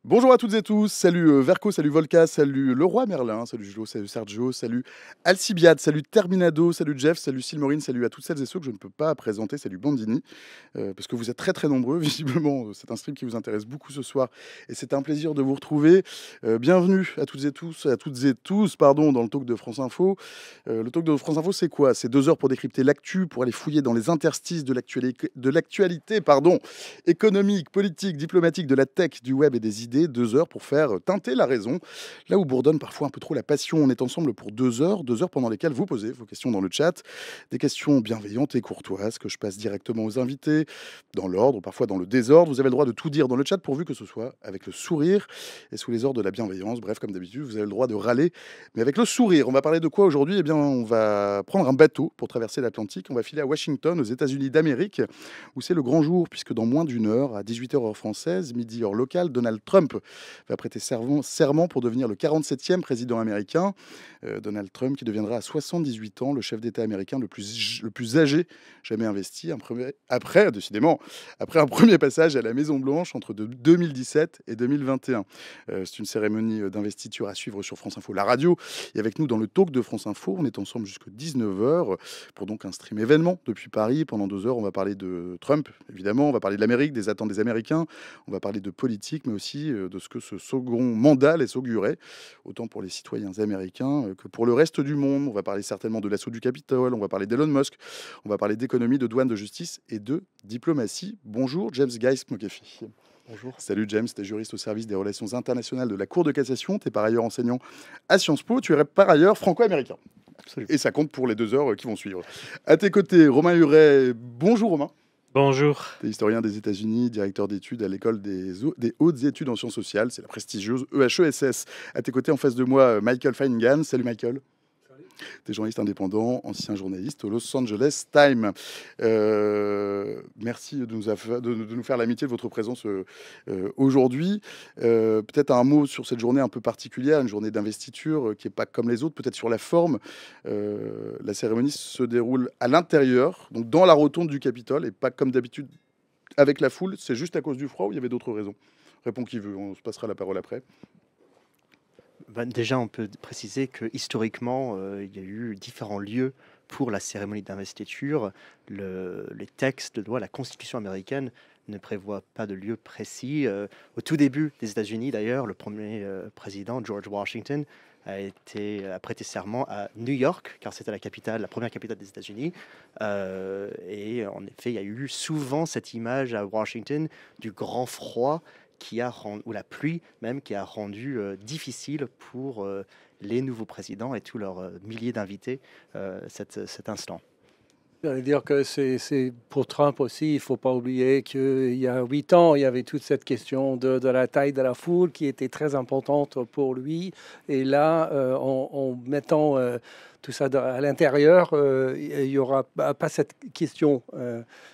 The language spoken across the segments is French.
Bonjour à toutes et tous, salut Verco, salut Volca, salut Leroy Merlin, salut Julo, salut Sergio, salut Alcibiade, salut Terminado, salut Jeff, salut Silmorine, salut à toutes celles et ceux que je ne peux pas présenter, salut Bandini, parce que vous êtes très très nombreux, visiblement c'est un stream qui vous intéresse beaucoup ce soir et c'est un plaisir de vous retrouver. Bienvenue à toutes et tous, pardon, dans le talk de France Info. Le talk de France Info c'est quoi? C'est 2 heures pour décrypter l'actu, pour aller fouiller dans les interstices de l'actualité, pardon, économique, politique, diplomatique, de la tech, du web et des idées. 2 heures pour faire teinter la raison. Là où bourdonne parfois un peu trop la passion, on est ensemble pour 2 heures, 2 heures pendant lesquelles vous posez vos questions dans le chat. Des questions bienveillantes et courtoises que je passe directement aux invités, dans l'ordre, parfois dans le désordre. Vous avez le droit de tout dire dans le chat pourvu que ce soit avec le sourire et sous les ordres de la bienveillance. Bref, comme d'habitude, vous avez le droit de râler, mais avec le sourire. On va parler de quoi aujourd'hui? Eh bien, on va prendre un bateau pour traverser l'Atlantique. On va filer à Washington, aux États-Unis d'Amérique, où c'est le grand jour, puisque dans moins d'une heure, à 18h heure française, midi heure locale, Donald Trump va prêter serment pour devenir le 47e président américain. Donald Trump qui deviendra à 78 ans le chef d'État américain le plus âgé jamais investi, décidément, après un premier passage à la Maison-Blanche entre 2017 et 2021. C'est une cérémonie d'investiture à suivre sur France Info, la radio. Et avec nous dans le talk de France Info, on est ensemble jusqu'à 19h pour donc un stream événement depuis Paris. Pendant 2 heures, on va parler de Trump, évidemment, on va parler de l'Amérique, des attentes des Américains, on va parler de politique, mais aussi de ce que ce second mandat laisse augurer, autant pour les citoyens américains que pour le reste du monde. On va parler certainement de l'assaut du Capitole, on va parler d'Elon Musk, on va parler d'économie, de douane, de justice et de diplomatie. Bonjour James Geist-Mokefi. Bonjour. Salut James, tu es juriste au service des relations internationales de la Cour de cassation, tu es par ailleurs enseignant à Sciences Po, tu es par ailleurs franco-américain. Absolument. Et ça compte pour les 2 heures qui vont suivre. À tes côtés, Romain Huret. Bonjour Romain. Bonjour. Tu es historien des États-Unis, directeur d'études à l'école des hautes études en sciences sociales, c'est la prestigieuse EHESS. À tes côtés, en face de moi, Michael Feingan. Salut Michael. Tu es journaliste indépendant, ancien journaliste au Los Angeles Times. Merci de nous faire l'amitié de votre présence aujourd'hui. Peut-être un mot sur cette journée un peu particulière, une journée d'investiture qui n'est pas comme les autres, peut-être sur la forme. La cérémonie se déroule à l'intérieur, donc dans la rotonde du Capitole, et pas comme d'habitude avec la foule. C'est juste à cause du froid ou il y avait d'autres raisons? Répond qui veut, on se passera la parole après. Déjà, on peut préciser que historiquement, il y a eu différents lieux pour la cérémonie d'investiture. Les textes de loi, la Constitution américaine ne prévoit pas de lieu précis. Au tout début des États-Unis, d'ailleurs, le premier président, George Washington, a prêté serment à New York, car c'était la première capitale des États-Unis. Et en effet, il y a eu souvent cette image à Washington du grand froid ou la pluie même, qui a rendu difficile pour les nouveaux présidents et tous leurs milliers d'invités cet instant. J'allais dire que c'est pour Trump aussi, il ne faut pas oublier qu'il y a 8 ans, il y avait toute cette question de la taille de la foule qui était très importante pour lui. Et là, en mettant tout ça à l'intérieur, il n'y aura pas cette question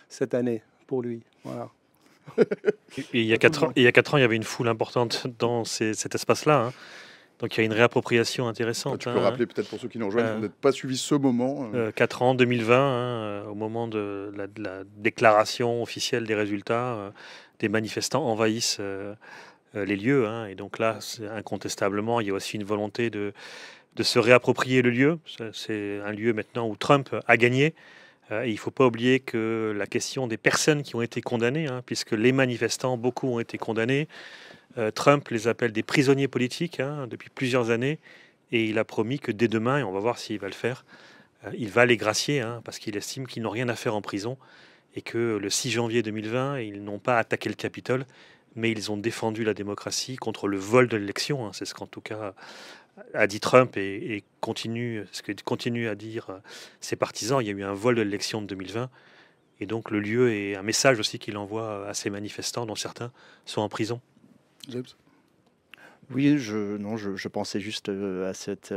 cette année pour lui. Voilà. Et il y a 4 ans, il y avait une foule importante dans cet espace-là. Hein. Donc il y a une réappropriation intéressante. Tu peux rappeler peut-être pour ceux qui nous rejoignent, qui n'ont pas suivi ce moment. 4 ans, 2020, au moment de la déclaration officielle des résultats, des manifestants envahissent les lieux. Hein. Et donc là, incontestablement, il y a aussi une volonté de se réapproprier le lieu. C'est un lieu maintenant où Trump a gagné. Il ne faut pas oublier que la question des personnes qui ont été condamnées, hein, puisque les manifestants, beaucoup ont été condamnés, Trump les appelle des prisonniers politiques depuis plusieurs années, et il a promis que dès demain, et on va voir s'il va le faire, il va les gracier, parce qu'il estime qu'ils n'ont rien à faire en prison, et que le 6 janvier 2020, ils n'ont pas attaqué le Capitole, mais ils ont défendu la démocratie contre le vol de l'élection. C'est ce qu'en tout cas a dit Trump et ce que continue à dire ses partisans. Il y a eu un vol de l'élection de 2020 et donc le lieu est un message aussi qu'il envoie à ces manifestants dont certains sont en prison. James. Oui, je pensais juste à cette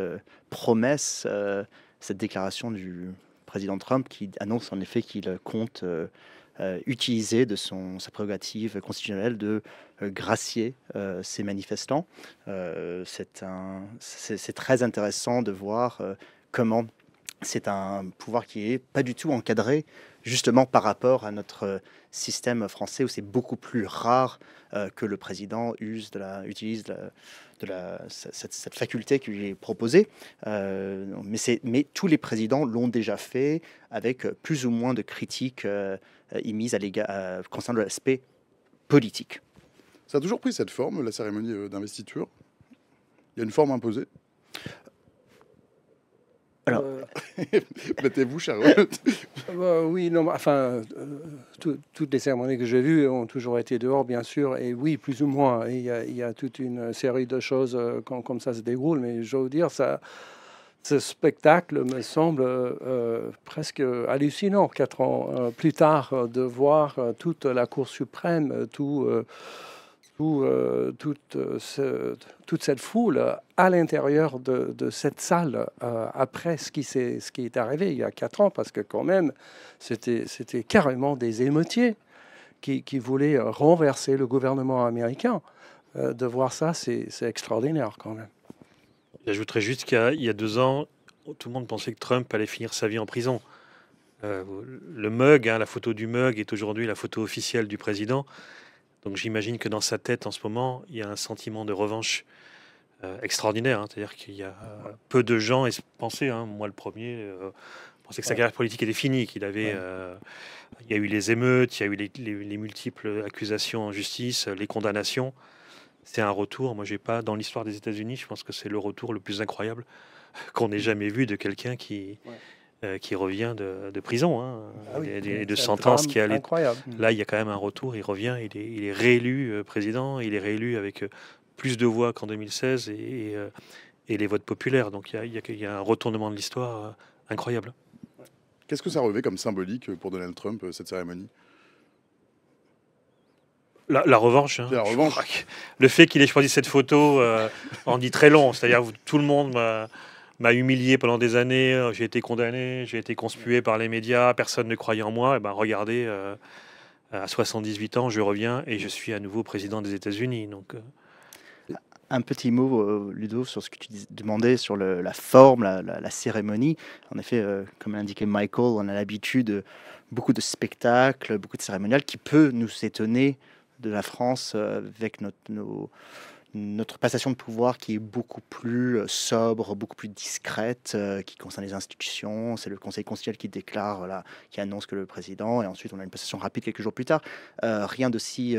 promesse, cette déclaration du président Trump qui annonce en effet qu'il compte utiliser de sa prérogative constitutionnelle de gracier ces manifestants. C'est très intéressant de voir comment c'est un pouvoir qui n'est pas du tout encadré justement par rapport à notre système français où c'est beaucoup plus rare que le président utilise cette faculté qui lui est proposée. Mais tous les présidents l'ont déjà fait avec plus ou moins de critiques émises concernant l'aspect politique. Ça a toujours pris cette forme, la cérémonie d'investiture? Il y a une forme imposée? Alors, Mettez-vous, cher. Oui, non, enfin, toutes les cérémonies que j'ai vues ont toujours été dehors, bien sûr, et oui, plus ou moins. Il y a toute une série de choses comme ça se déroule, mais je veux dire, ce spectacle me semble presque hallucinant, 4 ans plus tard, de voir toute la Cour suprême, toute cette foule à l'intérieur de cette salle après ce qui est arrivé il y a 4 ans, parce que quand même, c'était carrément des émeutiers qui voulaient renverser le gouvernement américain. De voir ça, c'est extraordinaire quand même. J'ajouterais juste qu'il y a 2 ans, tout le monde pensait que Trump allait finir sa vie en prison. Le mug, la photo du mug est aujourd'hui la photo officielle du président. Donc j'imagine que dans sa tête en ce moment, il y a un sentiment de revanche extraordinaire. C'est-à-dire qu'il y a peu de gens pensaient, moi le premier, pensais que sa carrière politique était finie, qu'il avait, il y a eu les émeutes, il y a eu les multiples accusations en justice, les condamnations. C'est un retour. Moi, j'ai pas dans l'histoire des États-Unis, je pense que c'est le retour le plus incroyable qu'on ait jamais vu de quelqu'un qui revient de prison, et de sentences qui allaient. Incroyable. Là, il y a quand même un retour. Il revient, il est réélu président. Il est réélu avec plus de voix qu'en 2016 et les votes populaires. Donc il y a un retournement de l'histoire incroyable. Qu'est-ce que ça revêt comme symbolique pour Donald Trump, cette cérémonie? La revanche. La revanche. Le fait qu'il ait choisi cette photo en dit très long. C'est-à-dire que tout le monde m'a humilié pendant des années. J'ai été condamné, j'ai été conspué par les médias. Personne ne croyait en moi. Et ben regardez, à 78 ans, je reviens et je suis à nouveau président des États-Unis. Donc un petit mot, Ludo, sur ce que tu demandais sur la forme, la cérémonie. En effet, comme l'a indiqué Michael, on a l'habitude beaucoup de spectacles, beaucoup de cérémonial qui peut nous étonner de la France avec notre passation de pouvoir qui est beaucoup plus sobre, beaucoup plus discrète, qui concerne les institutions. C'est le Conseil constitutionnel qui déclare, qui annonce que le président, et ensuite on a une passation rapide quelques jours plus tard. Rien de si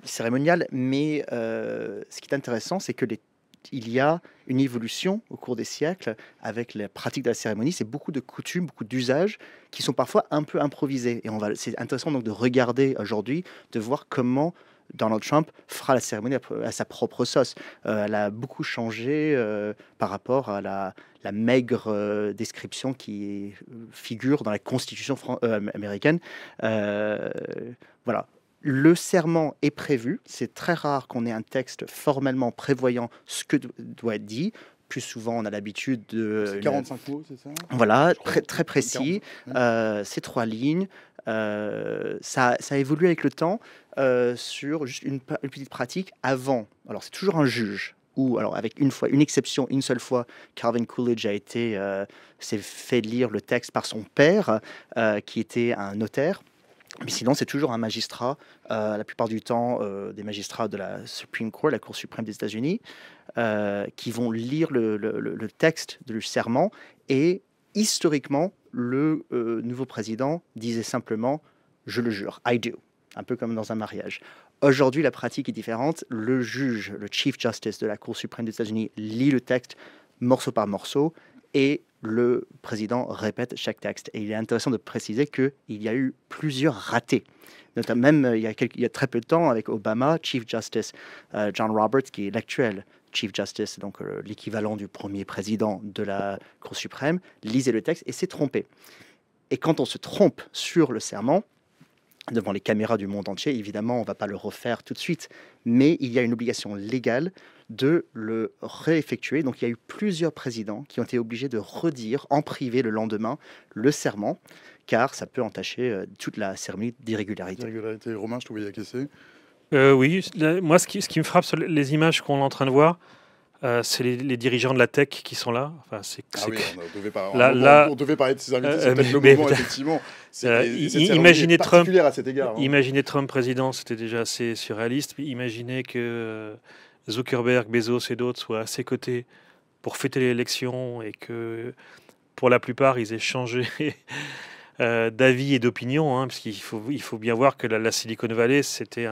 cérémonial, mais ce qui est intéressant, c'est que il y a une évolution au cours des siècles avec la pratique de la cérémonie. C'est beaucoup de coutumes, beaucoup d'usages qui sont parfois un peu improvisés. Et c'est intéressant donc de regarder aujourd'hui, de voir comment Donald Trump fera la cérémonie à sa propre sauce. Elle a beaucoup changé par rapport à la maigre description qui figure dans la Constitution américaine. Voilà. Le serment est prévu. C'est très rare qu'on ait un texte formellement prévoyant ce que doit être dit. Plus souvent, on a l'habitude de... 45 mots, c'est ça? Voilà, très précis. C'est 3 lignes. Ça a évolué avec le temps sur juste une petite pratique avant. Alors, c'est toujours un juge. Ou alors avec une exception, une seule fois, Calvin Coolidge s'est fait lire le texte par son père, qui était un notaire. Mais sinon, c'est toujours un magistrat, la plupart du temps des magistrats de la Supreme Court, la Cour suprême des États-Unis, qui vont lire le texte du serment. Et historiquement, le nouveau président disait simplement « je le jure, I do », un peu comme dans un mariage. Aujourd'hui, la pratique est différente. Le juge, le Chief Justice de la Cour suprême des États-Unis, lit le texte morceau par morceau et le président répète chaque texte. Et il est intéressant de préciser qu'il y a eu plusieurs ratés. Notamment, même il y a très peu de temps, avec Obama, Chief Justice John Roberts, qui est l'actuel Chief Justice, donc l'équivalent du premier président de la Cour suprême, lisait le texte et s'est trompé. Et quand on se trompe sur le serment, devant les caméras du monde entier, évidemment, on ne va pas le refaire tout de suite, mais il y a une obligation légale de le réeffectuer. Donc, il y a eu plusieurs présidents qui ont été obligés de redire en privé le lendemain le serment, car ça peut entacher toute la cérémonie d'irrégularité. Romain, je te voyais acquiescer. Oui, moi, ce qui me frappe sur les images qu'on est en train de voir, C'est les dirigeants de la tech qui sont là. Enfin, Ah oui, on devait, là, on devait parler de ces invités, c'est peut-être le mais moment, effectivement. Cette cérémonie imaginez est Trump, particulière à cet égard. imaginez Trump président, c'était déjà assez surréaliste. Puis imaginez que Zuckerberg, Bezos et d'autres soient à ses côtés pour fêter l'élection et que pour la plupart ils aient changé d'avis et d'opinion, hein, parce il faut bien voir que la Silicon Valley c'était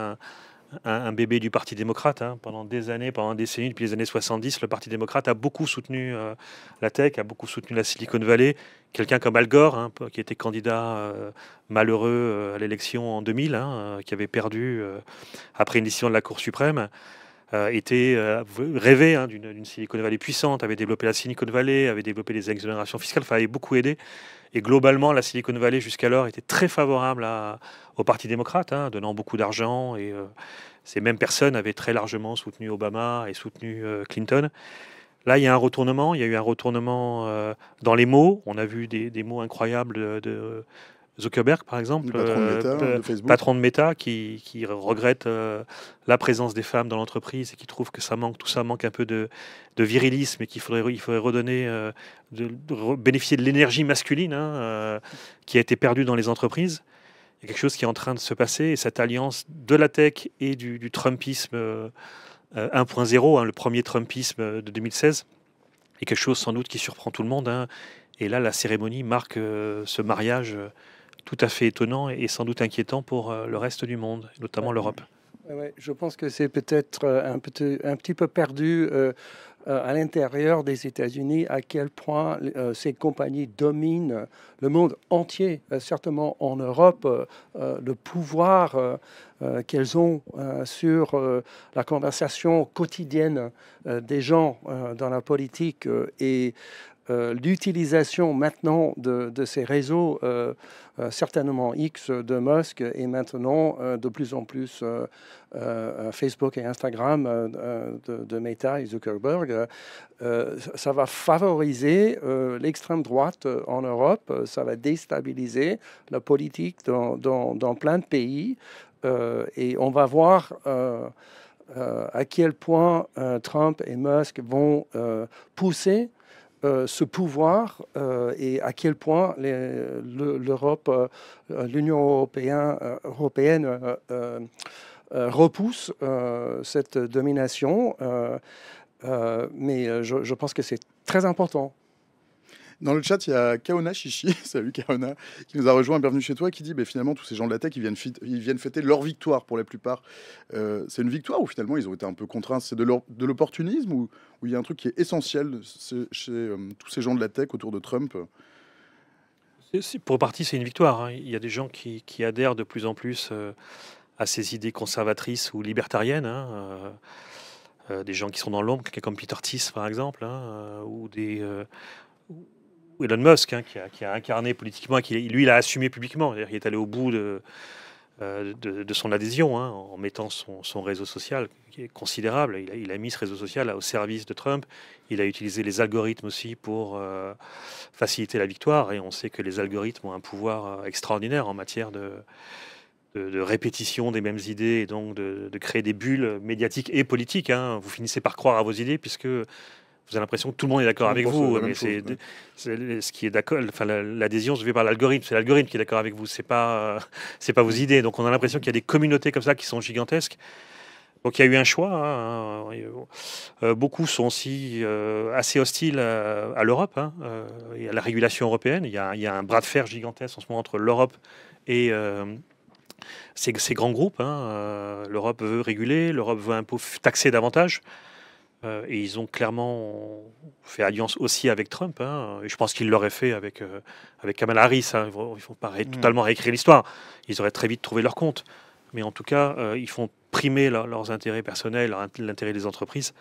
un bébé du Parti démocrate, hein, pendant des années, pendant des décennies, depuis les années 70. Le Parti démocrate a beaucoup soutenu la tech, a beaucoup soutenu la Silicon Valley. Quelqu'un comme Al Gore, hein, qui était candidat malheureux à l'élection en 2000, hein, qui avait perdu après une décision de la Cour suprême, rêvait, hein, d'une Silicon Valley puissante, avait développé la Silicon Valley, avait développé des exonérations fiscales, enfin, avait beaucoup aidé. Et globalement, la Silicon Valley jusqu'alors était très favorable au Parti démocrate, hein, donnant beaucoup d'argent. Et ces mêmes personnes avaient très largement soutenu Obama et soutenu Clinton. Là, il y a un retournement. Il y a eu un retournement dans les mots. On a vu des mots incroyables de Zuckerberg, par exemple, Le patron de Meta, de Facebook. patron de Meta, qui regrette la présence des femmes dans l'entreprise et qui trouve que tout ça manque un peu de virilisme et il faudrait redonner, bénéficier de l'énergie masculine, hein, qui a été perdue dans les entreprises. Il y a quelque chose qui est en train de se passer et cette alliance de la tech et du Trumpisme 1.0, hein, le premier Trumpisme de 2016, est quelque chose sans doute qui surprend tout le monde, hein. Et là, la cérémonie marque ce mariage tout à fait étonnant et sans doute inquiétant pour le reste du monde, notamment l'Europe. Ouais, je pense que c'est peut-être un petit peu perdu à l'intérieur des États-Unis à quel point ces compagnies dominent le monde entier, certainement en Europe, le pouvoir qu'elles ont sur la conversation quotidienne des gens dans la politique et l'utilisation maintenant de ces réseaux, certainement X de Musk et maintenant de plus en plus Facebook et Instagram de Meta et Zuckerberg, ça va favoriser l'extrême droite en Europe, ça va déstabiliser la politique dans plein de pays et on va voir à quel point Trump et Musk vont pousser ce pouvoir et à quel point l'Europe, l'Union européenne repousse cette domination. Mais je pense que c'est très important. Dans le chat, il y a Kaona Chichi, salut Kaona, qui nous a rejoint, bienvenue chez toi, qui dit finalement tous ces gens de la tech, ils viennent fêter leur victoire pour la plupart. C'est une victoire ou finalement ils ont été un peu contraints? C'est de l'opportunisme ou il y a un truc qui est essentiel chez tous ces gens de la tech autour de Trump? Pour partie, c'est une victoire, hein. Il y a des gens qui adhèrent de plus en plus à ces idées conservatrices ou libertariennes, hein, des gens qui sont dans l'ombre, quelqu'un comme Peter Thiel par exemple, hein, ou Elon Musk, hein, qui a incarné politiquement, lui, il a assumé publiquement. Il est allé au bout de son adhésion, hein, en mettant son réseau social, qui est considérable. Il a mis ce réseau social au service de Trump. Il a utilisé les algorithmes aussi pour faciliter la victoire. Et on sait que les algorithmes ont un pouvoir extraordinaire en matière de répétition des mêmes idées et donc de créer des bulles médiatiques et politiques, hein. Vous finissez par croire à vos idées puisque vous avez l'impression que tout le monde est d'accord avec vous, mais ce qui est d'accord, enfin l'adhésion se fait par l'algorithme. C'est l'algorithme qui est d'accord avec vous, c'est pas vos idées. Donc on a l'impression qu'il y a des communautés comme ça qui sont gigantesques. Donc il y a eu un choix, hein. Beaucoup sont aussi assez hostiles à l'Europe, hein, et à la régulation européenne. Il y a un bras de fer gigantesque en ce moment entre l'Europe et ces grands groupes, hein. L'Europe veut réguler, l'Europe veut taxer davantage. Et ils ont clairement fait alliance aussi avec Trump, hein, et je pense qu'ils l'auraient fait avec Kamala Harris, hein. Il ne faut pas totalement réécrire l'histoire. Ils auraient très vite trouvé leur compte. Mais en tout cas, ils font primer leurs intérêts personnels, l'intérêt des entreprises,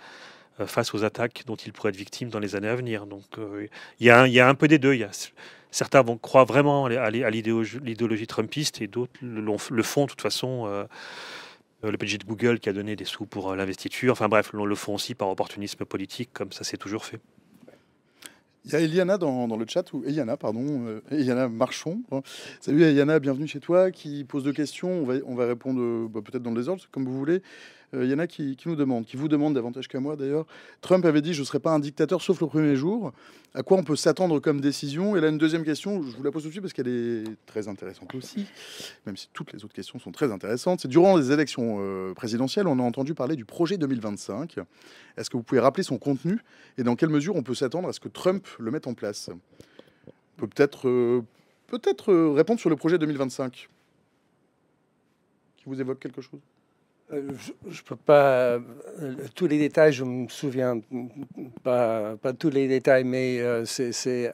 face aux attaques dont ils pourraient être victimes dans les années à venir. Donc il y a un peu des deux. Certains croient vraiment à l'idéologie trumpiste et d'autres le font de toute façon. Le PDG de Google qui a donné des sous pour l'investiture. Enfin bref, on le font aussi par opportunisme politique, comme ça s'est toujours fait. Il y a Eliana dans le chat, ou Eliana, pardon, Eliana Marchon. Salut Eliana, bienvenue chez toi, qui pose deux questions. On va répondre peut-être dans le désordre, comme vous voulez. Il y en a qui nous demandent, qui vous demandent davantage qu'à moi d'ailleurs. Trump avait dit « je ne serai pas un dictateur sauf le premier jour ». À quoi on peut s'attendre comme décision? Et là, une deuxième question, je vous la pose tout de suite parce qu'elle est très intéressante aussi, même si toutes les autres questions sont très intéressantes. C'est durant les élections présidentielles, on a entendu parler du projet 2025. Est-ce que vous pouvez rappeler son contenu et dans quelle mesure on peut s'attendre à ce que Trump le mette en place? On peut peut-être répondre sur le projet 2025 qui vous évoque quelque chose. Je peux pas tous les détails, je me souviens pas tous les détails, mais c'est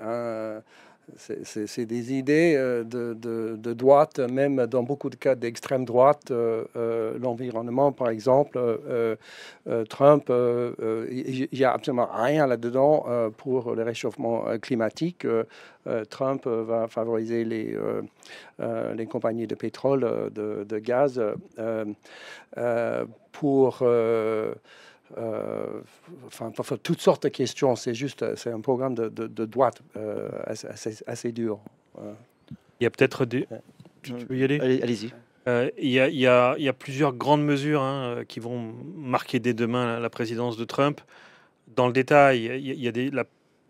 des idées de droite, même dans beaucoup de cas d'extrême droite. L'environnement, par exemple, Trump, il n'y a absolument rien là-dedans pour le réchauffement climatique. Trump va favoriser les compagnies de pétrole, de gaz, pour toutes sortes de questions. C'est un programme de droite assez dur. Il y a peut-être des... Tu veux y aller? Allez-y. Il y a plusieurs grandes mesures qui vont marquer dès demain la présidence de Trump. Dans le détail, il y a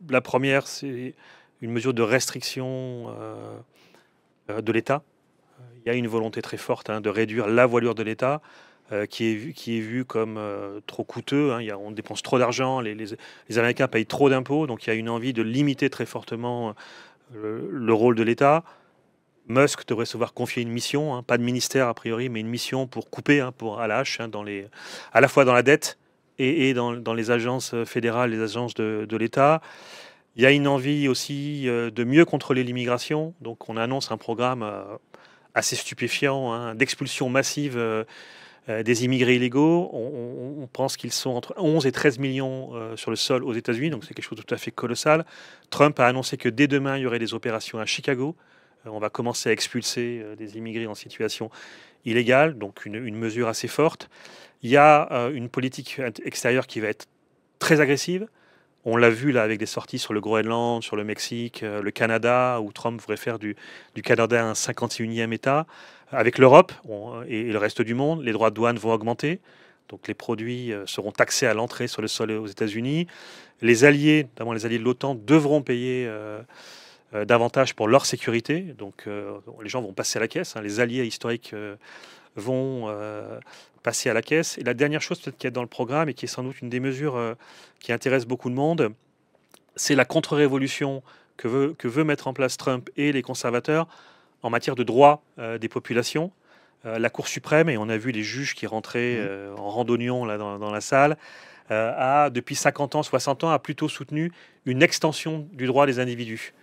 la première, c'est une mesure de restriction de l'État. Il y a une volonté très forte de réduire la voilure de l'État, qui est vue comme trop coûteux. On dépense trop d'argent, les Américains payent trop d'impôts, donc il y a une envie de limiter très fortement le rôle de l'État. Musk devrait se voir confier une mission, pas de ministère a priori, mais une mission pour couper à la hache, à la fois dans la dette et dans les agences fédérales, les agences de l'État. Il y a une envie aussi de mieux contrôler l'immigration. Donc on annonce un programme assez stupéfiant d'expulsion massive des immigrés illégaux. On pense qu'ils sont entre 11 et 13 millions sur le sol aux États-Unis, donc c'est quelque chose de tout à fait colossal. Trump a annoncé que dès demain, il y aurait des opérations à Chicago. On va commencer à expulser des immigrés en situation illégale, donc une mesure assez forte. Il y a une politique extérieure qui va être très agressive. On l'a vu là avec des sorties sur le Groenland, sur le Mexique, le Canada, où Trump voudrait faire du Canada un 51e État. Avec l'Europe et le reste du monde, les droits de douane vont augmenter. Donc les produits seront taxés à l'entrée sur le sol aux États-Unis. Les alliés, notamment les alliés de l'OTAN, devront payer davantage pour leur sécurité. Donc les gens vont passer à la caisse. Les alliés historiques vont passer à la caisse. Et la dernière chose peut-être qu'il y a dans le programme, et qui est sans doute une des mesures qui intéresse beaucoup de monde, c'est la contre-révolution que veut mettre en place Trump et les conservateurs en matière de droits des populations. La Cour suprême, et on a vu les juges qui rentraient en randonnion là, dans la salle, a, depuis 50 ans, 60 ans, a plutôt soutenu une extension du droit des individus.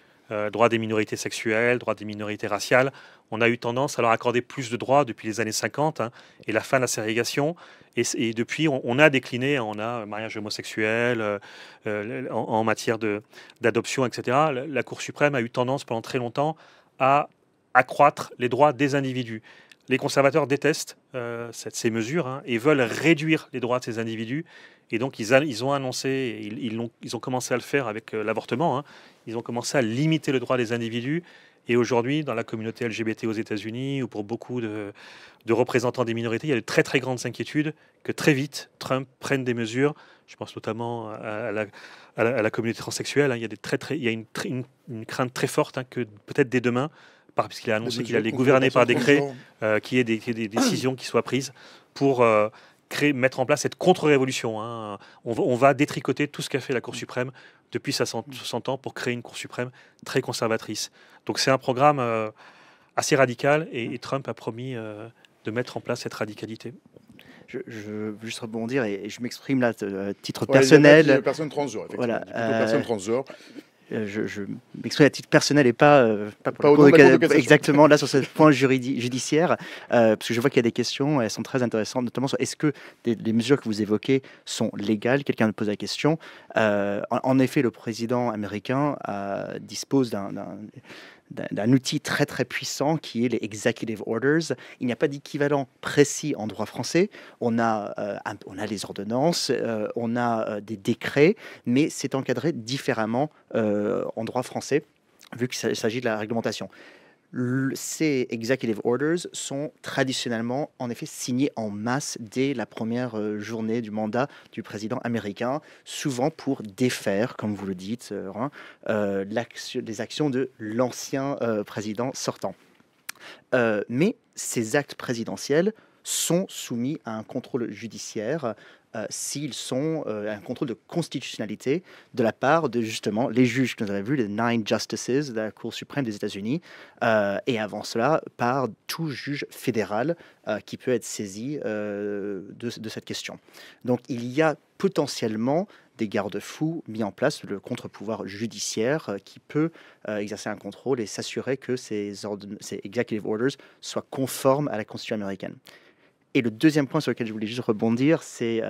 Droit des minorités sexuelles, droit des minorités raciales. On a eu tendance à leur accorder plus de droits depuis les années 50 et la fin de la ségrégation. Et depuis, on a décliné, on a mariage homosexuel, en matière d'adoption, etc. La Cour suprême a eu tendance pendant très longtemps à accroître les droits des individus. Les conservateurs détestent ces mesures et veulent réduire les droits de ces individus. Et donc, ils ont annoncé, ils ont commencé à le faire avec l'avortement. Ils ont commencé à limiter le droit des individus. Et aujourd'hui, dans la communauté LGBT aux États-Unis, ou pour beaucoup de représentants des minorités, il y a de très très grandes inquiétudes que très vite, Trump prenne des mesures. Je pense notamment à la communauté transsexuelle. Il y a une crainte très forte que peut-être dès demain, puisqu'il a annoncé qu'il allait gouverner par décret, qu'il y ait des décisions qui soient prises pour mettre en place cette contre-révolution. On va détricoter tout ce qu'a fait la Cour suprême depuis 60 ans pour créer une Cour suprême très conservatrice. Donc c'est un programme assez radical et Trump a promis de mettre en place cette radicalité. Je veux juste rebondir et je m'exprime là à titre personnel. Personne transgenre, voilà, personne transgenre. Je m'exprime à titre personnel et pas exactement là sur ce point judiciaire, parce que je vois qu'il y a des questions, elles sont très intéressantes, notamment sur est-ce que les mesures que vous évoquez sont légales. Quelqu'un me pose la question. En effet, le président américain dispose d'un outil très très puissant qui est les executive orders. Il n'y a pas d'équivalent précis en droit français. On a les ordonnances, on a des décrets, mais c'est encadré différemment en droit français, vu qu'il s'agit de la réglementation. Ces executive orders sont traditionnellement, en effet, signés en masse dès la première journée du mandat du président américain, souvent pour défaire, comme vous le dites, les actions de l'ancien président sortant. Mais ces actes présidentiels sont soumis à un contrôle judiciaire s'ils sont un contrôle de constitutionnalité de la part de justement les juges que nous avons vus, les 9 justices de la Cour suprême des États-Unis, et avant cela par tout juge fédéral qui peut être saisi de cette question. Donc il y a potentiellement des garde-fous mis en place, le contre-pouvoir judiciaire qui peut exercer un contrôle et s'assurer que ces executive orders soient conformes à la Constitution américaine. Et le deuxième point sur lequel je voulais juste rebondir, c'est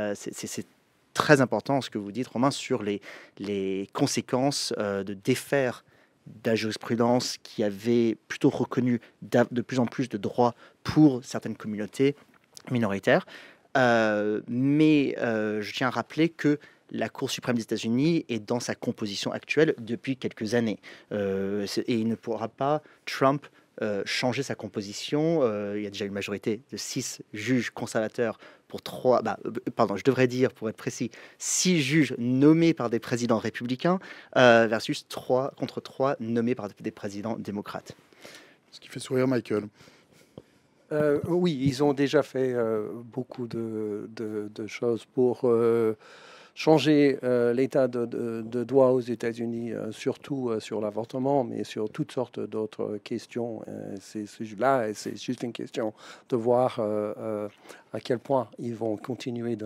très important ce que vous dites, Romain, sur les conséquences de défaire de la jurisprudence qui avait plutôt reconnu de plus en plus de droits pour certaines communautés minoritaires. Mais je tiens à rappeler que la Cour suprême des États-Unis est dans sa composition actuelle depuis quelques années. Et il ne pourra pas, Trump, changer sa composition. Il y a déjà une majorité de 6 juges conservateurs pour 3... je devrais dire, pour être précis, 6 juges nommés par des présidents républicains versus 3 contre 3 nommés par des présidents démocrates. Ce qui fait sourire Michael. Oui, ils ont déjà fait beaucoup de choses pour changer l'état de droit aux États-Unis, surtout sur l'avortement, mais sur toutes sortes d'autres questions. C'est juste une question de voir à quel point ils vont continuer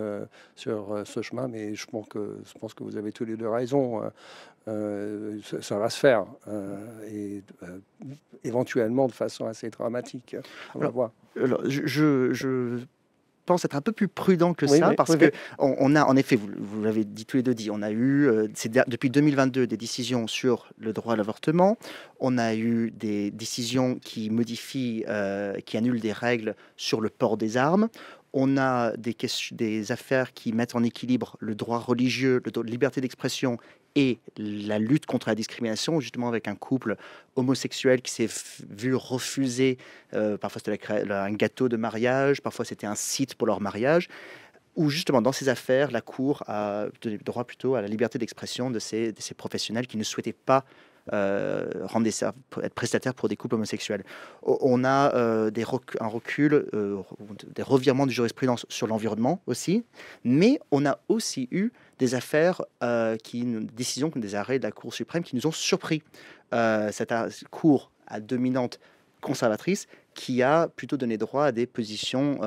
sur ce chemin. Mais je pense que vous avez tous les deux raison. Ça va se faire, et éventuellement de façon assez dramatique. On va voir. Alors, je pense être un peu plus prudent que ça, parce que on a, en effet, vous l'avez dit tous les deux, on a eu depuis 2022 des décisions sur le droit à l'avortement, on a eu des décisions qui modifient, qui annulent des règles sur le port des armes. On a des affaires qui mettent en équilibre le droit religieux, la liberté d'expression et la lutte contre la discrimination, justement avec un couple homosexuel qui s'est vu refuser, parfois c'était un gâteau de mariage, parfois c'était un site pour leur mariage, où justement dans ces affaires, la Cour a donné droit plutôt à la liberté d'expression de ces professionnels qui ne souhaitaient pas être prestataires pour des couples homosexuels. On a un recul, des revirements de jurisprudence sur l'environnement aussi, mais on a aussi eu des affaires, décisions, des arrêts de la Cour suprême qui nous ont surpris. Cette Cour à dominante conservatrice qui a plutôt donné droit à des positions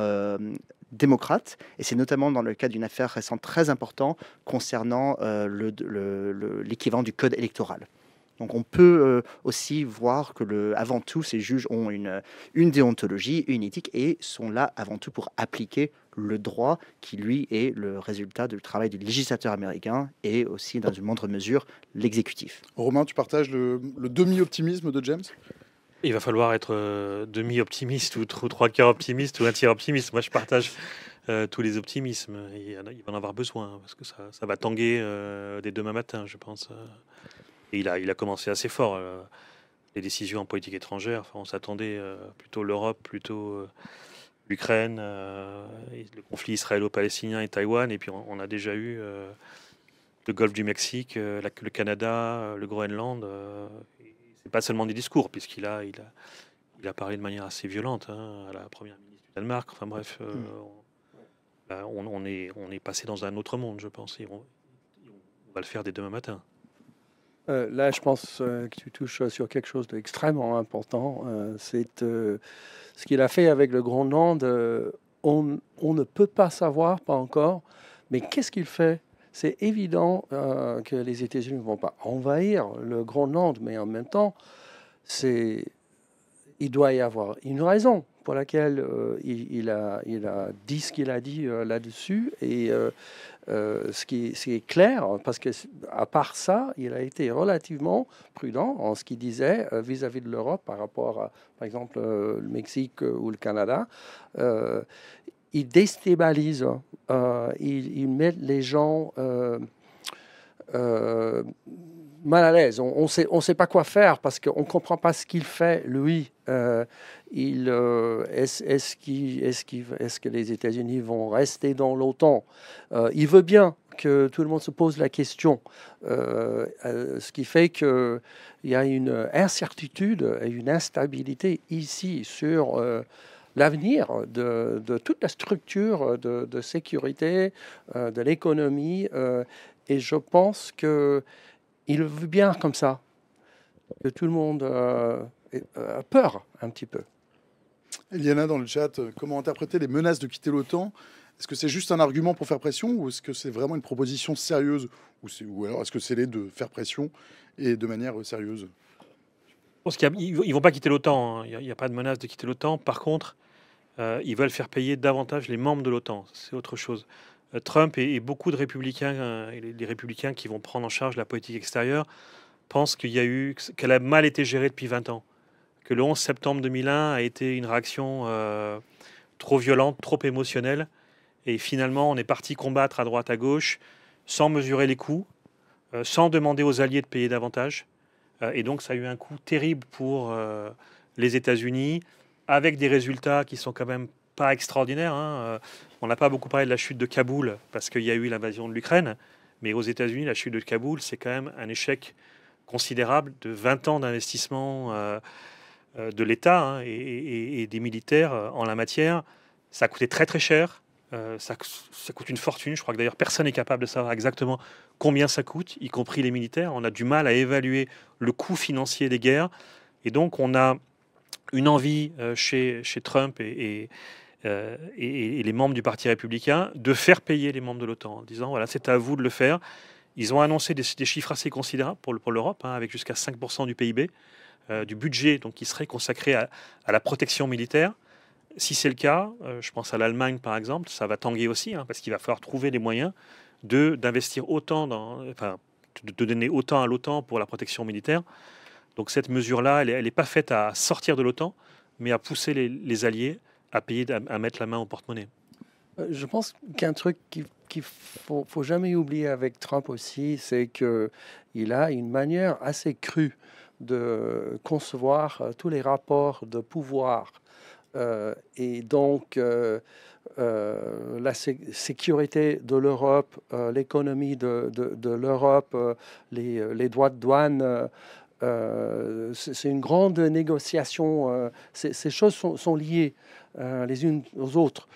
démocrates, et c'est notamment dans le cas d'une affaire récente très importante concernant l'équivalent du code électoral. Donc on peut aussi voir que avant tout, ces juges ont une déontologie, une éthique, et sont là avant tout pour appliquer le droit qui, lui, est le résultat du travail du législateur américain et aussi, dans une moindre mesure, l'exécutif. Romain, tu partages le demi-optimisme de James ? Il va falloir être demi-optimiste ou 3/4 optimiste ou un tiers optimiste. Moi, je partage tous les optimismes. Il va en avoir besoin parce que ça va tanguer dès demain matin, je pense. Et il a commencé assez fort. Les décisions en politique étrangère, enfin, on s'attendait plutôt l'Europe, plutôt l'Ukraine, le conflit israélo-palestinien et Taïwan. Et puis on a déjà eu le golfe du Mexique, le Canada, le Groenland. C'est pas seulement des discours, puisqu'il a parlé de manière assez violente à la première ministre du Danemark. Enfin bref, on est passé dans un autre monde, je pense. Et on va le faire dès demain matin. Là, je pense que tu touches sur quelque chose d'extrêmement important. C'est ce qu'il a fait avec le Groenland. On ne peut pas savoir, pas encore, mais qu'est-ce qu'il fait? C'est évident que les États-Unis ne vont pas envahir le Groenland, mais en même temps, il doit y avoir une raison pour laquelle il a dit ce qu'il a dit là-dessus. Et ce qui est clair, parce que à part ça, il a été relativement prudent en ce qu'il disait vis-à-vis de l'Europe par rapport à, par exemple, le Mexique ou le Canada. Il déstabilise, il met les gens mal à l'aise. On sait pas quoi faire parce qu'on ne comprend pas ce qu'il fait, lui, Est-ce que les États-Unis vont rester dans l'OTAN? Il veut bien que tout le monde se pose la question, ce qui fait qu'il y a une incertitude et une instabilité ici sur l'avenir de toute la structure de sécurité, de l'économie. Et je pense qu'il veut bien comme ça, que tout le monde a peur un petit peu. Eliana dans le chat, comment interpréter les menaces de quitter l'OTAN? Est-ce que c'est juste un argument pour faire pression ou est-ce que c'est vraiment une proposition sérieuse ou alors est-ce que c'est les deux, faire pression et de manière sérieuse? Je pense qu'ils ne vont pas quitter l'OTAN, hein. Il n'y a pas de menace de quitter l'OTAN. Par contre, ils veulent faire payer davantage les membres de l'OTAN. C'est autre chose. Trump et beaucoup de républicains, et les républicains qui vont prendre en charge la politique extérieure, pensent qu'elle a mal été gérée depuis 20 ans. Que le 11 septembre 2001 a été une réaction trop violente, trop émotionnelle. Et finalement, on est parti combattre à droite, à gauche, sans mesurer les coûts, sans demander aux alliés de payer davantage. Et donc, ça a eu un coût terrible pour les États-Unis, avec des résultats qui sont quand même pas extraordinaires, hein. On n'a pas beaucoup parlé de la chute de Kaboul, parce qu'il y a eu l'invasion de l'Ukraine. Mais aux États-Unis, la chute de Kaboul, c'est quand même un échec considérable de 20 ans d'investissement de l'État, hein, et des militaires en la matière. Ça a coûté très très cher. Ça coûte une fortune. Je crois que d'ailleurs personne n'est capable de savoir exactement combien ça coûte, y compris les militaires. On a du mal à évaluer le coût financier des guerres. Et donc on a une envie chez Trump et les membres du Parti républicain de faire payer les membres de l'OTAN en disant voilà, c'est à vous de le faire. Ils ont annoncé des chiffres assez considérables pour l'Europe, hein, avec jusqu'à 5% du PIB, du budget donc, qui serait consacré à la protection militaire. Si c'est le cas, je pense à l'Allemagne par exemple, ça va tanguer aussi, hein, parce qu'il va falloir trouver les moyens d'investir autant, de donner autant à l'OTAN pour la protection militaire. Donc cette mesure-là, elle n'est pas faite à sortir de l'OTAN, mais à pousser les alliés à payer, à mettre la main au porte-monnaie. Je pense qu'un truc qu'il faut jamais oublier avec Trump aussi, c'est qu'il a une manière assez crue de concevoir tous les rapports de pouvoir. Et donc, la sécurité de l'Europe, l'économie de l'Europe, les droits de douane, c'est une grande négociation. Ces choses sont liées les unes aux autres.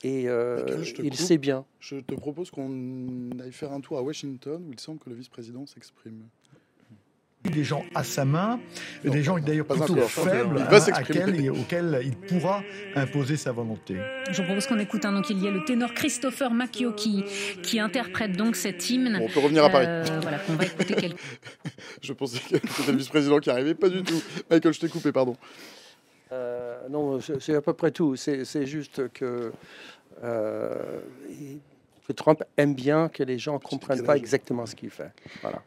Il sait bien. Je te propose qu'on aille faire un tour à Washington, où il semble que le vice-président s'exprime. Des gens à sa main, des gens d'ailleurs plutôt faibles, auxquels il pourra imposer sa volonté. Je vous propose qu'on écoute. Donc il y a le ténor Christopher McKeown qui interprète donc cet hymne. Bon, on peut revenir à Paris. Voilà, qu'on va écouter quelques... Je pensais que c'était le vice-président qui arrivait, pas du tout. Michael, je t'ai coupé, pardon. Non, c'est à peu près tout. C'est juste que Trump aime bien que les gens ne comprennent pas exactement ce qu'il fait. Voilà.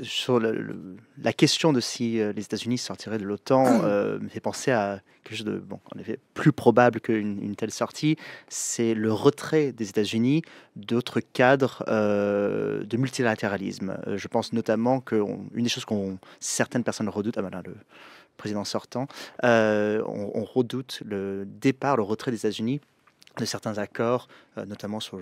Sur la question de si les États-Unis sortiraient de l'OTAN me fait penser à quelque chose de, en effet, plus probable qu'une telle sortie, c'est le retrait des États-Unis d'autres cadres de multilatéralisme. Je pense notamment qu'une des choses certaines personnes redoutent, le président sortant, on redoute le retrait des États-Unis de certains accords, notamment sur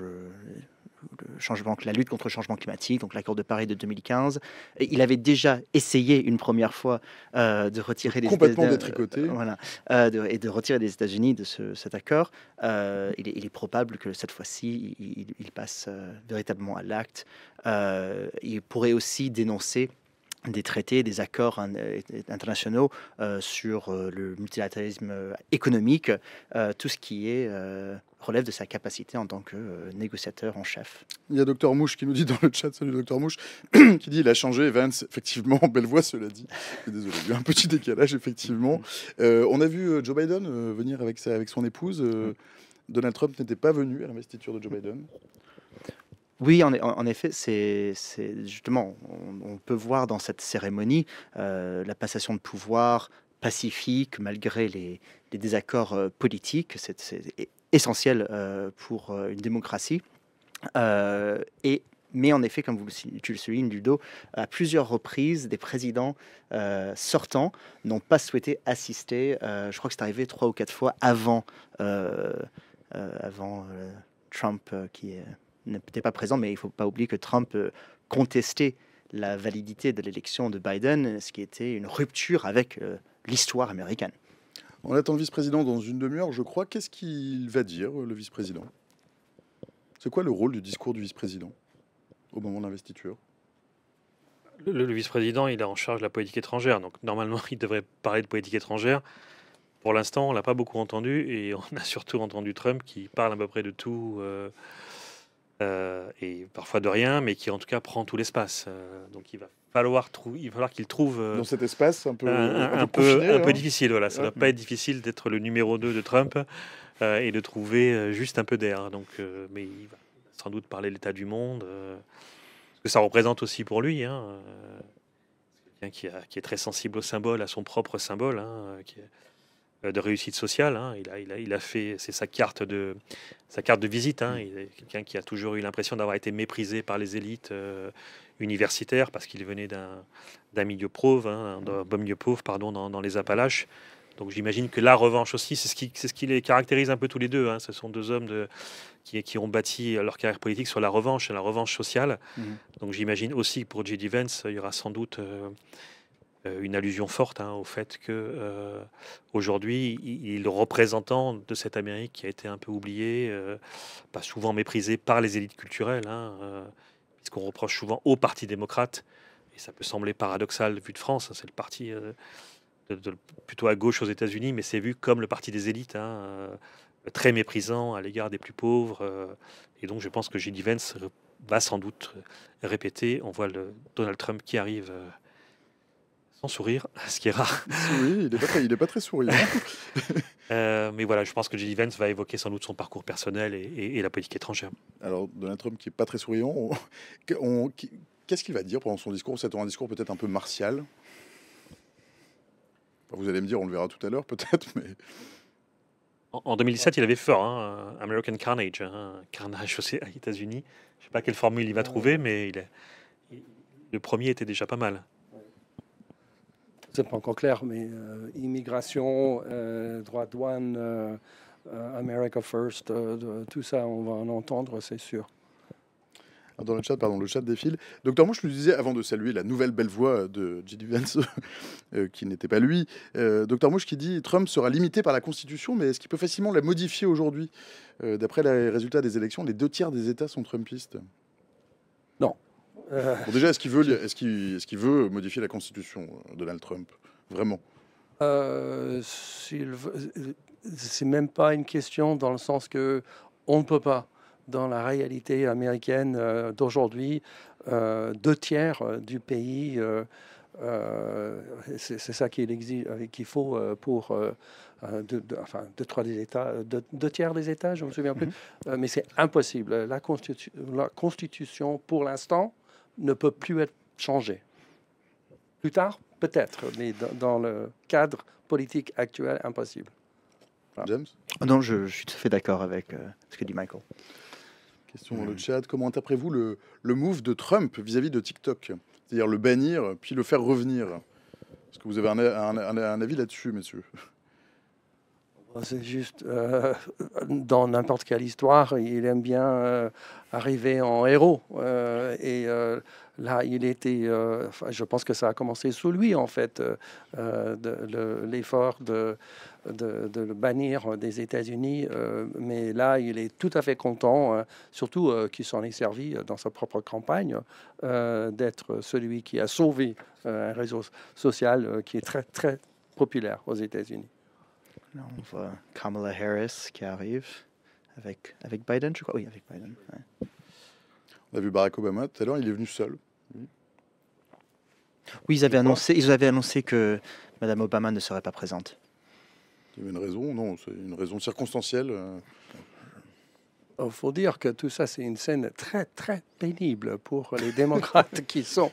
la lutte contre le changement climatique, donc l'accord de Paris de 2015. Et il avait déjà essayé une première fois de retirer complètement détricoté. Et de retirer des États-Unis de cet accord. Il est probable que cette fois-ci, il passe véritablement à l'acte. Il pourrait aussi dénoncer des traités, des accords internationaux sur le multilatéralisme économique, tout ce qui relève de sa capacité en tant que négociateur en chef. Il y a Dr Mouche qui nous dit dans le chat, salut Dr Mouche, qui dit il a changé, Vance, effectivement, belle voix cela dit. Désolé, il y a un petit décalage, effectivement. On a vu Joe Biden venir avec son épouse. Donald Trump n'était pas venu à l'investiture de Joe Biden. Oui, en effet, c'est justement, on peut voir dans cette cérémonie la passation de pouvoir pacifique, malgré les désaccords politiques. C'est essentiel pour une démocratie. Et Mais en effet, comme tu le soulignes, Ludo, à plusieurs reprises, des présidents sortants n'ont pas souhaité assister. Je crois que c'est arrivé 3 ou 4 fois avant Trump, n'était pas présent, mais il ne faut pas oublier que Trump contestait la validité de l'élection de Biden, ce qui était une rupture avec l'histoire américaine. On attend le vice-président dans une demi-heure, je crois. Qu'est-ce qu'il va dire, le vice-président? C'est quoi le rôle du discours du vice-président au moment de l'investiture? Le vice-président, il est en charge de la politique étrangère, donc normalement, il devrait parler de politique étrangère. Pour l'instant, on l'a pas beaucoup entendu, et on a surtout entendu Trump qui parle à peu près de tout, et parfois de rien, mais qui en tout cas prend tout l'espace. Donc il va falloir qu'il trouve dans cet espace un peu difficile. Voilà, ça ne va pas être difficile d'être le numéro 2 de Trump et de trouver juste un peu d'air. Donc, mais il va sans doute parler de l'état du monde, ce que ça représente aussi pour lui. Quelqu'un qui est très sensible au symbole, à son propre symbole, de réussite sociale. Il a fait, c'est sa carte de visite. Il est quelqu'un qui a toujours eu l'impression d'avoir été méprisé par les élites universitaires parce qu'il venait d'un milieu pauvre, d'un milieu pauvre, dans les Appalaches. Donc j'imagine que la revanche aussi, c'est ce qui les caractérise un peu tous les deux. Ce sont deux hommes qui ont bâti leur carrière politique sur la revanche sociale. Donc j'imagine aussi que pour J.D. Vance, il y aura sans doute une allusion forte au fait que aujourd'hui, il est le représentant de cette Amérique qui a été un peu oubliée, pas souvent méprisée par les élites culturelles, puisqu'on reproche souvent au Parti démocrate, et ça peut sembler paradoxal vu de France, c'est le parti plutôt à gauche aux États-Unis, mais c'est vu comme le parti des élites, très méprisant à l'égard des plus pauvres, et donc je pense que J.D. Vance va sans doute répéter. On voit le Donald Trump qui arrive sans sourire, ce qui est rare. Oui, il est pas très souriant. Mais voilà, je pense que J.D. Vance va évoquer sans doute son parcours personnel et la politique étrangère. Alors, Donald Trump qui est pas très souriant, qu'est-ce qu'il va dire pendant son discours? C'est un discours peut-être un peu martial. Vous allez me dire, on le verra tout à l'heure peut-être, mais... En 2017, il avait fort, American Carnage, carnage aux États-Unis. Je ne sais pas quelle formule il va trouver, mais le premier était déjà pas mal. C'est pas encore clair, mais immigration, droit de douane, America First, tout ça, on va en entendre, c'est sûr. Dans le chat défile. Docteur Mouche nous disait, avant de saluer la nouvelle belle voix de J.D. Vance, qui n'était pas lui, Docteur Mouche qui dit Trump sera limité par la Constitution, mais est-ce qu'il peut facilement la modifier aujourd'hui? D'après les résultats des élections, les 2/3 des États sont trumpistes. Non. Bon, déjà, est-ce qu'il veut modifier la Constitution, Donald Trump? Vraiment? C'est même pas une question dans le sens que on ne peut pas. Dans la réalité américaine d'aujourd'hui, 2/3 du pays, c'est ça qu'il faut pour 2/3 des États, 2/3 des États, je me souviens plus, mais c'est impossible. La Constitution, pour l'instant, ne peut plus être changée. Plus tard, peut-être, mais dans le cadre politique actuel, impossible. Voilà. James? Non, je suis tout à fait d'accord avec ce que dit Michael. Question dans le chat. Comment interprétez-vous le move de Trump vis-à-vis de TikTok? C'est-à-dire le bannir, puis le faire revenir. Est-ce que vous avez un avis là-dessus, messieurs? C'est juste, dans n'importe quelle histoire, il aime bien arriver en héros. Là, il était... je pense que ça a commencé sous lui, en fait, l'effort de le bannir des États-Unis. Mais là, il est tout à fait content, surtout qu'il s'en est servi dans sa propre campagne, d'être celui qui a sauvé un réseau social qui est très, très populaire aux États-Unis. Là, on voit Kamala Harris qui arrive avec Biden, je crois. Oui, avec Biden. Ouais. On a vu Barack Obama tout à l'heure, il est venu seul. Oui, ils avaient annoncé que Madame Obama ne serait pas présente. Il y avait une raison? Non, c'est une raison circonstancielle. Il faut dire que tout ça, c'est une scène très, très pénible pour les démocrates qui sont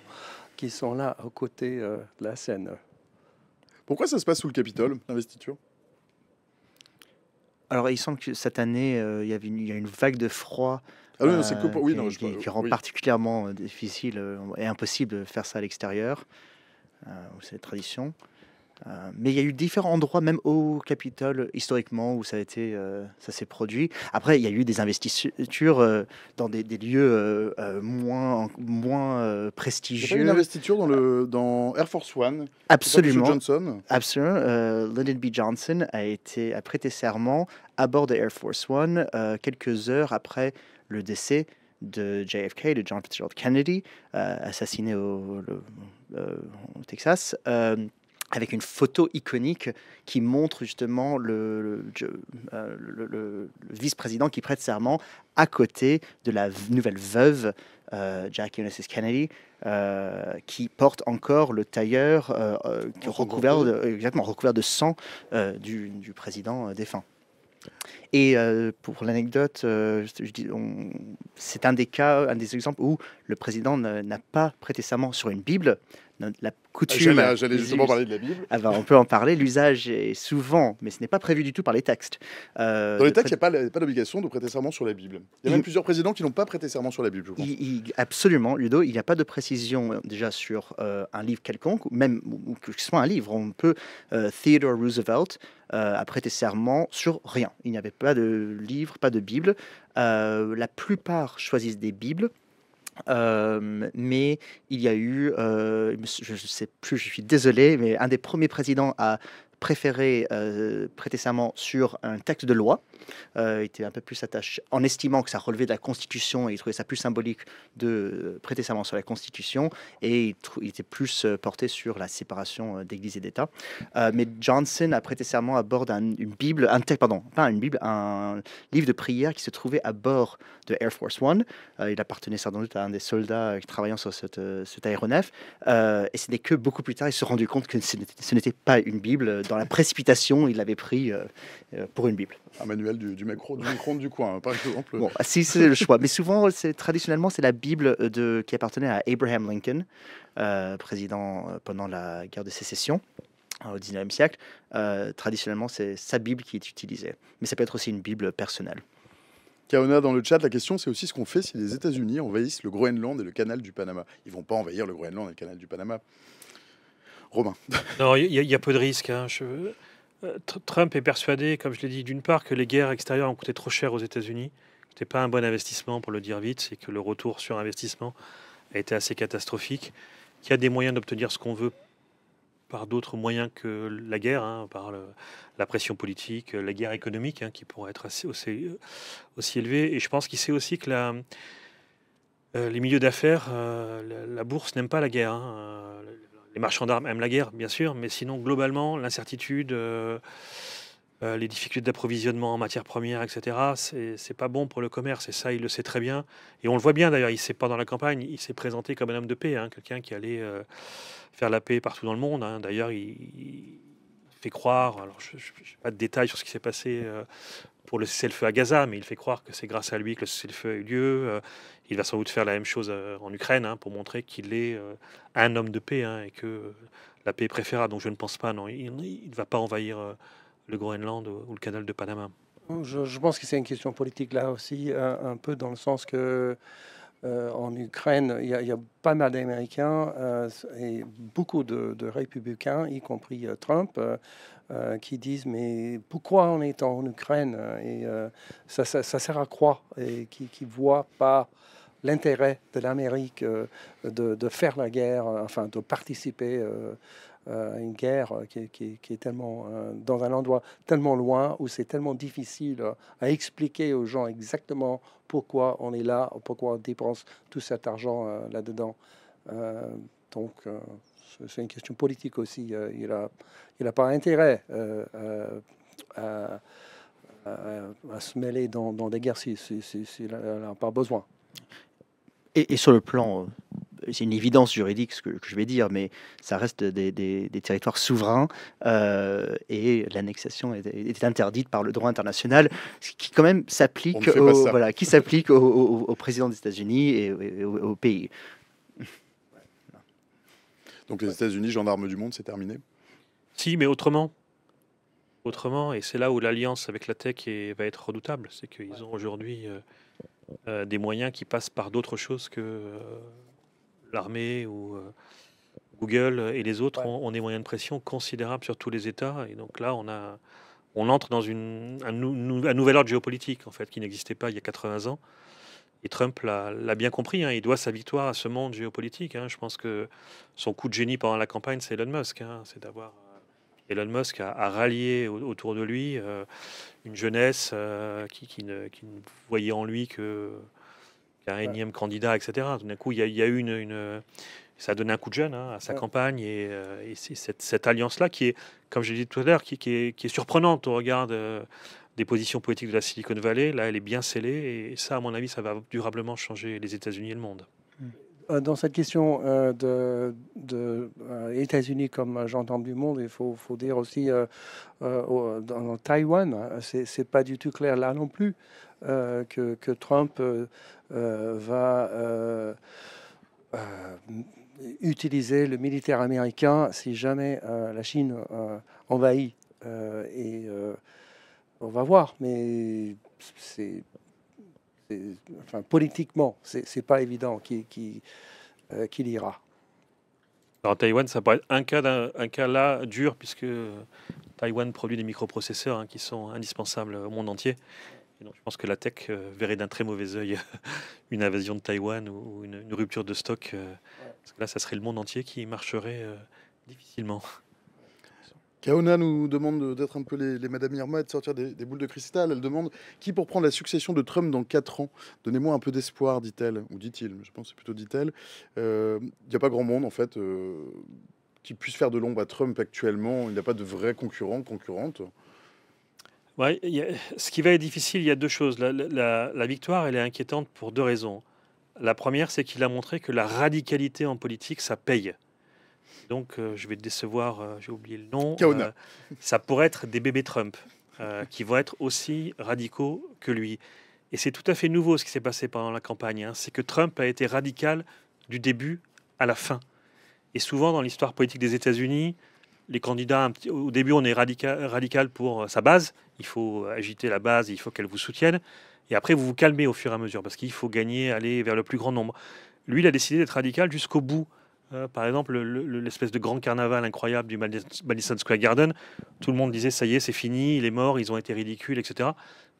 là aux côtés de la scène. Pourquoi ça se passe sous le Capitole, l'investiture? Alors, il semble que cette année, il y a une vague de froid Ah oui, non, c'est que pour... oui, non, qui rend oui. particulièrement difficile et impossible de faire ça à l'extérieur. C'est la tradition. Mais il y a eu différents endroits, même au Capitole, historiquement, où ça s'est produit. Après, il y a eu des investitures dans des lieux moins Il y a pas prestigieux. une investiture dans Air Force One? Absolument. Johnson. Absolument. Lyndon B. Johnson a prêté serment à bord de Air Force One quelques heures après le décès de JFK, de John Fitzgerald Kennedy, assassiné au Texas. Avec une photo iconique qui montre justement le vice-président qui prête serment à côté de la nouvelle veuve Jackie Onassis Kennedy, qui porte encore le tailleur recouvert de sang du président défunt. Et pour l'anecdote, c'est un des exemples où le président n'a pas prêté serment sur une Bible. La coutume. J'allais justement parler de la Bible. On peut en parler. L'usage est souvent, mais ce n'est pas prévu du tout par les textes. Dans les textes, il n'y a pas d'obligation de prêter serment sur la Bible. Il y a même plusieurs présidents qui n'ont pas prêté serment sur la Bible, je pense. Absolument, Ludo. Il n'y a pas de précision déjà sur un livre quelconque, ou même que ce soit un livre. On peut Theodore Roosevelt a prêté serment sur rien. Il n'y avait pas de livre, pas de Bible. La plupart choisissent des Bibles. Mais il y a eu, je ne sais plus, je suis désolé, mais un des premiers présidents a préféré prêter serment sur un texte de loi. Il était un peu plus attaché, en estimant que ça relevait de la Constitution, et il trouvait ça plus symbolique de prêter serment sur la Constitution, et il était plus porté sur la séparation d'Église et d'État. Mais Johnson a prêté serment à bord un livre de prière qui se trouvait à bord de Air Force One. Il appartenait sans doute à un des soldats travaillant sur cet aéronef, et ce n'est que beaucoup plus tard il s'est rendu compte que ce n'était pas une Bible. Dans la précipitation, il l'avait pris pour une Bible. Un manuel du Macron du coin, par exemple. Bon, si c'est le choix. Mais souvent, traditionnellement, c'est la Bible qui appartenait à Abraham Lincoln, président pendant la guerre de sécession au 19e siècle. Traditionnellement, c'est sa Bible qui est utilisée. Mais ça peut être aussi une Bible personnelle. Kaona, dans le chat, la question, c'est aussi ce qu'on fait si les États-Unis envahissent le Groenland et le canal du Panama. Ils vont pas envahir le Groenland et le canal du Panama. Romain. Non, il y a peu de risques. Hein. Trump est persuadé, comme je l'ai dit, d'une part que les guerres extérieures ont coûté trop cher aux États-Unis. Ce n'était pas un bon investissement, pour le dire vite. C'est que le retour sur investissement a été assez catastrophique. Qu'il y a des moyens d'obtenir ce qu'on veut par d'autres moyens que la guerre, hein, par la pression politique, la guerre économique, hein, qui pourrait être aussi élevée. Et je pense qu'il sait aussi que les milieux d'affaires, la bourse n'aime pas la guerre. Hein. Les marchands d'armes aiment la guerre, bien sûr, mais sinon, globalement, l'incertitude, les difficultés d'approvisionnement en matières premières, etc., c'est pas bon pour le commerce. Et ça, il le sait très bien. Et on le voit bien, d'ailleurs, il s'est pas dans la campagne, il s'est présenté comme un homme de paix, hein, quelqu'un qui allait faire la paix partout dans le monde. Hein. D'ailleurs, il fait croire, alors je n'ai pas de détails sur ce qui s'est passé pour le cessez-le-feu à Gaza, mais il fait croire que c'est grâce à lui que le cessez-le-feu a eu lieu. Il va sans doute faire la même chose en Ukraine, hein, pour montrer qu'il est un homme de paix, hein, et que la paix est préférable. Donc je ne pense pas, non, il ne va pas envahir le Groenland ou le canal de Panama. Je pense que c'est une question politique là aussi, un peu dans le sens que en Ukraine, il y a pas mal d'Américains et beaucoup de républicains, y compris Trump, qui disent mais pourquoi on est en Ukraine et ça sert à quoi, et qui voient pas l'intérêt de l'Amérique de faire la guerre, enfin de participer à une guerre qui est tellement dans un endroit tellement loin, où c'est tellement difficile à expliquer aux gens exactement pourquoi on est là, pourquoi on dépense tout cet argent là-dedans. Donc c'est une question politique aussi. Il a pas intérêt à se mêler dans des guerres s'il n'a pas besoin. Et sur le plan, c'est une évidence juridique ce que je vais dire, mais ça reste des territoires souverains, et l'annexation est interdite par le droit international, ce qui quand même s'applique au président des États-Unis et au pays. Donc les États-Unis, gendarmes du monde, c'est terminé? Si, mais autrement. autrement. Et c'est là où l'alliance avec la tech va être redoutable. C'est qu'ils ont aujourd'hui des moyens qui passent par d'autres choses que l'armée ou Google et les autres ont des moyens de pression considérables sur tous les États. Et donc là, on entre dans un nouvel ordre géopolitique, en fait, qui n'existait pas il y a 80 ans. Et Trump l'a bien compris, hein. Il doit sa victoire à ce monde géopolitique, hein. Je pense que son coup de génie pendant la campagne, c'est Elon Musk, hein. C'est d'avoir Elon Musk a rallié autour de lui une jeunesse qui ne voyait en lui qu'un énième candidat, etc. Tout d'un coup, il y a eu ça a donné un coup de jeune, hein, à sa campagne, et c'est cette alliance-là qui est, comme je l'ai dit tout à l'heure, qui est surprenante au regard des positions politiques de la Silicon Valley. Là, elle est bien scellée, et ça, à mon avis, ça va durablement changer les États-Unis et le monde. Dans cette question de États-Unis comme gendarme du monde, il faut dire aussi dans Taïwan, c'est pas du tout clair là non plus que Trump va utiliser le militaire américain si jamais la Chine envahit. On va voir, mais enfin, politiquement, c'est pas évident qu'il ira. Alors Taïwan, ça pourrait être un cas là dur, puisque Taïwan produit des microprocesseurs, hein, qui sont indispensables au monde entier. Et donc je pense que la tech verrait d'un très mauvais œil une invasion de Taïwan ou une rupture de stock. Parce que là, ça serait le monde entier qui marcherait difficilement. Kaona nous demande d'être un peu les Madame Irma et de sortir des boules de cristal. Elle demande qui pour prendre la succession de Trump dans 4 ans. Donnez-moi un peu d'espoir, dit-elle. Ou dit-il, je pense que c'est plutôt dit-elle. Il n'y a pas grand monde, en fait, qui puisse faire de l'ombre à Trump actuellement. Il n'y a pas de vrais concurrente. Ouais, ce qui va être difficile, il y a deux choses. La victoire, elle est inquiétante pour deux raisons. La première, c'est qu'il a montré que la radicalité en politique, ça paye. Donc, je vais te décevoir, j'ai oublié le nom. Ça pourrait être des bébés Trump, qui vont être aussi radicaux que lui. Et c'est tout à fait nouveau ce qui s'est passé pendant la campagne, hein. C'est que Trump a été radical du début à la fin. Et souvent, dans l'histoire politique des États-Unis, les candidats, au début, on est radical pour sa base. Il faut agiter la base, il faut qu'elle vous soutienne. Et après, vous vous calmez au fur et à mesure, parce qu'il faut gagner, aller vers le plus grand nombre. Lui, il a décidé d'être radical jusqu'au bout. Par exemple, l'espèce de grand carnaval incroyable du Madison Square Garden, tout le monde disait ça y est, c'est fini, il est mort, ils ont été ridicules, etc.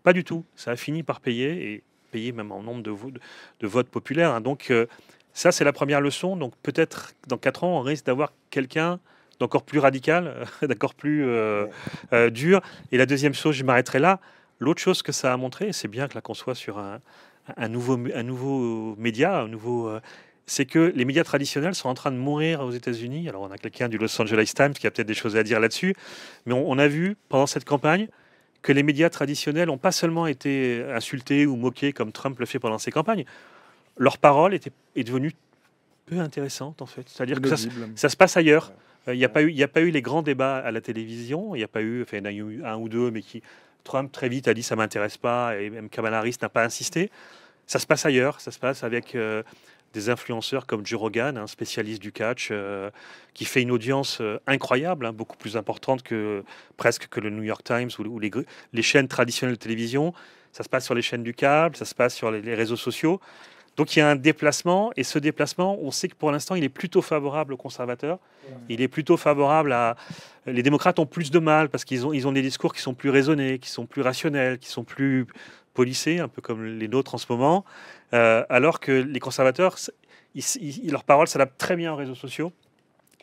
Pas du tout. Ça a fini par payer, et payer même en nombre de votes populaires, hein. Donc ça, c'est la première leçon. Donc peut-être dans 4 ans, on risque d'avoir quelqu'un d'encore plus radical, d'encore plus dur. Et la deuxième chose, je m'arrêterai là. L'autre chose que ça a montré, c'est bien que là qu'on soit sur un nouveau média, c'est que les médias traditionnels sont en train de mourir aux États-Unis. Alors, on a quelqu'un du Los Angeles Times qui a peut-être des choses à dire là-dessus, mais on a vu pendant cette campagne que les médias traditionnels n'ont pas seulement été insultés ou moqués comme Trump le fait pendant ses campagnes. Leur parole est devenue peu intéressante, en fait. C'est-à-dire que ça se passe ailleurs. Il n'y a pas eu les grands débats à la télévision. Il n'y a pas eu, enfin, il y en a eu un ou deux, mais Trump très vite a dit ça m'intéresse pas, et même Kamala Harris n'a pas insisté. Ça se passe ailleurs. Ça se passe avec des influenceurs comme Joe Rogan, un spécialiste du catch, qui fait une audience incroyable, hein, beaucoup plus importante presque que le New York Times ou les chaînes traditionnelles de télévision. Ça se passe sur les chaînes du câble, ça se passe sur les réseaux sociaux. Donc il y a un déplacement, et ce déplacement, on sait que pour l'instant, il est plutôt favorable aux conservateurs. Il est plutôt favorable à... Les démocrates ont plus de mal parce qu'ils ont des discours qui sont plus raisonnés, qui sont plus rationnels, qui sont plus policés, un peu comme les nôtres en ce moment, alors que les conservateurs, leur parole s'adapte très bien aux réseaux sociaux.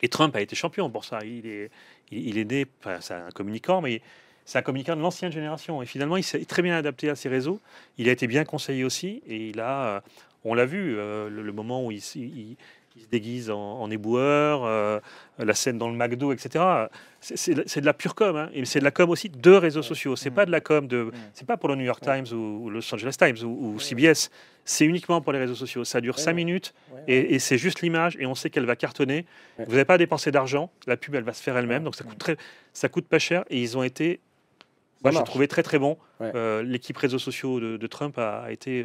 Et Trump a été champion pour ça. Il est né, enfin, c'est un communicant, mais c'est un communicant de l'ancienne génération. Et finalement, il s'est très bien adapté à ces réseaux. Il a été bien conseillé aussi. Et il a, on l'a vu, le moment où il se déguise en éboueur, la scène dans le McDo, etc. C'est de la pure com, hein. Et c'est de la com aussi de réseaux sociaux. C'est pas de la com c'est pas pour le New York Times ou le Los Angeles Times ou CBS. C'est uniquement pour les réseaux sociaux. Ça dure 5 minutes et c'est juste l'image, et on sait qu'elle va cartonner. Vous n'avez pas à dépenser d'argent. La pub, elle va se faire elle-même. Donc ça coûte pas cher, et ils ont été... Moi, j'ai trouvé très très bon. L'équipe réseaux sociaux de Trump a été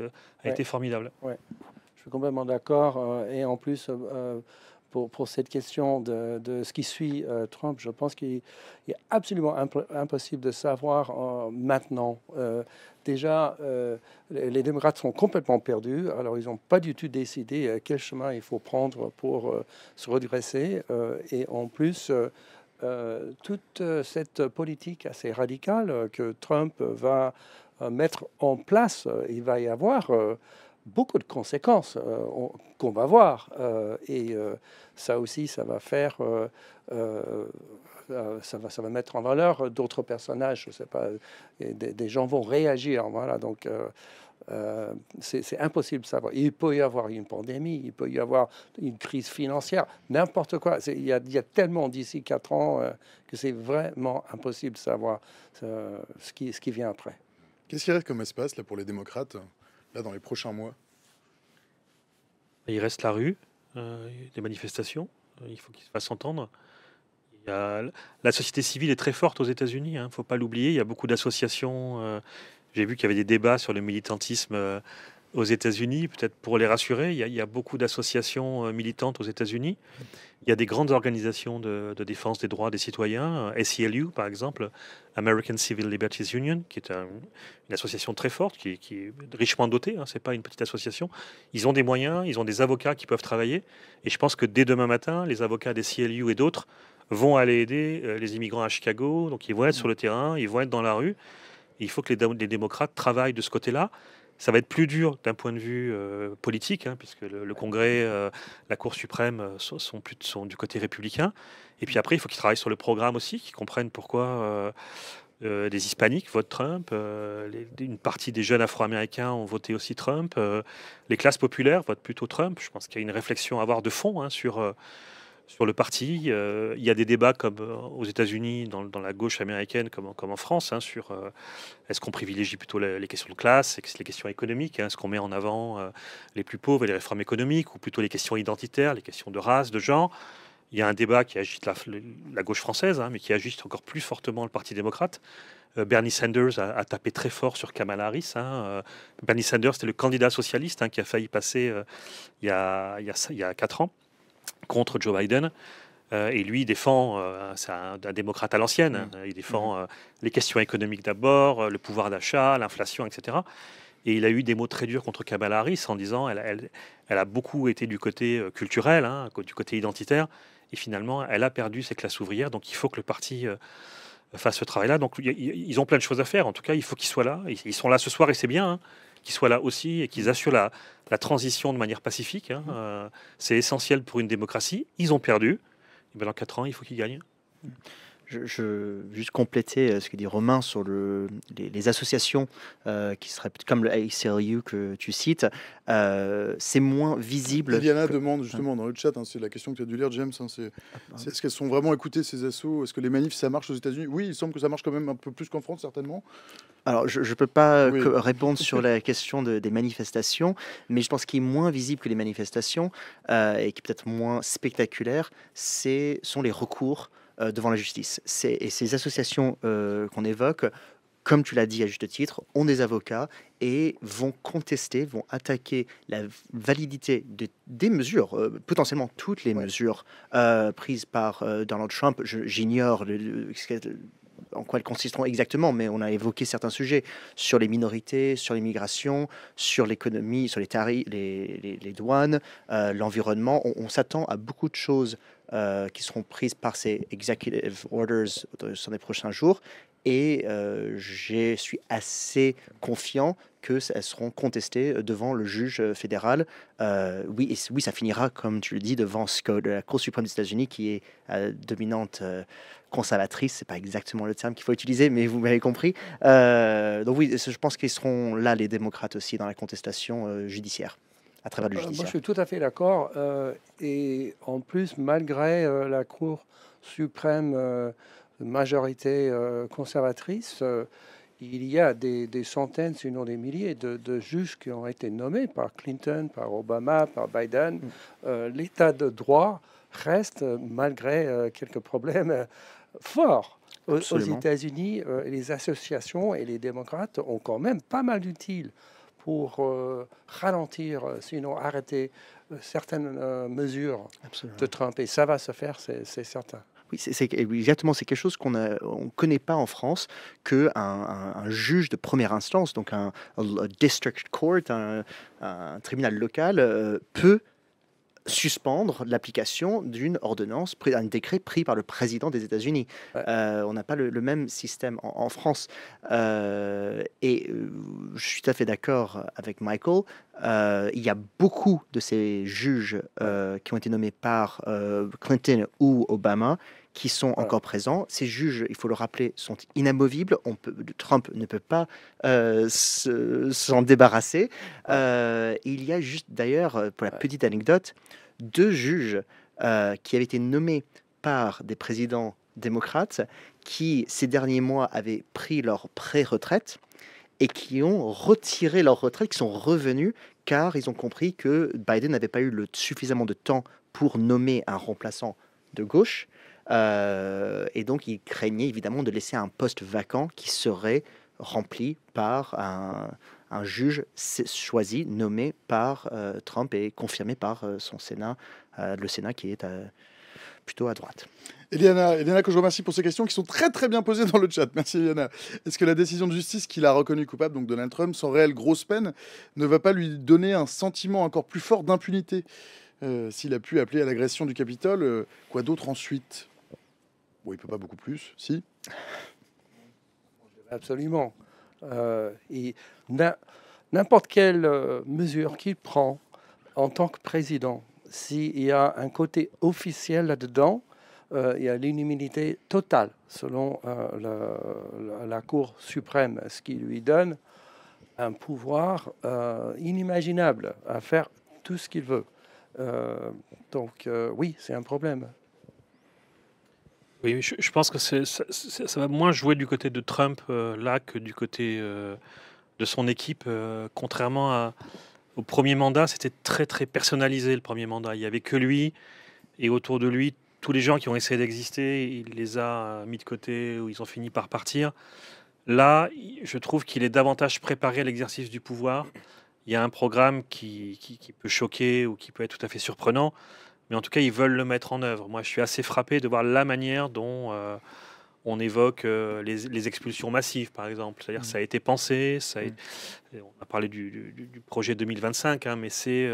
formidable. Je suis complètement d'accord. Et en plus, pour cette question de ce qui suit Trump, je pense qu'il est absolument impossible de savoir maintenant. Déjà, les démocrates sont complètement perdus, alors ils n'ont pas du tout décidé quel chemin il faut prendre pour se redresser. Et en plus, toute cette politique assez radicale que Trump va mettre en place, il va y avoir beaucoup de conséquences qu'on va voir. Et ça aussi, ça va faire... ça va mettre en valeur d'autres personnages, je sais pas, des gens vont réagir, voilà, donc c'est impossible de savoir. Il peut y avoir une pandémie, il peut y avoir une crise financière, n'importe quoi. Il y a tellement d'ici 4 ans que c'est vraiment impossible de savoir ce qui vient après. Qu'est-ce qu'il reste comme espace là, pour les démocrates, là, dans les prochains mois? Il reste la rue, des manifestations, il faut qu'ils se fassent entendre. La société civile est très forte aux États-Unis, il ne faut pas l'oublier. Il y a beaucoup d'associations. J'ai vu qu'il y avait des débats sur le militantisme aux États-Unis. Peut-être pour les rassurer, il y a beaucoup d'associations militantes aux États-Unis. Il y a des grandes organisations de défense des droits des citoyens, ACLU par exemple, American Civil Liberties Union, qui est une association très forte, qui est richement dotée, ce n'est pas une petite association. Ils ont des moyens, ils ont des avocats qui peuvent travailler. Et je pense que dès demain matin, les avocats des ACLU et d'autres vont aller aider les immigrants à Chicago. Donc ils vont être sur le terrain, ils vont être dans la rue. Et il faut que les démocrates travaillent de ce côté-là. Ça va être plus dur d'un point de vue politique, puisque le Congrès, la Cour suprême sont du côté républicain. Et puis après, il faut qu'ils travaillent sur le programme aussi, qu'ils comprennent pourquoi des hispaniques votent Trump, une partie des jeunes afro-américains ont voté aussi Trump, les classes populaires votent plutôt Trump. Je pense qu'il y a une réflexion à avoir de fond sur le parti. Il y a des débats comme aux États-Unis, dans la gauche américaine, comme en France, sur est-ce qu'on privilégie plutôt les questions de classe, les questions économiques, est-ce qu'on met en avant les plus pauvres et les réformes économiques, ou plutôt les questions identitaires, les questions de race, de genre. Il y a un débat qui agite la gauche française, mais qui agite encore plus fortement le Parti démocrate. Bernie Sanders a tapé très fort sur Kamala Harris. Bernie Sanders, c'était le candidat socialiste qui a failli passer il y a 4 ans contre Joe Biden. Et lui, il défend, c'est un démocrate à l'ancienne, il défend les questions économiques d'abord, le pouvoir d'achat, l'inflation, etc. Et il a eu des mots très durs contre Kamala Harris en disant elle a beaucoup été du côté culturel, du côté identitaire, et finalement, elle a perdu ses classes ouvrières. Donc il faut que le parti fasse ce travail-là. Donc ils ont plein de choses à faire. En tout cas, il faut qu'ils soient là. Ils sont là ce soir et c'est bien. Qu'ils soient là aussi et qu'ils assurent la transition de manière pacifique. C'est essentiel pour une démocratie. Ils ont perdu. Et bien dans 4 ans, il faut qu'ils gagnent. Je juste compléter ce que dit Romain sur les associations qui seraient comme le ACLU que tu cites. C'est moins visible. Eliana demande justement dans le chat, c'est la question que tu as dû lire, James, est-ce qu'elles sont vraiment écoutées, ces assos? Est-ce que les manifs, ça marche aux États-Unis? Oui, il semble que ça marche quand même un peu plus qu'en France, certainement. Alors, je ne peux pas répondre sur la question des manifestations, mais je pense qu'il est moins visible que les manifestations et qui est peut-être moins spectaculaire, sont les recours devant la justice. Et ces associations qu'on évoque, comme tu l'as dit à juste titre, ont des avocats et vont contester, vont attaquer la validité des mesures, potentiellement toutes les mesures prises par Donald Trump. J'ignore en quoi elles consisteront exactement, mais on a évoqué certains sujets sur les minorités, sur l'immigration, sur l'économie, sur les tarifs, les douanes, l'environnement. On s'attend à beaucoup de choses qui seront prises par ces executive orders sur les prochains jours. Et je suis assez confiant qu'elles seront contestées devant le juge fédéral. Oui, ça finira, comme tu le dis, devant la Cour suprême des États-Unis, qui est dominante conservatrice. C'est pas exactement le terme qu'il faut utiliser, mais vous m'avez compris. Donc oui, je pense qu'ils seront là, les démocrates aussi, dans la contestation judiciaire, à travers le judiciaire. Moi, je suis tout à fait d'accord. Et en plus, malgré la Cour suprême majorité conservatrice, il y a des centaines, sinon des milliers de juges qui ont été nommés par Clinton, par Obama, par Biden. L'état de droit reste, malgré quelques problèmes forts. Aux États-Unis, les associations et les démocrates ont quand même pas mal d'utiles pour ralentir, sinon arrêter certaines mesures de Trump. Et ça va se faire, c'est certain. Oui, exactement, c'est quelque chose qu'on ne connaît pas en France, qu'un juge de première instance, donc un district court, un tribunal local, peut suspendre l'application d'une ordonnance, un décret pris par le président des États-Unis. Ouais. On n'a pas le même système en France. Je suis tout à fait d'accord avec Michael. Il y a beaucoup de ces juges qui ont été nommés par Clinton ou Obama qui sont encore présents. Ces juges, il faut le rappeler, sont inamovibles. Trump ne peut pas s'en débarrasser. Il y a juste, d'ailleurs, pour la petite anecdote, 2 juges qui avaient été nommés par des présidents démocrates qui, ces derniers mois, avaient pris leur pré-retraite et qui ont retiré leur retraite, qui sont revenus car ils ont compris que Biden n'avait pas eu suffisamment de temps pour nommer un remplaçant de gauche. Et donc, il craignait évidemment de laisser un poste vacant qui serait rempli par un juge choisi, nommé par Trump et confirmé par son Sénat, le Sénat qui est plutôt à droite. Eliana, que je remercie pour ces questions qui sont très très bien posées dans le chat. Merci Eliana. Est-ce que la décision de justice qu'il a reconnu coupable, donc Donald Trump, sans réelle grosse peine, ne va pas lui donner un sentiment encore plus fort d'impunité s'il a pu appeler à l'agression du Capitole? Quoi d'autre ensuite? Bon, il peut pas beaucoup plus, si? Absolument. Et n'importe quelle mesure qu'il prend en tant que président, s'il y a un côté officiel là-dedans, il y a l'immunité totale, selon la Cour suprême, ce qui lui donne un pouvoir inimaginable à faire tout ce qu'il veut. Donc oui, c'est un problème. Oui, je pense que ça va moins jouer du côté de Trump là que du côté de son équipe. Contrairement au premier mandat, c'était très très personnalisé le premier mandat. Il n'y avait que lui et autour de lui, tous les gens qui ont essayé d'exister, il les a mis de côté ou ils ont fini par partir. Là, je trouve qu'il est davantage préparé à l'exercice du pouvoir. Il y a un programme qui peut choquer ou qui peut être tout à fait surprenant. Mais en tout cas, ils veulent le mettre en œuvre. Moi, je suis assez frappé de voir la manière dont on évoque les expulsions massives, par exemple. C'est-à-dire que ça a été pensé, on a parlé du projet 2025, hein, mais c'est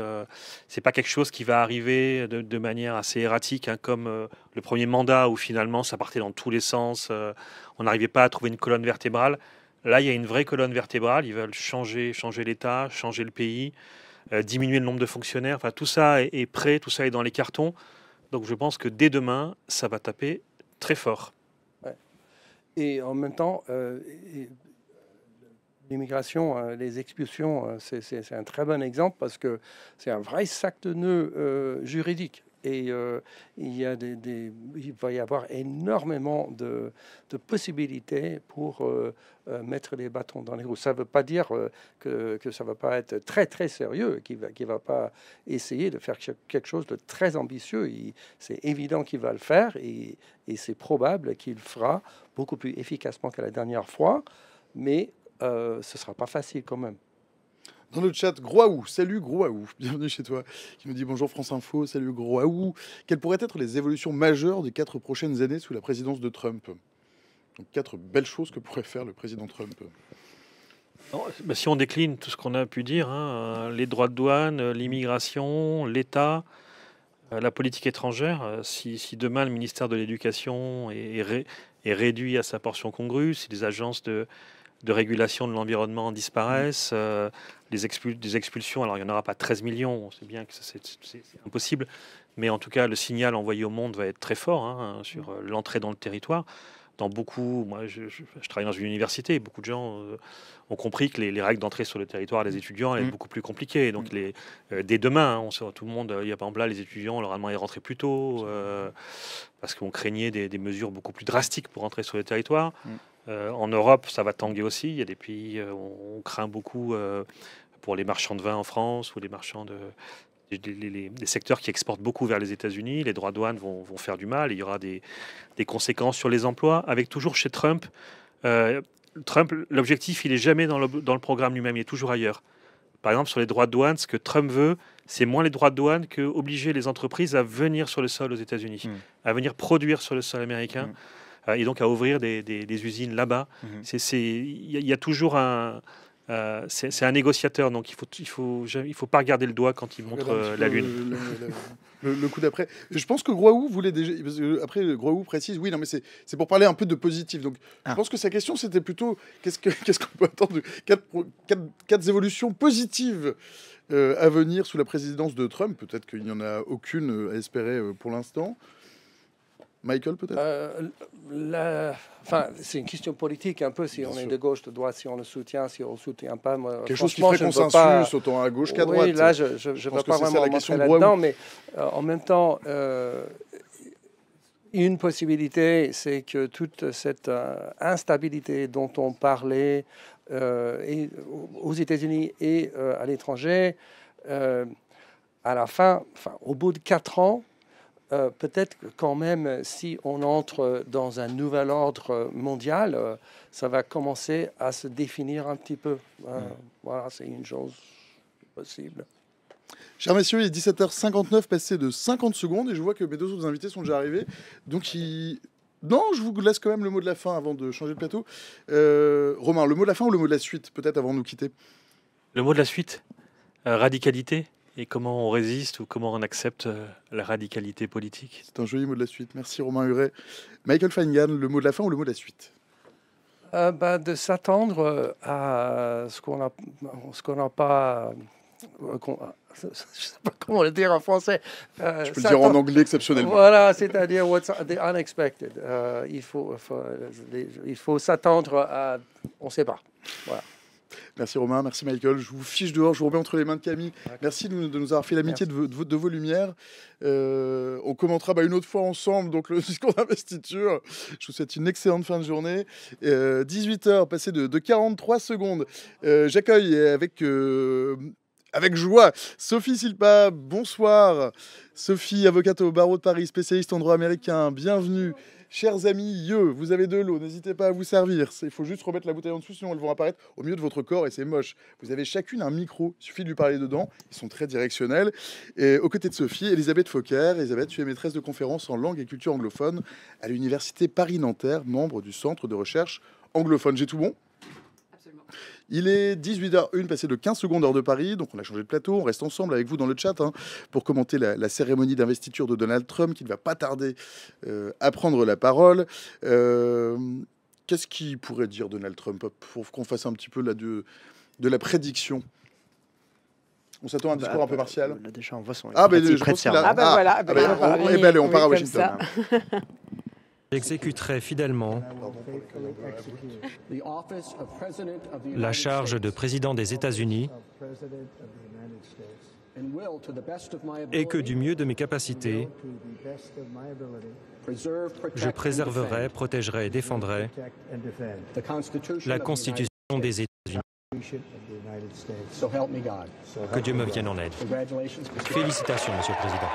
pas quelque chose qui va arriver de manière assez erratique, hein, comme le premier mandat où finalement ça partait dans tous les sens, on n'arrivait pas à trouver une colonne vertébrale. Là, il y a une vraie colonne vertébrale. Ils veulent changer l'État, changer le pays. Diminuer le nombre de fonctionnaires, enfin tout ça est prêt, tout ça est dans les cartons. Donc je pense que dès demain, ça va taper très fort. Ouais. Et en même temps, l'immigration, les expulsions, c'est un très bon exemple parce que c'est un vrai sac de nœuds juridique. Et il va y avoir énormément de possibilités pour mettre les bâtons dans les roues. Ça ne veut pas dire que ça ne va pas être très, très sérieux, qu'il ne va pas essayer de faire quelque chose de très ambitieux. C'est évident qu'il va le faire et c'est probable qu'il le fera beaucoup plus efficacement que la dernière fois, mais ce ne sera pas facile quand même. Dans le chat, Groaou, salut Groaou, bienvenue chez toi, qui me dit bonjour France Info, salut Groaou. Quelles pourraient être les évolutions majeures des 4 prochaines années sous la présidence de Trump? Donc 4 belles choses que pourrait faire le président Trump. Si on décline tout ce qu'on a pu dire, hein, les droits de douane, l'immigration, l'État, la politique étrangère, si demain le ministère de l'Éducation est réduit à sa portion congrue, si les agences de régulation de l'environnement disparaissent, des expulsions, alors il n'y en aura pas 13 millions, on sait bien que c'est impossible, mais en tout cas le signal envoyé au monde va être très fort, hein, sur l'entrée dans le territoire. Moi je travaille dans une université, beaucoup de gens ont compris que les règles d'entrée sur le territoire des étudiants allaient être beaucoup plus compliquées. Donc dès demain, on sait, tout le monde, il y a par exemple là les étudiants, leur allemand est rentré plus tôt, parce qu'on craignait des mesures beaucoup plus drastiques pour rentrer sur le territoire. En Europe, ça va tanguer aussi. Il y a des pays, on craint beaucoup pour les marchands de vin en France ou les marchands des secteurs qui exportent beaucoup vers les États-Unis. Les droits de douane vont faire du mal. Il y aura des conséquences sur les emplois. Avec toujours chez Trump, l'objectif, il est jamais dans le programme lui-même, il est toujours ailleurs. Par exemple, sur les droits de douane, ce que Trump veut, c'est moins les droits de douane que obliger les entreprises à venir sur le sol aux États-Unis, à venir produire sur le sol américain, et donc à ouvrir des usines là-bas. Il y a toujours un... c'est un négociateur, donc il faut pas regarder le doigt quand il montre la lune. Le coup d'après. Je pense que Groaou voulait déjà. Parce que après, Groaou précise, oui, non, mais c'est pour parler un peu de positif. Donc, je pense que sa question, c'était plutôt qu'est-ce qu'on peut attendre de quatre évolutions positives à venir sous la présidence de Trump. Peut-être qu'il n'y en a aucune à espérer pour l'instant. Michael, peut-être Enfin, c'est une question politique un peu, si on est de gauche, de droite, si on le soutient, si on ne le soutient pas. Moi, quelque chose qui ferait consensus, autant à gauche qu'à droite. Oui, là, je ne veux pas vraiment rentrer là-dedans, mais en même temps, une possibilité, c'est que toute cette instabilité dont on parlait et aux États-Unis et à l'étranger, à la fin, au bout de 4 ans, peut-être que quand même, si on entre dans un nouvel ordre mondial, ça va commencer à se définir un petit peu. Voilà, c'est une chose possible. Chers messieurs, il est 17h59, passé de 50 secondes, et je vois que mes deux autres invités sont déjà arrivés. Donc, non, je vous laisse quand même le mot de la fin avant de changer de plateau. Romain, le mot de la fin ou le mot de la suite, peut-être avant de nous quitter? Le mot de la suite, radicalité. Et comment on résiste ou comment on accepte la radicalité politique. C'est un joli mot de la suite. Merci Romain Huret. Michael Feingan, le mot de la fin ou le mot de la suite? De s'attendre à ce qu'on n'a pas... je ne sais pas comment le dire en français. Je peux le dire en anglais exceptionnellement. Voilà, c'est-à-dire what's the unexpected. Il faut s'attendre à... On ne sait pas. Voilà. Merci Romain, merci Michael. Je vous fiche dehors, je vous remets entre les mains de Camille. Merci de nous avoir fait l'amitié de vos lumières. On commentera une autre fois ensemble donc le discours d'investiture. Je vous souhaite une excellente fin de journée. 18h, passé de 43 secondes. J'accueille avec joie Sophie Silpa. Bonsoir. Sophie, avocate au barreau de Paris, spécialiste en droit américain. Bienvenue. Chers amis, vous avez de l'eau, n'hésitez pas à vous servir. Il faut juste remettre la bouteille en dessous, sinon elles vont apparaître au milieu de votre corps et c'est moche. Vous avez chacune un micro, il suffit de lui parler dedans. Ils sont très directionnels. Et aux côtés de Sophie, Elisabeth Fauquer. Elisabeth, tu es maîtresse de conférences en langue et culture anglophone à l'Université Paris-Nanterre, membre du Centre de recherche anglophone. J'ai tout bon ? Il est 18h01, passé de 15 secondes heure de Paris, donc on a changé de plateau, on reste ensemble avec vous dans le chat pour commenter la cérémonie d'investiture de Donald Trump qui ne va pas tarder à prendre la parole. Qu'est-ce qu'il pourrait dire Donald Trump pour qu'on fasse un petit peu de la prédiction? On s'attend à un discours un peu martial. Là déjà on voit son prêt de serment. Allez, on part à Washington. J'exécuterai fidèlement la charge de président des États-Unis et que du mieux de mes capacités, je préserverai, protégerai et défendrai la Constitution des États-Unis. Que Dieu me vienne en aide. Félicitations, Monsieur le Président.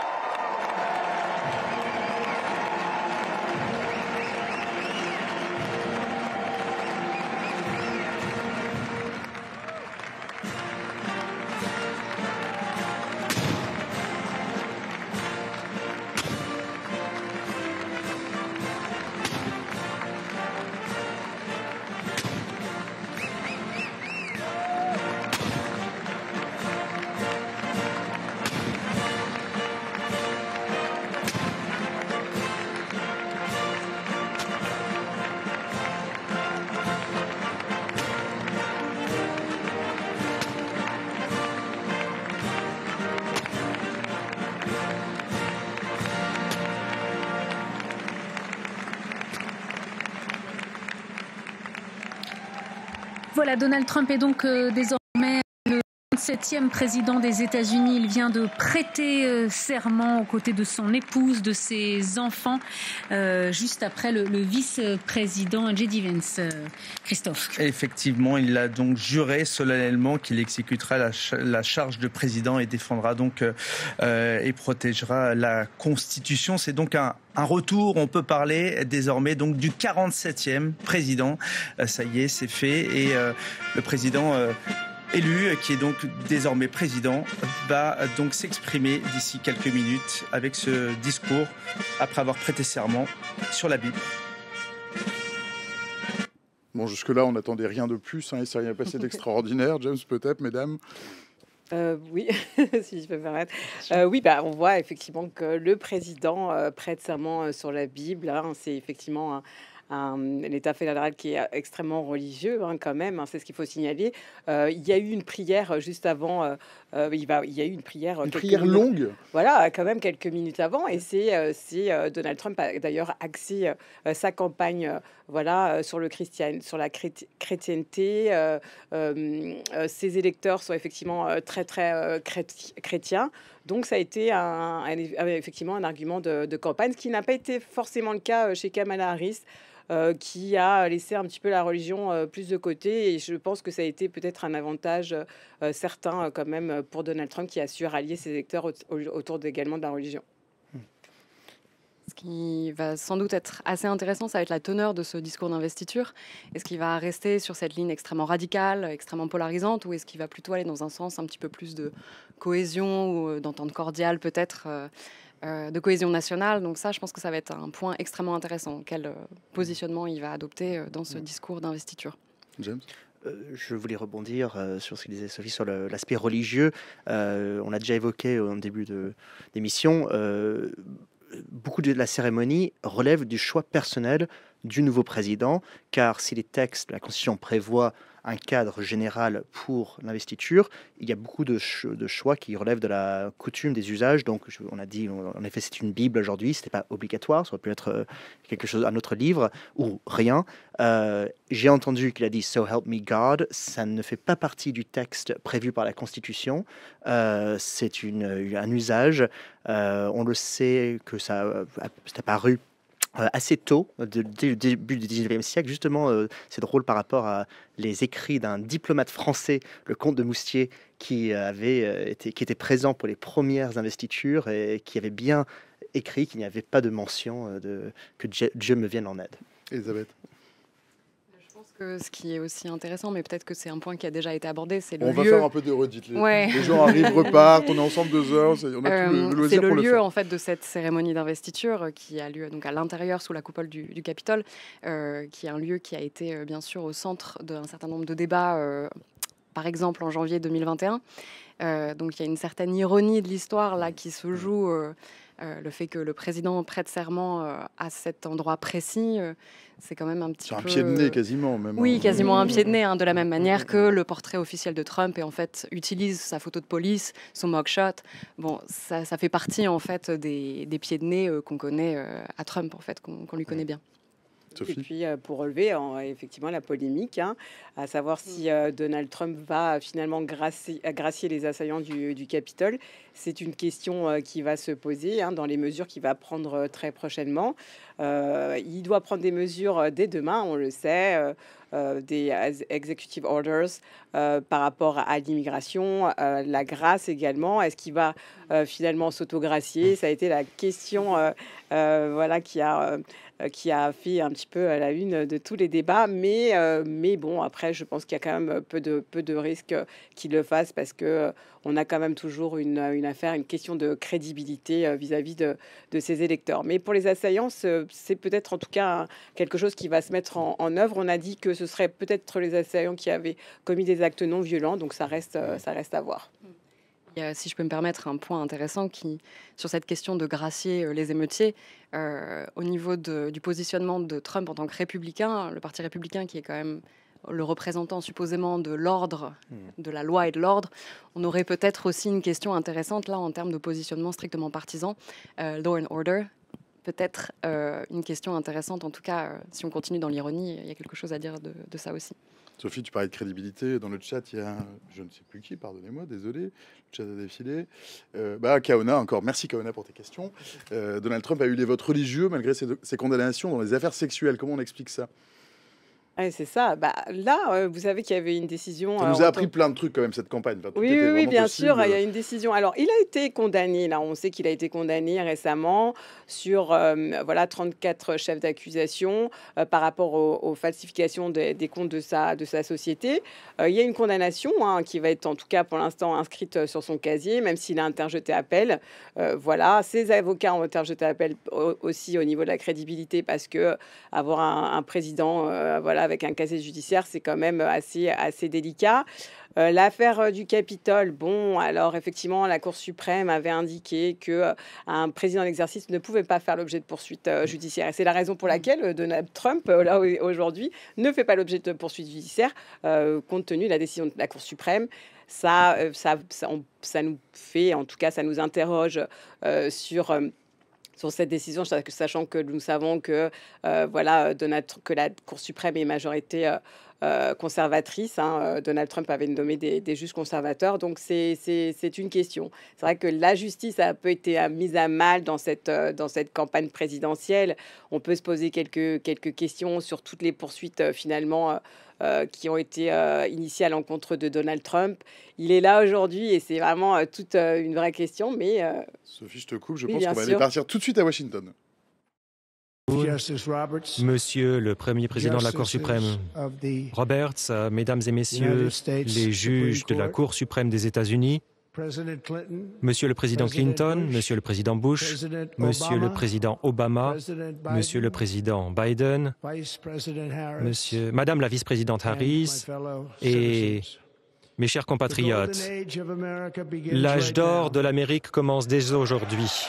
Voilà, Donald Trump est donc désormais le 27e président des États-Unis. Il vient de prêter serment aux côtés de son épouse, de ses enfants, juste après le vice-président J.D. Vance. Christophe. Effectivement, il a donc juré solennellement qu'il exécutera la charge de président et défendra donc et protégera la Constitution. C'est donc un retour, on peut parler désormais donc du 47e président. Ça y est, c'est fait. Et le président élu, qui est donc désormais président, va donc s'exprimer d'ici quelques minutes avec ce discours après avoir prêté serment sur la Bible. Bon, jusque-là, on n'attendait rien de plus, hein, il ne s'est rien passé d'extraordinaire. James, peut-être, mesdames? Oui, si je peux me permettre. Oui, on voit effectivement que le président prête serment sur la Bible, hein. C'est effectivement l'État fédéral qui est extrêmement religieux, hein, quand même, hein, c'est ce qu'il faut signaler. Il y a eu une prière juste avant. Il y a eu une prière. Une prière longue. Voilà, quand même quelques minutes avant. Et c'est Donald Trump a d'ailleurs axé sa campagne, voilà, sur sur la chrétienté. Ses électeurs sont effectivement très chrétiens. Donc ça a été effectivement un argument de campagne, ce qui n'a pas été forcément le cas chez Kamala Harris. Qui a laissé un petit peu la religion plus de côté. Et je pense que ça a été peut-être un avantage certain quand même pour Donald Trump, qui a su rallier ses électeurs autour également de la religion. Ce qui va sans doute être assez intéressant, ça va être la teneur de ce discours d'investiture. Est-ce qu'il va rester sur cette ligne extrêmement radicale, extrêmement polarisante, ou est-ce qu'il va plutôt aller dans un sens un petit peu plus de cohésion ou d'entente cordiale peut-être de cohésion nationale? Donc ça, je pense que ça va être un point extrêmement intéressant. Quel positionnement il va adopter dans ce discours d'investiture? James? Je voulais rebondir sur ce que disait Sophie sur l'aspect religieux. On l'a déjà évoqué au début d'émission. Beaucoup de la cérémonie relève du choix personnel du nouveau président, car si les textes de la Constitution prévoient un cadre général pour l'investiture, il y a beaucoup de choix qui relèvent de la coutume, des usages. Donc, on a dit, en effet, c'est une Bible aujourd'hui, ce n'est pas obligatoire, ça aurait pu être quelque chose, un autre livre, ou rien. J'ai entendu qu'il a dit « So help me God », ça ne fait pas partie du texte prévu par la Constitution, c'est un usage. On le sait que ça a apparu assez tôt, dès le début du 19e siècle. Justement, c'est drôle par rapport à les écrits d'un diplomate français, le comte de Moustier, qui était présent pour les premières investitures et qui avait bien écrit qu'il n'y avait pas de mention que Dieu me vienne en aide. Elisabeth? Ce qui est aussi intéressant, mais peut-être que c'est un point qui a déjà été abordé, c'est le lieu. On va faire un peu de redite. Les gens arrivent, repartent, on est ensemble 2 heures, on a tout le loisir pour le faire. C'est le lieu en fait de cette cérémonie d'investiture qui a lieu donc à l'intérieur sous la coupole du Capitole, qui est un lieu qui a été bien sûr au centre d'un certain nombre de débats, par exemple en janvier 2021. Donc il y a une certaine ironie de l'histoire là qui se joue. Le fait que le président prête serment à cet endroit précis, c'est quand même un petit peu... C'est un pied de nez quasiment même. Oui, quasiment un pied de nez, hein, de la même manière que le portrait officiel de Trump et en fait utilise sa photo de police, son mugshot. Bon, ça fait partie en fait des pieds de nez qu'on connaît à Trump en fait, qu'on lui connaît bien. Sophie. Et puis pour relever effectivement la polémique, hein, à savoir si Donald Trump va finalement gracier les assaillants du Capitole, c'est une question qui va se poser dans les mesures qu'il va prendre très prochainement. Il doit prendre des mesures dès demain, on le sait, des executive orders par rapport à l'immigration, la grâce également. Est-ce qu'il va finalement s'autogracier? Ça a été la question voilà, qui a fait un petit peu à la une de tous les débats, mais bon, après, je pense qu'il y a quand même peu de risques qu'il le fasse parce que on a quand même toujours une affaire, une question de crédibilité vis-à-vis de ses électeurs. Mais pour les assaillants, c'est peut-être en tout cas quelque chose qui va se mettre en œuvre. On a dit que ce serait peut-être les assaillants qui avaient commis des actes non violents, donc ça reste à voir. Il y a, si je peux me permettre, un point intéressant sur cette question de gracier les émeutiers, au niveau du positionnement de Trump en tant que républicain, le parti républicain qui est quand même le représentant supposément de l'ordre, de la loi et de l'ordre, on aurait peut-être aussi une question intéressante là en termes de positionnement strictement partisan, law and order. Peut-être une question intéressante, en tout cas, si on continue dans l'ironie, il y a quelque chose à dire de ça aussi. Sophie, tu parlais de crédibilité. Dans le chat, il y a je ne sais plus qui, pardonnez-moi, désolé. Le chat a défilé. Kaona, encore. Merci, Kaona, pour tes questions. Donald Trump a eu les votes religieux malgré ses condamnations dans les affaires sexuelles. Comment on explique ça? Ouais, c'est ça. Bah, là, vous savez qu'il y avait une décision. Ça nous a appris plein de trucs quand même, cette campagne. Enfin, oui, bien sûr, il y a une décision. Alors, il a été condamné, là, on sait qu'il a été condamné récemment sur 34 chefs d'accusation par rapport aux falsifications des comptes de sa société. Il y a une condamnation qui va être en tout cas pour l'instant inscrite sur son casier, même s'il a interjeté appel. Ses avocats ont interjeté appel aussi au niveau de la crédibilité parce que avoir un président avec un casier judiciaire, c'est quand même assez délicat. L'affaire du Capitole, alors effectivement, la Cour suprême avait indiqué qu'un président d'exercice ne pouvait pas faire l'objet de poursuites judiciaires. Et c'est la raison pour laquelle Donald Trump, là aujourd'hui, ne fait pas l'objet de poursuites judiciaires, compte tenu de la décision de la Cour suprême. Ça nous fait, en tout cas, ça nous interroge sur cette décision, sachant que nous savons que la Cour suprême est majorité conservatrice. Donald Trump avait nommé des juges conservateurs, donc c'est une question. C'est vrai que la justice a un peu été mise à mal dans cette campagne présidentielle. On peut se poser quelques questions sur toutes les poursuites finalement qui ont été initiées à l'encontre de Donald Trump. Il est là aujourd'hui et c'est vraiment toute une vraie question. Mais Sophie, je te coupe. Je pense qu'on va aller partir tout de suite à Washington. Monsieur le Premier Président de la Cour suprême Roberts, Mesdames et Messieurs les juges de la Cour suprême des États-Unis, Monsieur le Président Clinton, Monsieur le Président Bush, Monsieur le Président Obama, Monsieur le Président Biden, Madame la Vice-présidente Harris et mes chers compatriotes, l'âge d'or de l'Amérique commence dès aujourd'hui.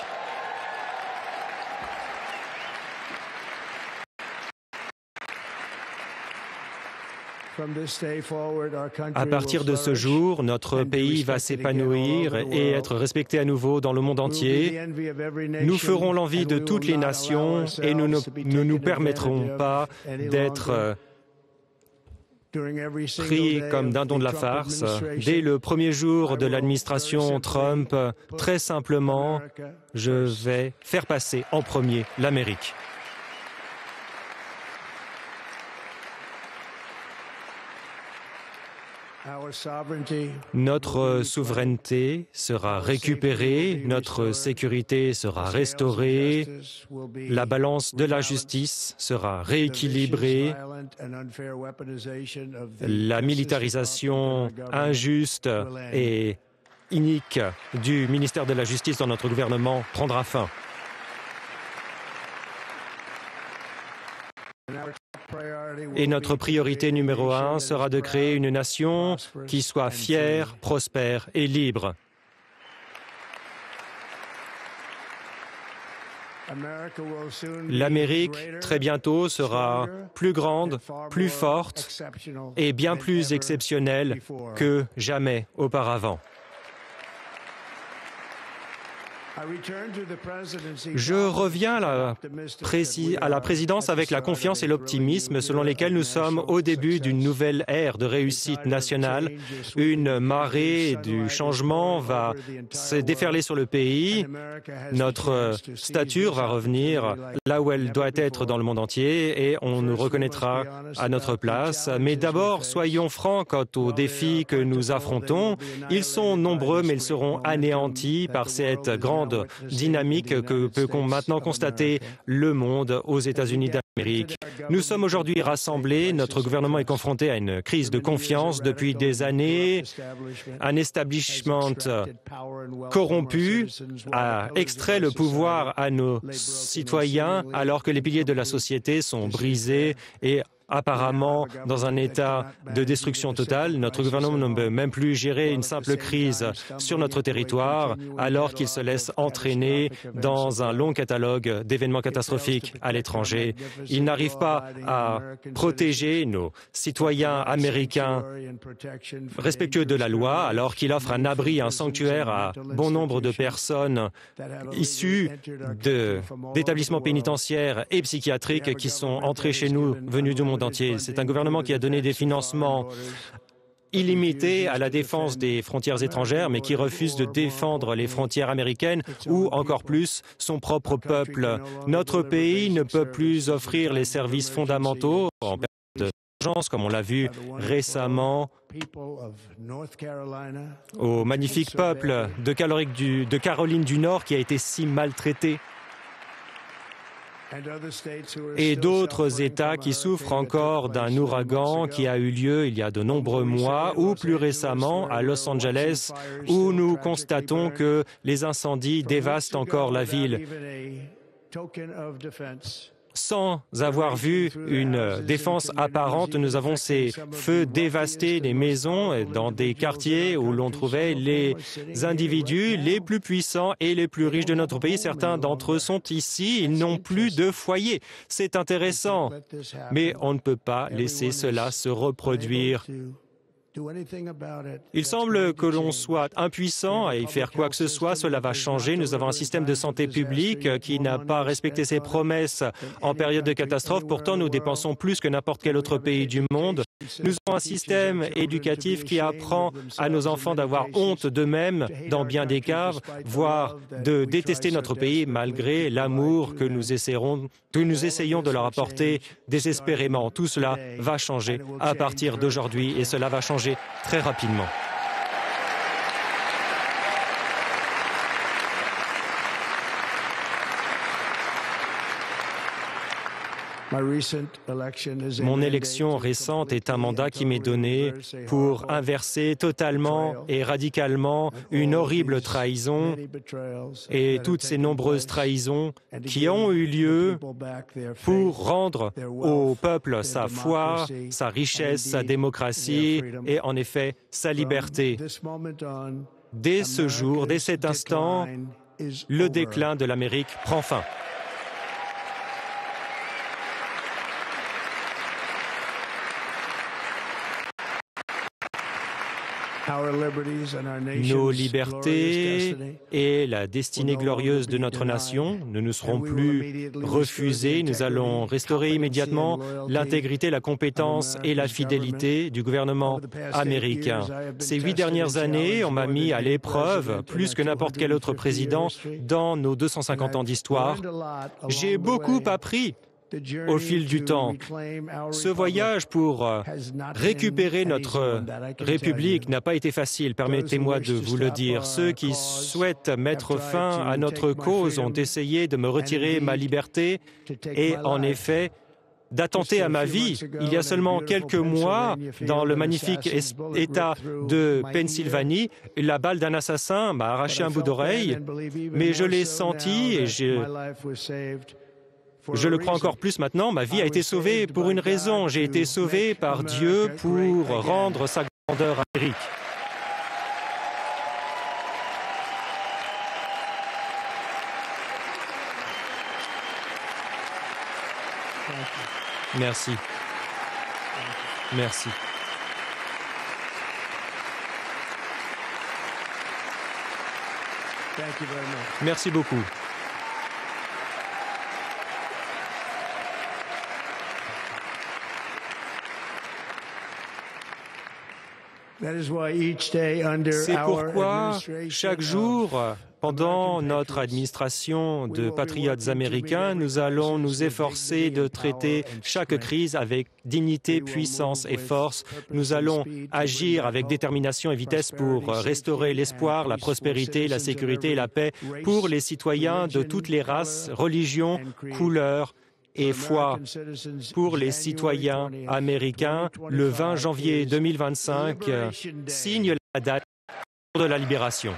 À partir de ce jour, notre pays va s'épanouir et être respecté à nouveau dans le monde entier. Nous ferons l'envie de toutes les nations et nous ne nous permettrons pas d'être pris comme dindons de la farce. Dès le premier jour de l'administration Trump, très simplement, je vais faire passer en premier l'Amérique. Notre souveraineté sera récupérée, notre sécurité sera restaurée, la balance de la justice sera rééquilibrée, la militarisation injuste et inique du ministère de la Justice dans notre gouvernement prendra fin. Et notre priorité numéro 1 sera de créer une nation qui soit fière, prospère et libre. L'Amérique, très bientôt, sera plus grande, plus forte et bien plus exceptionnelle que jamais auparavant. Je reviens à la présidence avec la confiance et l'optimisme selon lesquels nous sommes au début d'une nouvelle ère de réussite nationale. Une marée du changement va se déferler sur le pays. Notre stature va revenir là où elle doit être dans le monde entier et on nous reconnaîtra à notre place. Mais d'abord, soyons francs quant aux défis que nous affrontons. Ils sont nombreux, mais ils seront anéantis par cette grande dynamique que peut maintenant constater le monde aux États-Unis d'Amérique. Nous sommes aujourd'hui rassemblés, notre gouvernement est confronté à une crise de confiance depuis des années. Un establishment corrompu a extrait le pouvoir à nos citoyens alors que les piliers de la société sont brisés et apparemment dans un état de destruction totale. Notre gouvernement ne peut même plus gérer une simple crise sur notre territoire alors qu'il se laisse entraîner dans un long catalogue d'événements catastrophiques à l'étranger. Il n'arrive pas à protéger nos citoyens américains respectueux de la loi alors qu'il offre un abri, un sanctuaire à bon nombre de personnes issues d'établissements pénitentiaires et psychiatriques qui sont entrées chez nous, venues du monde entier. C'est un gouvernement qui a donné des financements illimités à la défense des frontières étrangères, mais qui refuse de défendre les frontières américaines ou, encore plus, son propre peuple. Notre pays ne peut plus offrir les services fondamentaux en période vengeance, comme on l'a vu récemment au magnifique peuple de Caroline du Nord qui a été si maltraité, et d'autres États qui souffrent encore d'un ouragan qui a eu lieu il y a de nombreux mois, ou plus récemment à Los Angeles, où nous constatons que les incendies dévastent encore la ville. Sans avoir vu une défense apparente, nous avons ces feux dévastés des maisons dans des quartiers où l'on trouvait les individus les plus puissants et les plus riches de notre pays. Certains d'entre eux sont ici, ils n'ont plus de foyer. C'est intéressant, mais on ne peut pas laisser cela se reproduire. Il semble que l'on soit impuissant à y faire quoi que ce soit. Cela va changer. Nous avons un système de santé publique qui n'a pas respecté ses promesses en période de catastrophe. Pourtant, nous dépensons plus que n'importe quel autre pays du monde. Nous avons un système éducatif qui apprend à nos enfants d'avoir honte d'eux-mêmes dans bien des cas, voire de détester notre pays malgré l'amour que nous essayons de leur apporter désespérément. Tout cela va changer à partir d'aujourd'hui et cela va changer très rapidement. Mon élection récente est un mandat qui m'est donné pour inverser totalement et radicalement une horrible trahison et toutes ces nombreuses trahisons qui ont eu lieu pour rendre au peuple sa foi, sa richesse, sa démocratie et en effet sa liberté. Dès ce jour, dès cet instant, le déclin de l'Amérique prend fin. Nos libertés et la destinée glorieuse de notre nation ne nous seront plus refusées. Nous allons restaurer immédiatement l'intégrité, la compétence et la fidélité du gouvernement américain. Ces 8 dernières années, on m'a mis à l'épreuve plus que n'importe quel autre président dans nos 250 ans d'histoire. J'ai beaucoup appris au fil du temps. Ce voyage pour récupérer notre République n'a pas été facile, permettez-moi de vous le dire. Ceux qui souhaitent mettre fin à notre cause ont essayé de me retirer ma liberté et, en effet, d'attenter à ma vie. Il y a seulement quelques mois, dans le magnifique État de Pennsylvanie, la balle d'un assassin m'a arraché un bout d'oreille, mais je l'ai senti et je le crois encore plus maintenant, ma vie a été sauvée pour une raison. J'ai été sauvé par Dieu pour rendre sa grandeur à l'Amérique. Merci. Merci. Merci beaucoup. C'est pourquoi chaque jour, pendant notre administration de patriotes américains, nous allons nous efforcer de traiter chaque crise avec dignité, puissance et force. Nous allons agir avec détermination et vitesse pour restaurer l'espoir, la prospérité, la sécurité et la paix pour les citoyens de toutes les races, religions, couleurs et foi. Pour les citoyens américains, le 20 janvier 2025 signe la date de la libération.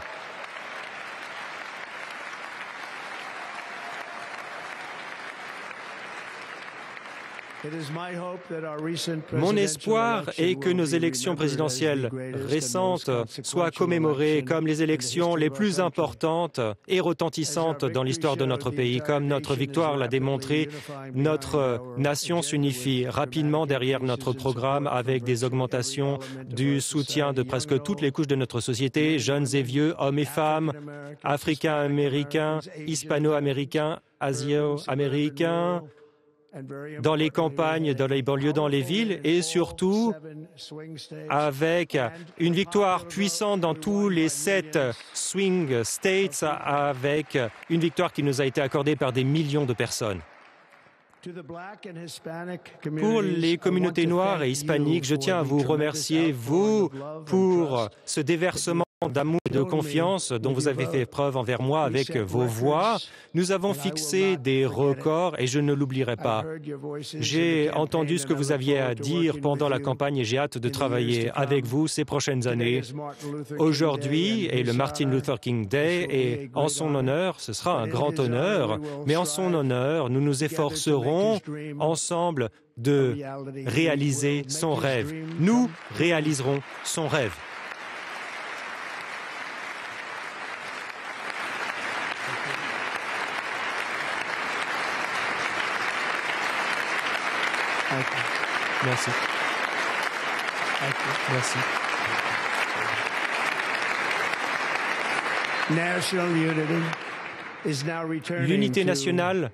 Mon espoir est que nos élections présidentielles récentes soient commémorées comme les élections les plus importantes et retentissantes dans l'histoire de notre pays. Comme notre victoire l'a démontré, notre nation s'unifie rapidement derrière notre programme avec des augmentations du soutien de presque toutes les couches de notre société, jeunes et vieux, hommes et femmes, africains-américains, hispano-américains, asio-américains, dans les campagnes, dans les banlieues, dans les villes et surtout avec une victoire puissante dans tous les 7 swing states, avec une victoire qui nous a été accordée par des millions de personnes. Pour les communautés noires et hispaniques, je tiens à vous remercier, vous, pour ce déversement d'amour et de confiance dont vous avez fait preuve envers moi avec vos voix. Nous avons fixé des records et je ne l'oublierai pas. J'ai entendu ce que vous aviez à dire pendant la campagne et j'ai hâte de travailler avec vous ces prochaines années. Aujourd'hui est le Martin Luther King Day et en son honneur, ce sera un grand honneur, mais en son honneur, nous nous efforcerons ensemble de réaliser son rêve. Nous réaliserons son rêve. Merci. Merci. L'unité nationale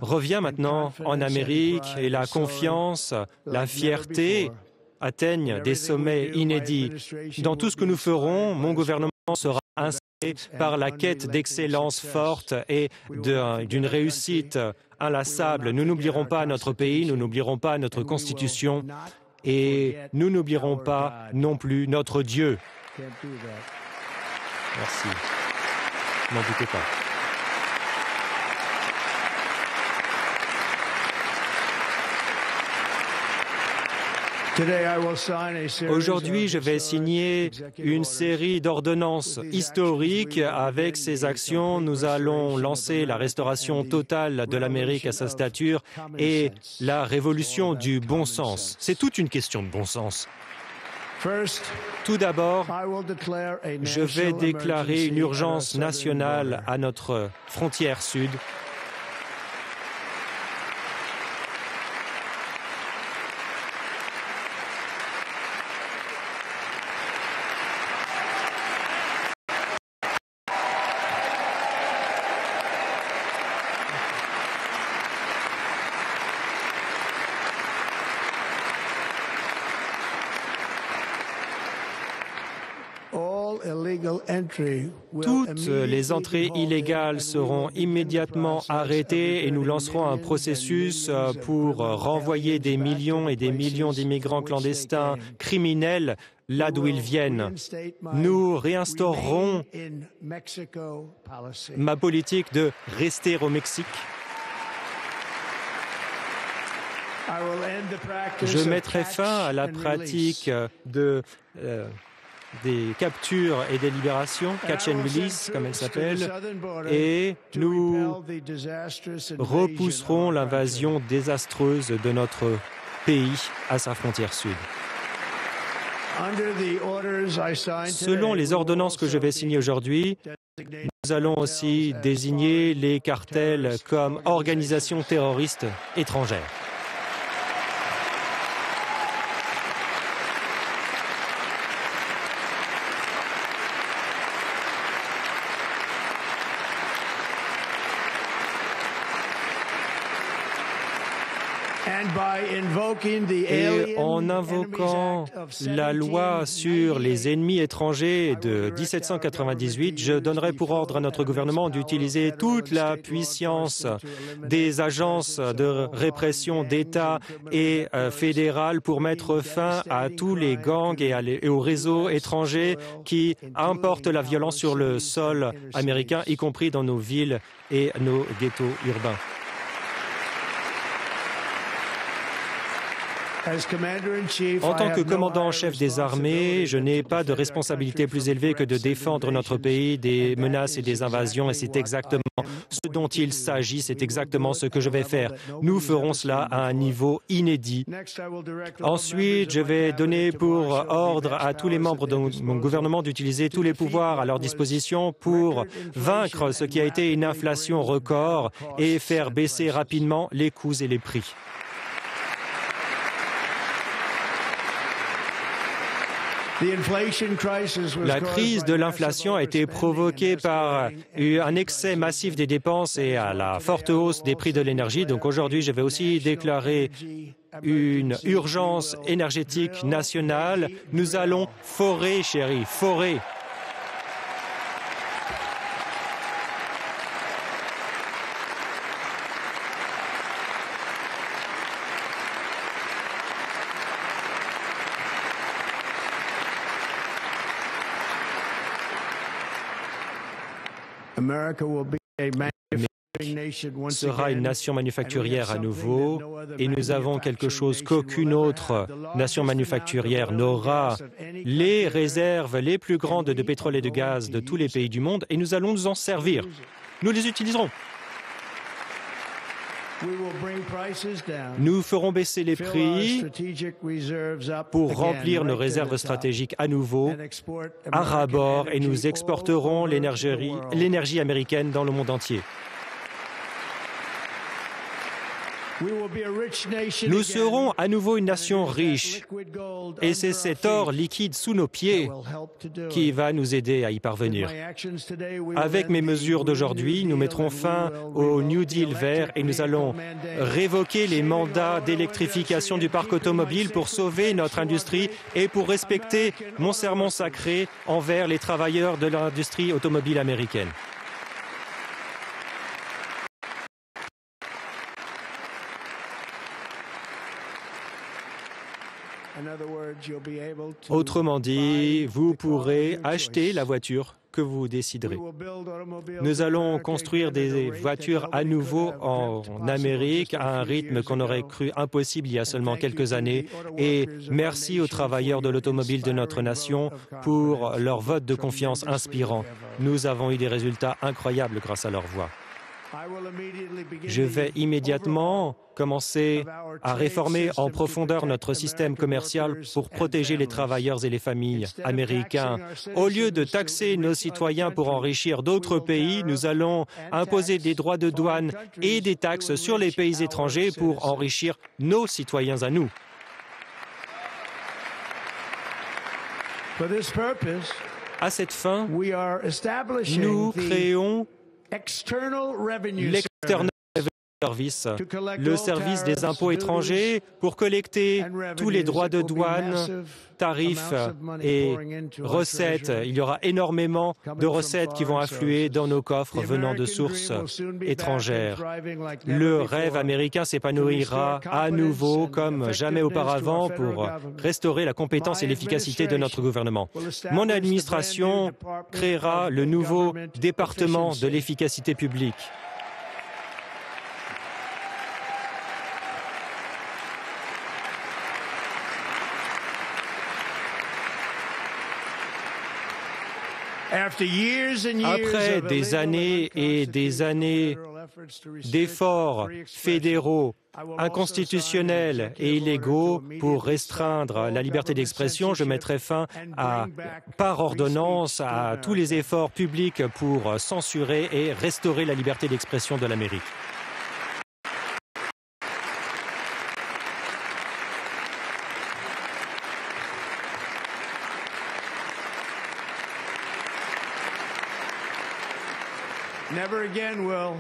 revient maintenant en Amérique et la confiance, la fierté atteignent des sommets inédits. Dans tout ce que nous ferons, mon gouvernement sera inspiré par la quête d'excellence forte et d'une réussite inlassable. Nous n'oublierons pas notre pays, nous n'oublierons pas notre Constitution et nous n'oublierons pas non plus notre Dieu. Merci. N'en doutez pas. Aujourd'hui, je vais signer une série d'ordonnances historiques. Avec ces actions, nous allons lancer la restauration totale de l'Amérique à sa stature et la révolution du bon sens. C'est toute une question de bon sens. Tout d'abord, je vais déclarer une urgence nationale à notre frontière sud. Toutes les entrées illégales seront immédiatement arrêtées et nous lancerons un processus pour renvoyer des millions et des millions d'immigrants clandestins criminels là d'où ils viennent. Nous réinstaurerons ma politique de rester au Mexique. Je mettrai fin à la pratique des captures et des libérations, catch and release, comme elle s'appelle, et nous repousserons l'invasion désastreuse de notre pays à sa frontière sud. Selon les ordonnances que je vais signer aujourd'hui, nous allons aussi désigner les cartels comme organisations terroristes étrangères. Et en invoquant la loi sur les ennemis étrangers de 1798, je donnerai pour ordre à notre gouvernement d'utiliser toute la puissance des agences de répression d'État et fédérales pour mettre fin à tous les gangs et aux réseaux étrangers qui importent la violence sur le sol américain, y compris dans nos villes et nos ghettos urbains. En tant que commandant en chef des armées, je n'ai pas de responsabilité plus élevée que de défendre notre pays des menaces et des invasions, et c'est exactement ce dont il s'agit, c'est exactement ce que je vais faire. Nous ferons cela à un niveau inédit. Ensuite, je vais donner pour ordre à tous les membres de mon gouvernement d'utiliser tous les pouvoirs à leur disposition pour vaincre ce qui a été une inflation record et faire baisser rapidement les coûts et les prix. La crise de l'inflation a été provoquée par un excès massif des dépenses et à la forte hausse des prix de l'énergie. Donc aujourd'hui, je vais aussi déclarer une urgence énergétique nationale. Nous allons forer, chérie, forer. sera une nation manufacturière à nouveau et nous avons quelque chose qu'aucune autre nation manufacturière n'aura, les réserves les plus grandes de pétrole et de gaz de tous les pays du monde et nous allons nous en servir. Nous les utiliserons. Nous ferons baisser les prix pour remplir nos réserves stratégiques à nouveau à ras-bord et nous exporterons l'énergie américaine dans le monde entier. Nous serons à nouveau une nation riche et c'est cet or liquide sous nos pieds qui va nous aider à y parvenir. Avec mes mesures d'aujourd'hui, nous mettrons fin au New Deal vert et nous allons révoquer les mandats d'électrification du parc automobile pour sauver notre industrie et pour respecter mon serment sacré envers les travailleurs de l'industrie automobile américaine. Autrement dit, vous pourrez acheter la voiture que vous déciderez. Nous allons construire des voitures à nouveau en Amérique à un rythme qu'on aurait cru impossible il y a seulement quelques années. Et merci aux travailleurs de l'automobile de notre nation pour leur vote de confiance inspirant. Nous avons eu des résultats incroyables grâce à leur voix. Je vais immédiatement commencer à réformer en profondeur notre système commercial pour protéger les travailleurs et les familles américains. Au lieu de taxer nos citoyens pour enrichir d'autres pays, nous allons imposer des droits de douane et des taxes sur les pays étrangers pour enrichir nos citoyens à nous. À cette fin, nous créons l'external service, le service des impôts étrangers pour collecter tous les droits de douane, tarifs et recettes. Il y aura énormément de recettes qui vont affluer dans nos coffres venant de sources étrangères. Le rêve américain s'épanouira à nouveau comme jamais auparavant pour restaurer la compétence et l'efficacité de notre gouvernement. Mon administration créera le nouveau département de l'efficacité publique. Après des années et des années d'efforts fédéraux, inconstitutionnels et illégaux pour restreindre la liberté d'expression, je mettrai fin par ordonnance à tous les efforts publics pour censurer et restaurer la liberté d'expression de l'Amérique.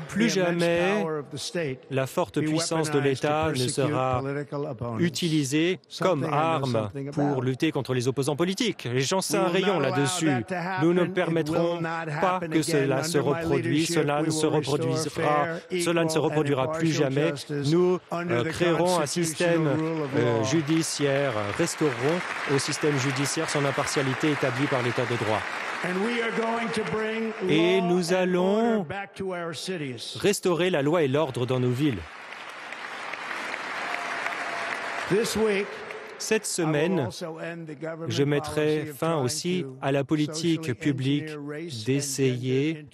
Plus jamais la forte puissance de l'État ne sera utilisée comme arme pour lutter contre les opposants politiques. J'en sais un rayon là-dessus. Nous ne permettrons pas que cela se reproduise. Cela ne se reproduira plus jamais. Nous créerons un système judiciaire, restaurerons au système judiciaire son impartialité établie par l'État de droit. Et nous allons restaurer la loi et l'ordre dans nos villes. Cette semaine, je mettrai fin aussi à la politique publique d'essayer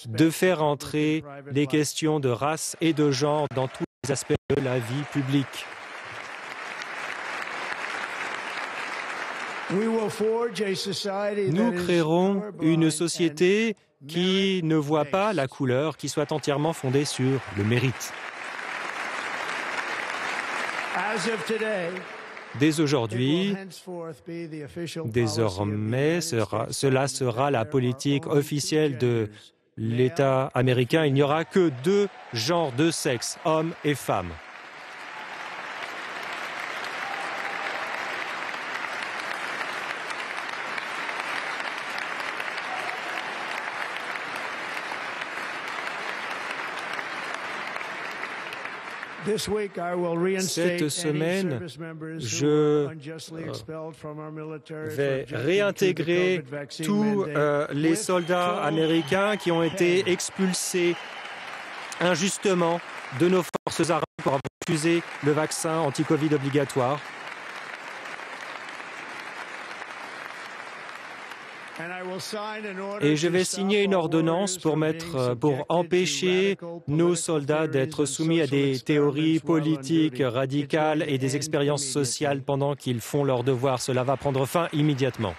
de faire entrer les questions de race et de genre dans tous les aspects de la vie publique. Nous créerons une société qui ne voit pas la couleur, qui soit entièrement fondée sur le mérite. Dès aujourd'hui, désormais, cela sera la politique officielle de l'État américain. Il n'y aura que deux genres de sexe, hommes et femmes. Cette semaine, je vais réintégrer tous les soldats américains qui ont été expulsés injustement de nos forces armées pour avoir refusé le vaccin anti-Covid obligatoire. Et je vais signer une ordonnance pour empêcher nos soldats d'être soumis à des théories politiques radicales et des expériences sociales pendant qu'ils font leur devoir. Cela va prendre fin immédiatement.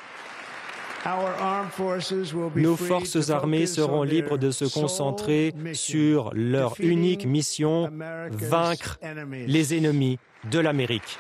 Nos forces armées seront libres de se concentrer sur leur unique mission, vaincre les ennemis de l'Amérique.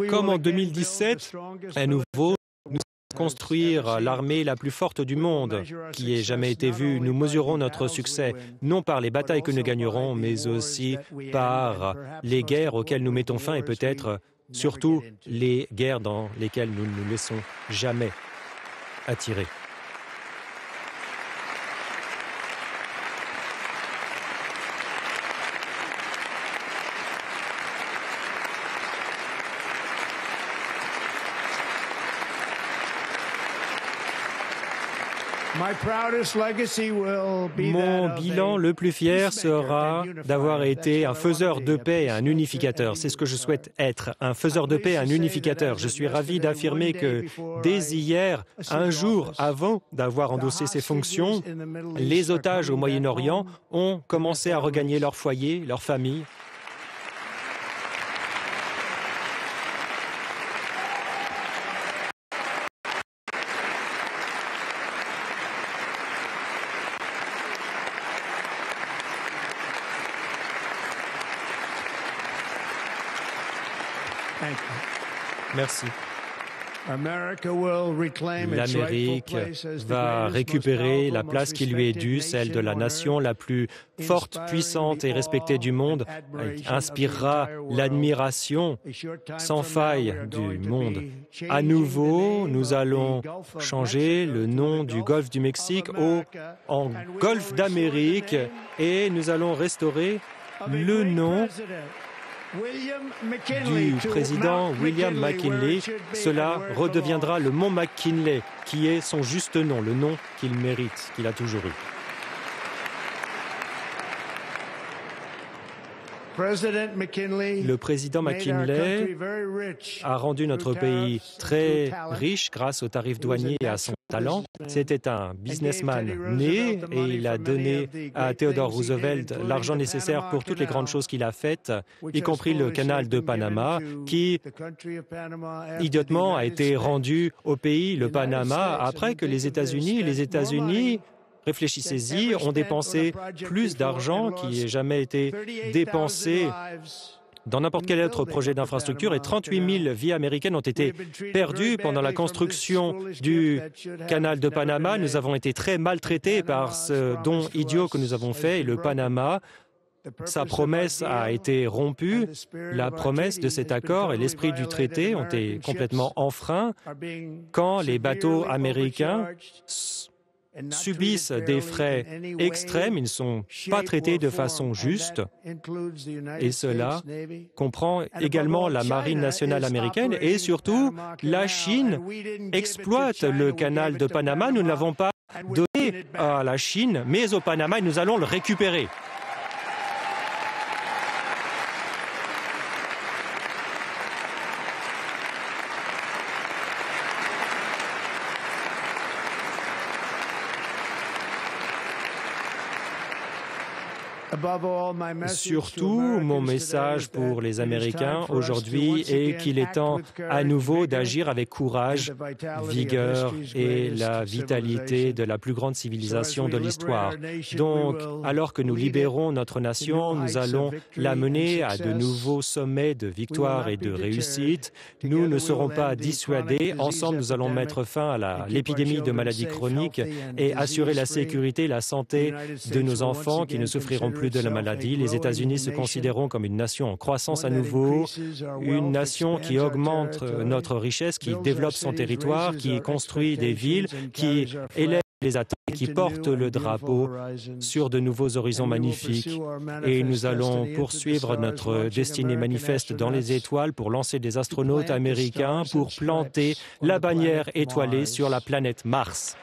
Comme en 2017, à nouveau, nous allons construire l'armée la plus forte du monde qui ait jamais été vue. Nous mesurons notre succès non par les batailles que nous gagnerons, mais aussi par les guerres auxquelles nous mettons fin et peut-être surtout les guerres dans lesquelles nous ne nous laissons jamais attirer. Mon bilan le plus fier sera d'avoir été un faiseur de paix et un unificateur. C'est ce que je souhaite être, un faiseur de paix et un unificateur. Je suis ravi d'affirmer que dès hier, un jour avant d'avoir endossé ces fonctions, les otages au Moyen-Orient ont commencé à regagner leur foyer, leur famille. Merci. L'Amérique va récupérer la place qui lui est due, celle de la nation la plus forte, puissante et respectée du monde, inspirera l'admiration sans faille du monde. À nouveau, nous allons changer le nom du golfe du Mexique en golfe d'Amérique et nous allons restaurer le nom du président William McKinley. Cela redeviendra le mont McKinley, qui est son juste nom, le nom qu'il mérite, qu'il a toujours eu. Le président McKinley a rendu notre pays très riche grâce aux tarifs douaniers et à son talent. C'était un businessman né et il a donné à Theodore Roosevelt l'argent nécessaire pour toutes les grandes choses qu'il a faites, y compris le canal de Panama, qui, idiotement, a été rendu au pays, le Panama, après que les États-Unis réfléchissez-y, ont dépensé plus d'argent qui n'ait jamais été dépensé dans n'importe quel autre projet d'infrastructure et 38 000 vies américaines ont été perdues pendant la construction du canal de Panama. Nous avons été très maltraités par ce don idiot que nous avons fait et le Panama, sa promesse a été rompue. La promesse de cet accord et l'esprit du traité ont été complètement enfreints quand les bateaux américains subissent des frais extrêmes, ils ne sont pas traités de façon juste, et cela comprend également la Marine nationale américaine, et surtout, la Chine exploite le canal de Panama. Nous ne l'avons pas donné à la Chine, mais au Panama, et nous allons le récupérer. Surtout, mon message pour les Américains aujourd'hui est qu'il est temps à nouveau d'agir avec courage, vigueur et la vitalité de la plus grande civilisation de l'histoire. Donc, alors que nous libérons notre nation, nous allons la mener à de nouveaux sommets de victoire et de réussite. Nous ne serons pas dissuadés. Ensemble, nous allons mettre fin à l'épidémie de maladies chroniques et assurer la sécurité et la santé de nos enfants qui ne souffriront plus de la maladie. Les États-Unis se considéreront comme une nation en croissance à nouveau, une nation qui augmente notre richesse, qui développe son territoire, qui construit des villes, qui élève les attentes, qui porte le drapeau sur de nouveaux horizons magnifiques. Et nous allons poursuivre notre destinée manifeste dans les étoiles pour lancer des astronautes américains pour planter la bannière étoilée sur la planète Mars.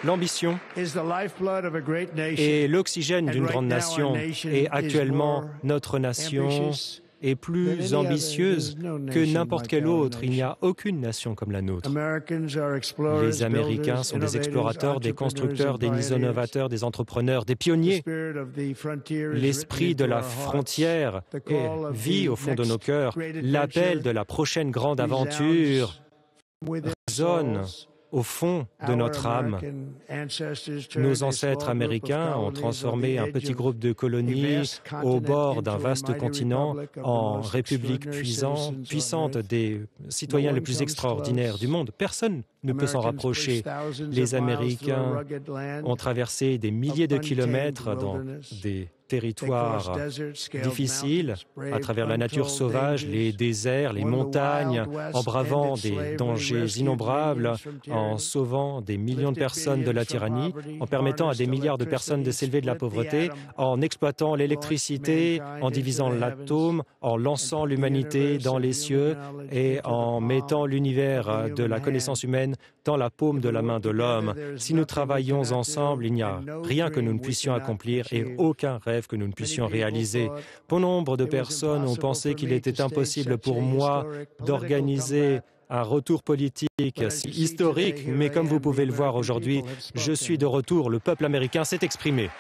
L'ambition est l'oxygène d'une grande nation et actuellement notre nation est plus ambitieuse que n'importe quelle autre. Il n'y a aucune nation comme la nôtre. Les Américains sont des explorateurs, des constructeurs, des innovateurs, des entrepreneurs, des pionniers. L'esprit de la frontière vit au fond de nos cœurs. L'appel de la prochaine grande aventure résonne au fond de notre âme. Nos ancêtres américains ont transformé un petit groupe de colonies au bord d'un vaste continent en république puissante des citoyens les plus extraordinaires du monde. Personne ne peut s'en rapprocher. Les Américains ont traversé des milliers de kilomètres dans des territoires difficiles, à travers la nature sauvage, les déserts, les montagnes, en bravant des dangers innombrables, en sauvant des millions de personnes de la tyrannie, en permettant à des milliards de personnes de s'élever de la pauvreté, en exploitant l'électricité, en divisant l'atome, en lançant l'humanité dans les cieux et en mettant l'univers de la connaissance humaine dans la paume de la main de l'homme. Si nous travaillons ensemble, il n'y a rien que nous ne puissions accomplir et aucun rêve que nous ne puissions réaliser. Bon nombre de personnes ont pensé qu'il était impossible pour moi d'organiser un retour politique si historique, mais comme vous pouvez le voir aujourd'hui, je suis de retour. Le peuple américain s'est exprimé.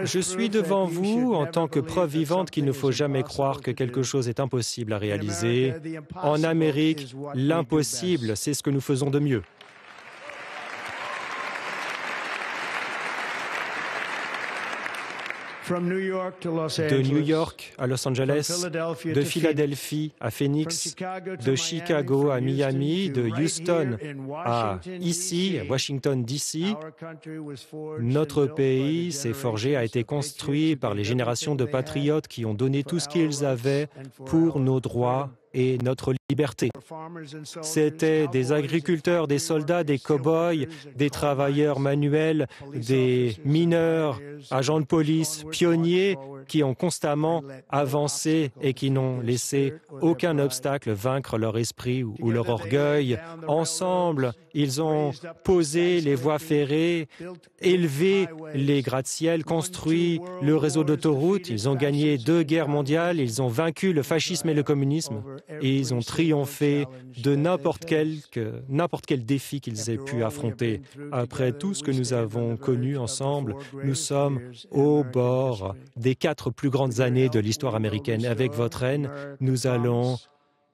Je suis devant vous en tant que preuve vivante qu'il ne faut jamais croire que quelque chose est impossible à réaliser. En Amérique, l'impossible, c'est ce que nous faisons de mieux. De New York à Los Angeles, de Philadelphie à Phoenix, de Chicago à Miami, de Houston à ici, à Washington, D.C., notre pays s'est forgé, a été construit par les générations de patriotes qui ont donné tout ce qu'ils avaient pour nos droits et notre liberté. C'étaient des agriculteurs, des soldats, des cow-boys, des travailleurs manuels, des mineurs, agents de police, pionniers qui ont constamment avancé et qui n'ont laissé aucun obstacle vaincre leur esprit ou leur orgueil. Ensemble, ils ont posé les voies ferrées, élevé les gratte-ciels, construit le réseau d'autoroutes. Ils ont gagné 2 guerres mondiales, ils ont vaincu le fascisme et le communisme. Et ils ont triomphé de n'importe quel défi qu'ils aient pu affronter. Après tout ce que nous avons connu ensemble, nous sommes au bord des 4 plus grandes années de l'histoire américaine. Avec votre aide, nous allons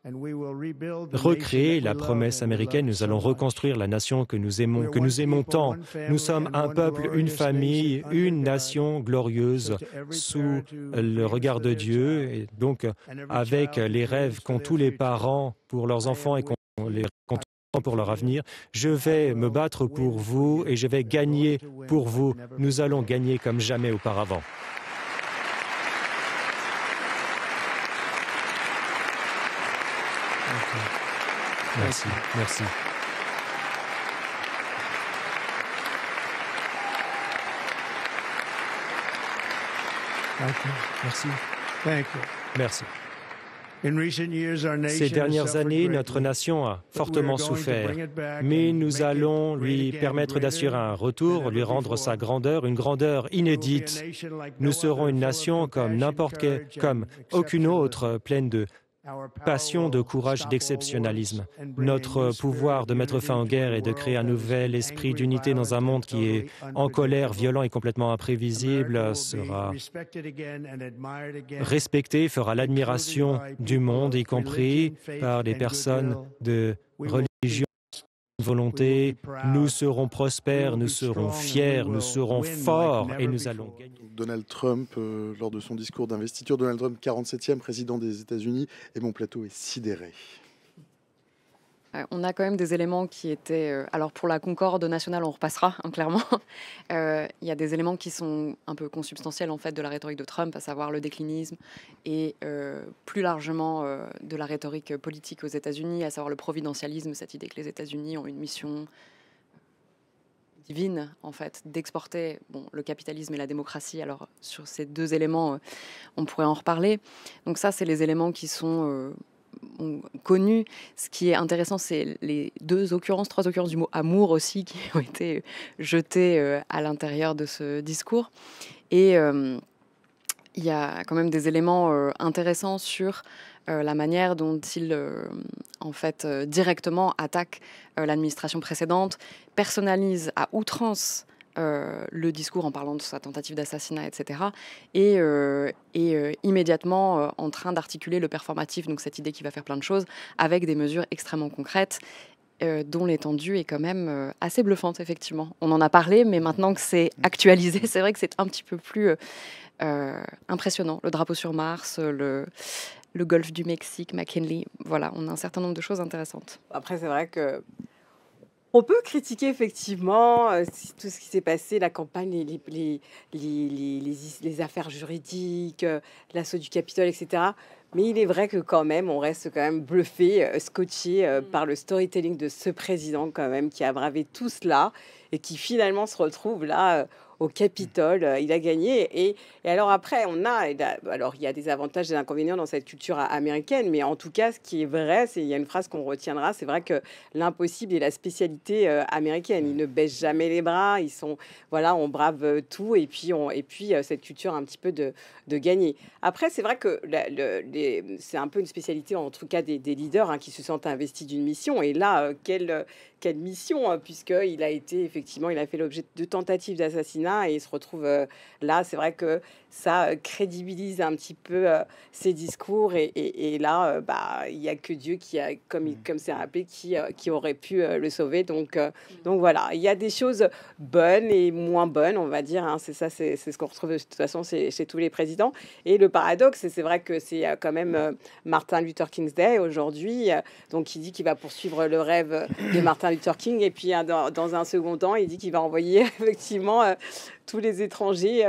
recréer la promesse américaine, nous allons reconstruire la nation que nous aimons tant. Nous sommes un peuple, une famille, une nation glorieuse sous le regard de Dieu, et donc avec les rêves qu'ont tous les parents pour leurs enfants et qu'ont pour leur avenir. Je vais me battre pour vous et je vais gagner pour vous. Nous allons gagner comme jamais auparavant. Merci. Merci. Merci. Merci. Ces dernières années, notre nation a fortement souffert, mais nous allons lui permettre d'assurer un retour, lui rendre sa grandeur, une grandeur inédite. Nous serons une nation comme aucune autre, pleine de passion, de courage, d'exceptionnalisme. Notre pouvoir de mettre fin aux guerres et de créer un nouvel esprit d'unité dans un monde qui est en colère, violent et complètement imprévisible sera respecté, fera l'admiration du monde, y compris par des personnes de religion, de volonté. Nous serons prospères, nous serons fiers, nous serons forts et nous allons gagner. Donald Trump, lors de son discours d'investiture, Donald Trump, 47e président des États-Unis, et mon plateau est sidéré. On a quand même des éléments qui étaient... alors pour la concorde nationale, on repassera, hein, clairement. Il y a des éléments qui sont un peu consubstantiels en fait, de la rhétorique de Trump, à savoir le déclinisme et plus largement de la rhétorique politique aux États-Unis, à savoir le providentialisme, cette idée que les États-Unis ont une mission divine, en fait, d'exporter le capitalisme et la démocratie. Alors sur ces deux éléments, on pourrait en reparler. Donc ça, c'est les éléments qui sont... connus. Ce qui est intéressant, c'est les trois occurrences du mot amour aussi qui ont été jetées à l'intérieur de ce discours. Et il y a quand même des éléments intéressants sur la manière dont il, en fait, directement attaque l'administration précédente, personnalise à outrance le discours en parlant de sa tentative d'assassinat, etc. Et immédiatement en train d'articuler le performatif, donc cette idée qui va faire plein de choses, avec des mesures extrêmement concrètes, dont l'étendue est quand même assez bluffante, effectivement. On en a parlé, mais maintenant que c'est actualisé, c'est vrai que c'est un petit peu plus impressionnant. Le drapeau sur Mars, le golfe du Mexique, McKinley, voilà, on a un certain nombre de choses intéressantes. Après, c'est vrai que on peut critiquer effectivement tout ce qui s'est passé, la campagne, les affaires juridiques, l'assaut du Capitole, etc. Mais il est vrai que quand même, on reste quand même bluffé, scotché par le storytelling de ce président quand même qui a bravé tout cela et qui finalement se retrouve là au Capitole. Il a gagné. Et alors après, alors il y a des avantages et des inconvénients dans cette culture américaine, mais en tout cas, ce qui est vrai, il y a une phrase qu'on retiendra, c'est vrai que l'impossible est la spécialité américaine. Ils ne baissent jamais les bras, on brave tout, et puis cette culture un petit peu de gagner. Après, c'est vrai que c'est un peu une spécialité, en tout cas des leaders qui se sentent investis d'une mission. Et là, quelle mission, puisqu'il a fait l'objet de tentatives d'assassinat et il se retrouve là. C'est vrai que ça crédibilise un petit peu ses discours et là, il n'y a que Dieu qui a, comme c'est rappelé, qui aurait pu le sauver. Donc voilà, il y a des choses bonnes et moins bonnes, on va dire. C'est ça, c'est ce qu'on retrouve de toute façon chez tous les présidents. Et le paradoxe, c'est vrai que c'est quand même Martin Luther King's Day aujourd'hui. Donc il dit qu'il va poursuivre le rêve de Martin Luther King. Et puis dans un second temps, il dit qu'il va envoyer effectivement tous les étrangers,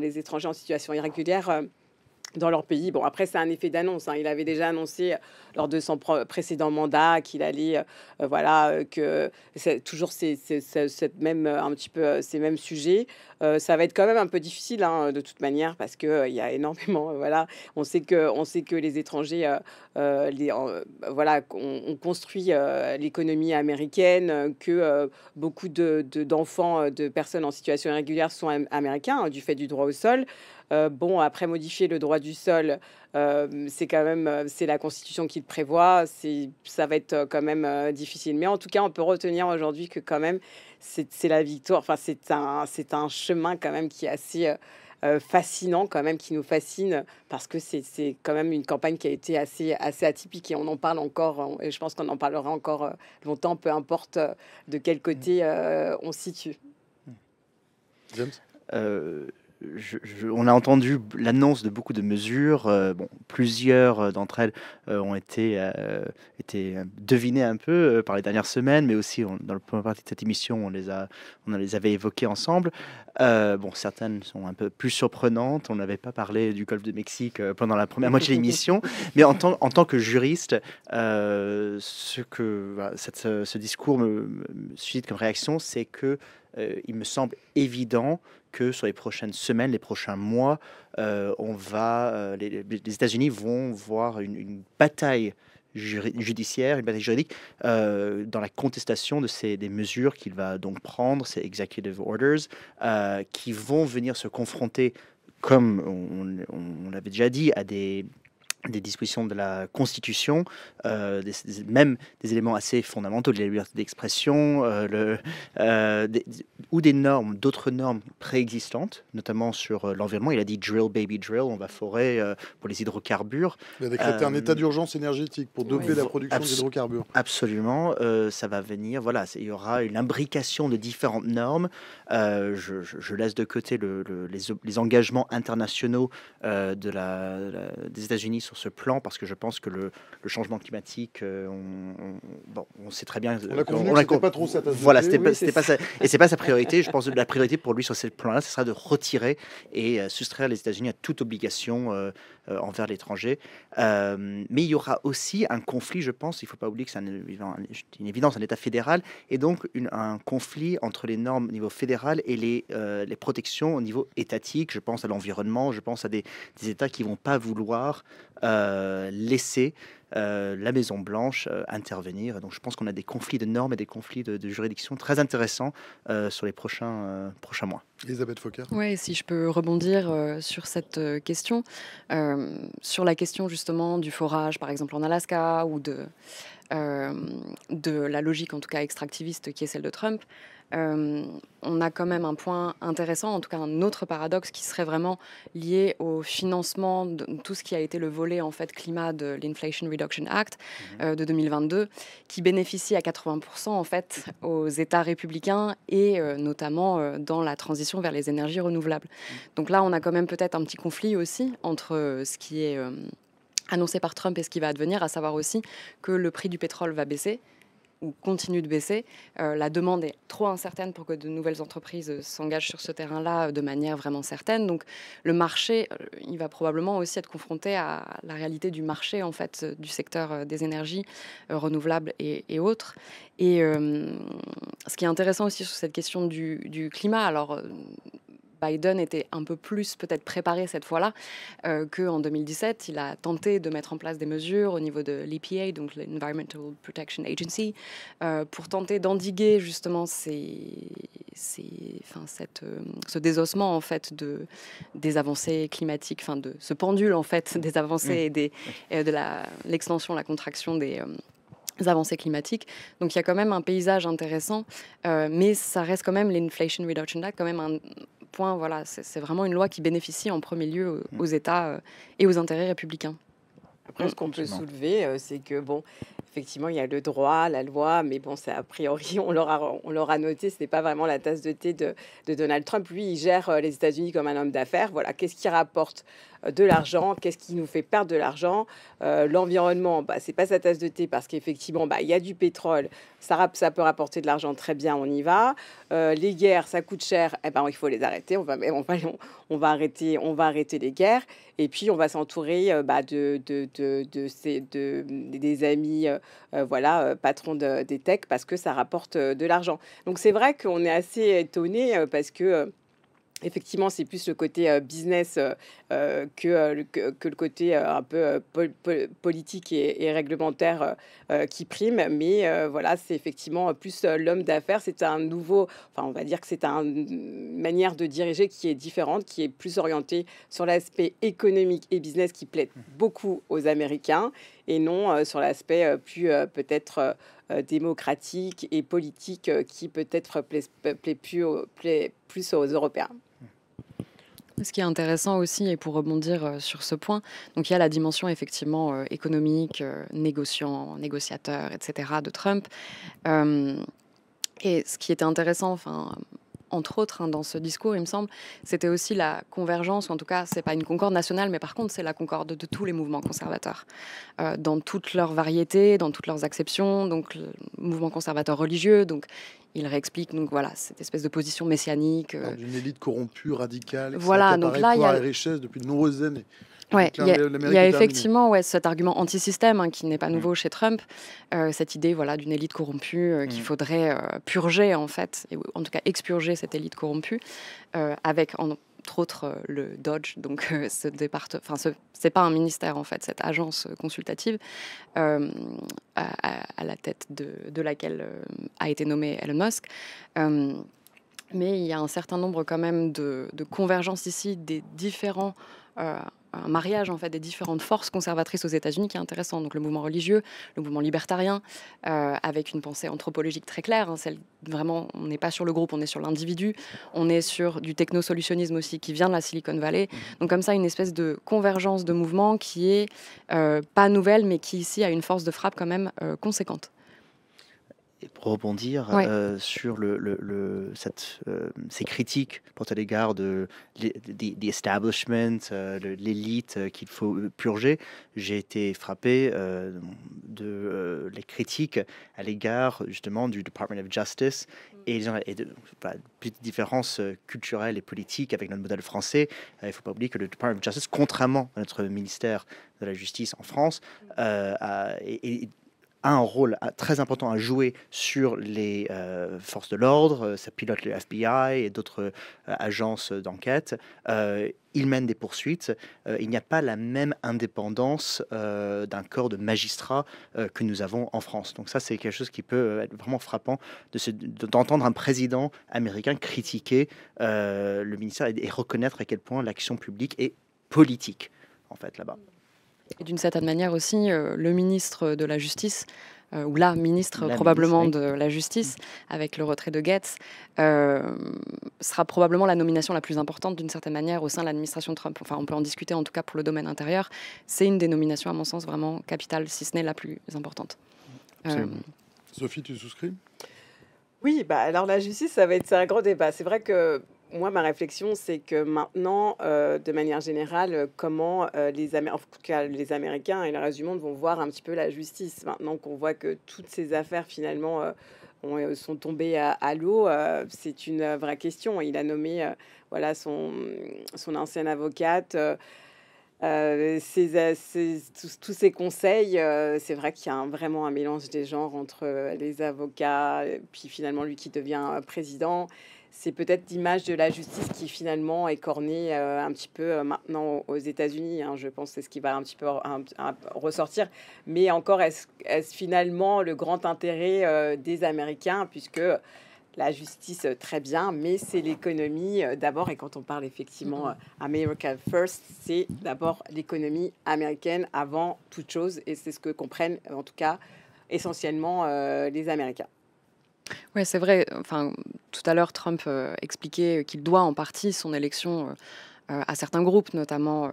les étrangers en situation irrégulière dans leur pays. Bon, après, c'est un effet d'annonce. Il avait déjà annoncé lors de son précédent mandat qu'il allait, que c'est toujours cette même, un petit peu ces mêmes sujets. Ça va être quand même un peu difficile, de toute manière, parce que il y a énormément, on sait que les étrangers, on construit l'économie américaine, que beaucoup d'enfants, de personnes en situation irrégulière sont américains du fait du droit au sol. Après modifier le droit du sol, c'est quand même c'est la Constitution qui le prévoit. Ça va être quand même difficile. Mais en tout cas, on peut retenir aujourd'hui que quand même c'est la victoire. Enfin, c'est un chemin quand même qui est assez fascinant, quand même, qui nous fascine parce que c'est quand même une campagne qui a été assez atypique et on en parle encore. Et je pense qu'on en parlera encore longtemps, peu importe de quel côté on se situe. James. on a entendu l'annonce de beaucoup de mesures. Bon, plusieurs d'entre elles ont été devinées un peu par les dernières semaines, mais aussi dans la première partie de cette émission, on les avait évoquées ensemble. Bon, certaines sont un peu plus surprenantes. On n'avait pas parlé du Golfe de Mexique pendant la première moitié de l'émission, mais en tant que juriste, ce discours me suscite comme réaction, c'est que il me semble évident que sur les prochaines semaines, les prochains mois, les États-Unis vont voir une bataille judiciaire, une bataille juridique dans la contestation des mesures qu'il va donc prendre, ces executive orders, qui vont venir se confronter, comme on l'avait déjà dit, à des dispositions de la Constitution, même des éléments assez fondamentaux de la liberté d'expression, ou d'autres normes préexistantes, notamment sur l'environnement. Il a dit drill baby drill, on va forer pour les hydrocarbures. Il a décrété un état d'urgence énergétique pour doubler la production d'hydrocarbures. Absolument, ça va venir. Voilà, il y aura une imbrication de différentes normes. Je laisse de côté les engagements internationaux des États-Unis sur ce plan, parce que je pense que le changement climatique, on sait très bien. On a convenu que c'était pas trop sa tasse de thé. Voilà, c'était pas ça, et c'est pas sa priorité. Je pense que la priorité pour lui sur ce plan-là, ce sera de retirer et soustraire les États-Unis à toute obligation envers l'étranger. Mais il y aura aussi un conflit, je pense. Il ne faut pas oublier que c'est une évidence, un État fédéral, et donc un conflit entre les normes au niveau fédéral et les protections au niveau étatique. Je pense à l'environnement, je pense à des États qui vont pas vouloir laisser la Maison-Blanche intervenir. Donc je pense qu'on a des conflits de normes et des conflits de juridiction très intéressants sur les prochains mois. Elisabeth Fokker. Oui, si je peux rebondir sur cette question, sur la question justement du forage, par exemple en Alaska, ou de la logique en tout cas extractiviste qui est celle de Trump. On a quand même un point intéressant, en tout cas un autre paradoxe qui serait vraiment lié au financement de tout ce qui a été le volet en fait climat de l'Inflation Reduction Act de 2022, qui bénéficie à 80% en fait aux États républicains et notamment dans la transition vers les énergies renouvelables. Donc là, on a quand même peut-être un petit conflit aussi entre ce qui est annoncé par Trump et ce qui va advenir, à savoir aussi que le prix du pétrole va baisser ou continue de baisser. La demande est trop incertaine pour que de nouvelles entreprises s'engagent sur ce terrain-là de manière vraiment certaine. Donc le marché, il va probablement aussi être confronté à la réalité du marché, en fait, du secteur des énergies renouvelables et autres. Et ce qui est intéressant aussi sur cette question du climat, alors Biden était un peu plus peut-être préparé cette fois-là qu'en 2017. Il a tenté de mettre en place des mesures au niveau de l'EPA, donc l'Environmental Protection Agency, pour tenter d'endiguer justement ce désossement en fait des avancées climatiques, enfin de ce pendule en fait des avancées et de l'extension, la contraction des avancées climatiques. Donc il y a quand même un paysage intéressant, mais ça reste quand même l'Inflation Reduction Act, quand même un point, voilà, c'est vraiment une loi qui bénéficie en premier lieu aux États et aux intérêts républicains. Après, ce qu'on peut soulever, c'est que, bon, effectivement, il y a le droit, la loi, mais bon, c'est a priori, on l'aura noté, ce n'est pas vraiment la tasse de thé de Donald Trump. Lui, il gère les États-Unis comme un homme d'affaires. Voilà, qu'est-ce qui rapporte de l'argent, qu'est-ce qui nous fait perdre de l'argent. L'environnement, c'est pas sa tasse de thé parce qu'effectivement, il y a du pétrole, ça peut rapporter de l'argent, très bien, on y va. Les guerres, ça coûte cher, il faut les arrêter, on va arrêter les guerres, et puis on va s'entourer des amis, patrons des techs, parce que ça rapporte de l'argent. Donc c'est vrai qu'on est assez étonné parce que effectivement, c'est plus le côté business que le côté un peu politique et réglementaire qui prime. Mais voilà, c'est effectivement plus l'homme d'affaires. C'est un nouveau, on va dire que c'est une manière de diriger qui est différente, qui est plus orientée sur l'aspect économique et business qui plaît beaucoup aux Américains, et non sur l'aspect plus peut-être démocratique et politique qui peut-être plaît plus aux Européens. Ce qui est intéressant aussi, et pour rebondir sur ce point, donc il y a la dimension effectivement économique, négociateur, etc. de Trump. Et ce qui était intéressant, entre autres, dans ce discours, il me semble, c'était aussi la convergence, ou en tout cas, c'est pas une concorde nationale, mais par contre, c'est la concorde de tous les mouvements conservateurs, dans toute leur variété, dans toutes leurs acceptions, donc le mouvement conservateur religieux, donc il réexplique donc voilà cette espèce de position messianique. D'une élite corrompue, radicale, voilà, donc là, il y a la richesse depuis de nombreuses années. Ouais, il y a effectivement cet argument anti-système qui n'est pas nouveau chez Trump, cette idée d'une élite corrompue qu'il faudrait purger en fait, et en tout cas expurger cette élite corrompue, avec entre autres le Dodge, donc ce département, enfin c'est pas un ministère en fait, cette agence consultative à la tête de laquelle a été nommé Elon Musk. Mais il y a un certain nombre quand même de convergences ici des différents un mariage en fait des différentes forces conservatrices aux États-Unis qui est intéressant. Donc le mouvement religieux, le mouvement libertarien, avec une pensée anthropologique très claire. Celle, vraiment, on n'est pas sur le groupe, on est sur l'individu. On est sur du technosolutionnisme aussi qui vient de la Silicon Valley. Donc comme ça, une espèce de convergence de mouvements qui est pas nouvelle, mais qui ici a une force de frappe quand même conséquente. Et pour rebondir sur ces critiques portées à l'égard de l'establishment, l'élite qu'il faut purger, j'ai été frappé de les critiques à l'égard justement du Department of Justice et de petites différences culturelles et politiques avec notre modèle français. Il ne faut pas oublier que le Department of Justice, contrairement à notre ministère de la Justice en France, a un rôle très important à jouer sur les forces de l'ordre. Ça pilote le FBI et d'autres agences d'enquête. Il mène des poursuites. Il n'y a pas la même indépendance d'un corps de magistrats que nous avons en France. Donc ça, c'est quelque chose qui peut être vraiment frappant d'entendre un président américain critiquer le ministère et reconnaître à quel point l'action publique est politique, en fait, là-bas. Et d'une certaine manière aussi, le ministre de la Justice, ou la ministre probablement de la Justice, avec le retrait de Gaetz, sera probablement la nomination la plus importante d'une certaine manière au sein de l'administration Trump. Enfin, on peut en discuter en tout cas pour le domaine intérieur. C'est une des nominations, à mon sens, vraiment capitale, si ce n'est la plus importante. Sophie, tu souscris ? Oui, alors la justice, c'est un gros débat. C'est vrai que moi, ma réflexion, c'est que maintenant, de manière générale, comment en tout cas, les Américains et le reste du monde vont voir un petit peu la justice. Maintenant qu'on voit que toutes ces affaires, finalement, sont tombées à l'eau, c'est une vraie question. Il a nommé son ancienne avocate. Tous ces conseils, c'est vrai qu'il y a vraiment un mélange des genres entre les avocats, puis finalement lui qui devient président. C'est peut-être l'image de la justice qui finalement est cornée un petit peu maintenant aux États-Unis. Je pense que c'est ce qui va un petit peu ressortir. Mais encore, est-ce finalement le grand intérêt des Américains, puisque la justice, très bien, mais c'est l'économie d'abord. Et quand on parle effectivement America First, c'est d'abord l'économie américaine avant toute chose. Et c'est ce que comprennent, en tout cas, essentiellement les Américains. Oui, c'est vrai. Enfin, tout à l'heure, Trump expliquait qu'il doit en partie son élection à certains groupes, notamment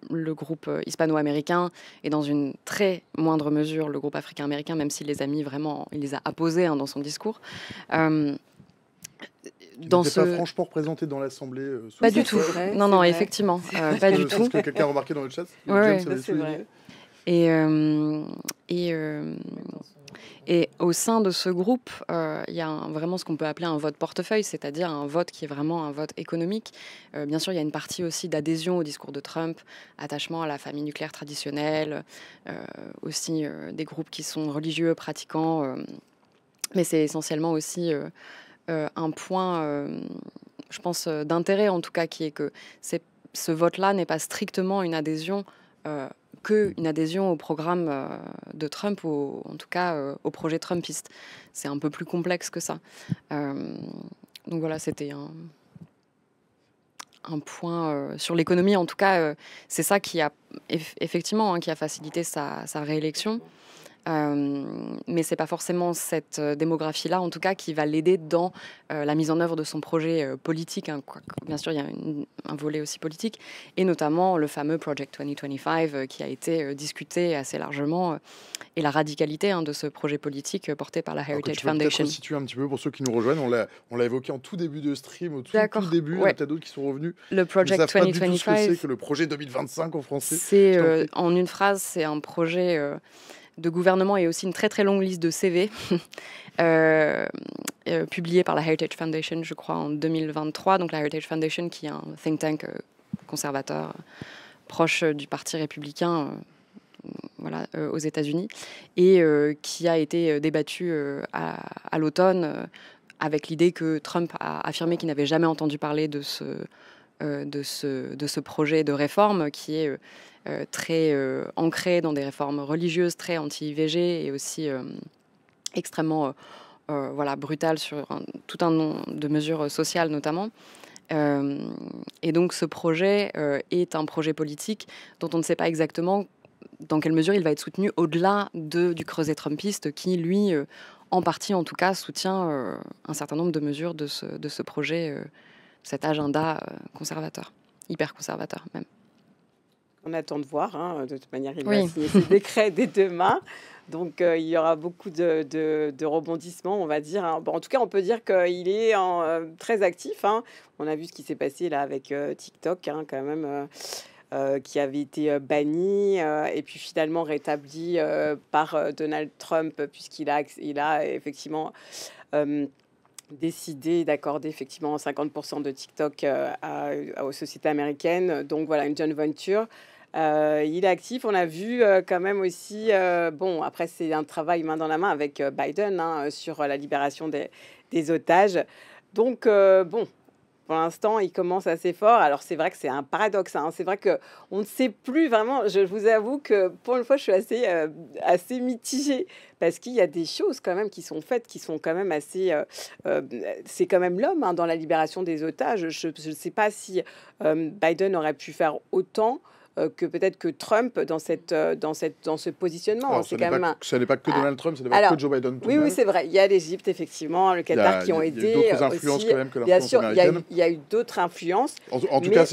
le groupe hispano-américain et dans une très moindre mesure le groupe africain-américain, même s'il les a mis vraiment, il les a apposés dans son discours. Pas franchement représenté dans l'Assemblée. Pas du tout. Non, effectivement, pas du tout. Est-ce que quelqu'un a remarqué dans le chat? Ouais, c'est vrai. Et au sein de ce groupe, il y a vraiment ce qu'on peut appeler un vote portefeuille, c'est-à-dire un vote qui est vraiment un vote économique. Bien sûr, il y a une partie aussi d'adhésion au discours de Trump, attachement à la famille nucléaire traditionnelle, aussi des groupes qui sont religieux, pratiquants. Mais c'est essentiellement aussi un point, je pense, d'intérêt en tout cas, qui est que ce vote-là n'est pas strictement une adhésion qu'une adhésion au programme de Trump, ou en tout cas au projet trumpiste. C'est un peu plus complexe que ça. Donc voilà, c'était un point sur l'économie. En tout cas, c'est ça qui a effectivement qui a facilité sa réélection. Mais ce n'est pas forcément cette démographie-là, en tout cas, qui va l'aider dans la mise en œuvre de son projet politique. Hein. Bien sûr, il y a un volet aussi politique, et notamment le fameux Project 2025 qui a été discuté assez largement, et la radicalité de ce projet politique porté par la Heritage Foundation. Situer un petit peu pour ceux qui nous rejoignent, on l'a évoqué en tout début de stream, au tout début, il y a peut-être d'autres qui sont revenus. Le Project 2025, c'est que le projet 2025 en français. C'est en une phrase, c'est un projet de gouvernement et aussi une très très longue liste de CV publiée par la Heritage Foundation, je crois, en 2023. Donc la Heritage Foundation, qui est un think tank conservateur proche du Parti républicain aux États-Unis, et qui a été débattu à l'automne avec l'idée que Trump a affirmé qu'il n'avait jamais entendu parler de ce projet de réforme qui est très ancré dans des réformes religieuses, très anti-IVG et aussi extrêmement brutal sur tout un nombre de mesures sociales notamment. Et donc ce projet est un projet politique dont on ne sait pas exactement dans quelle mesure il va être soutenu au-delà du creuset trumpiste qui, lui, en partie en tout cas, soutient un certain nombre de mesures de ce projet, cet agenda conservateur, hyper conservateur même. On attend de voir, de toute manière, il va signer ses décrets dès demain. Donc, il y aura beaucoup de rebondissements, on va dire. Bon, en tout cas, on peut dire qu'il est très actif. On a vu ce qui s'est passé là avec TikTok, quand même, qui avait été banni et puis finalement rétabli par Donald Trump, puisqu'il a effectivement décidé d'accorder effectivement 50% de TikTok aux sociétés américaines. Donc voilà, une joint venture. Il est actif. On a vu quand même aussi, après c'est un travail main dans la main avec Biden sur la libération des otages. Donc pour l'instant, il commence assez fort. Alors, c'est vrai que c'est un paradoxe. C'est vrai qu'on ne sait plus vraiment. Je vous avoue que pour une fois, je suis assez mitigée parce qu'il y a des choses quand même qui sont faites, qui sont quand même assez... c'est quand même l'homme dans la libération des otages. Je ne sais pas si Biden aurait pu faire autant que peut-être que Trump dans ce positionnement. Alors, c'est quand même ce n'est pas que Donald Trump, ce n'est pas que Joe Biden. Oui, c'est vrai. Il y a l'Égypte, effectivement, le Qatar qui ont aidé. Il y a d'autres influences aussi, quand même que bien l'influence sûr, américaine. Il y a eu d'autres influences. En tout cas,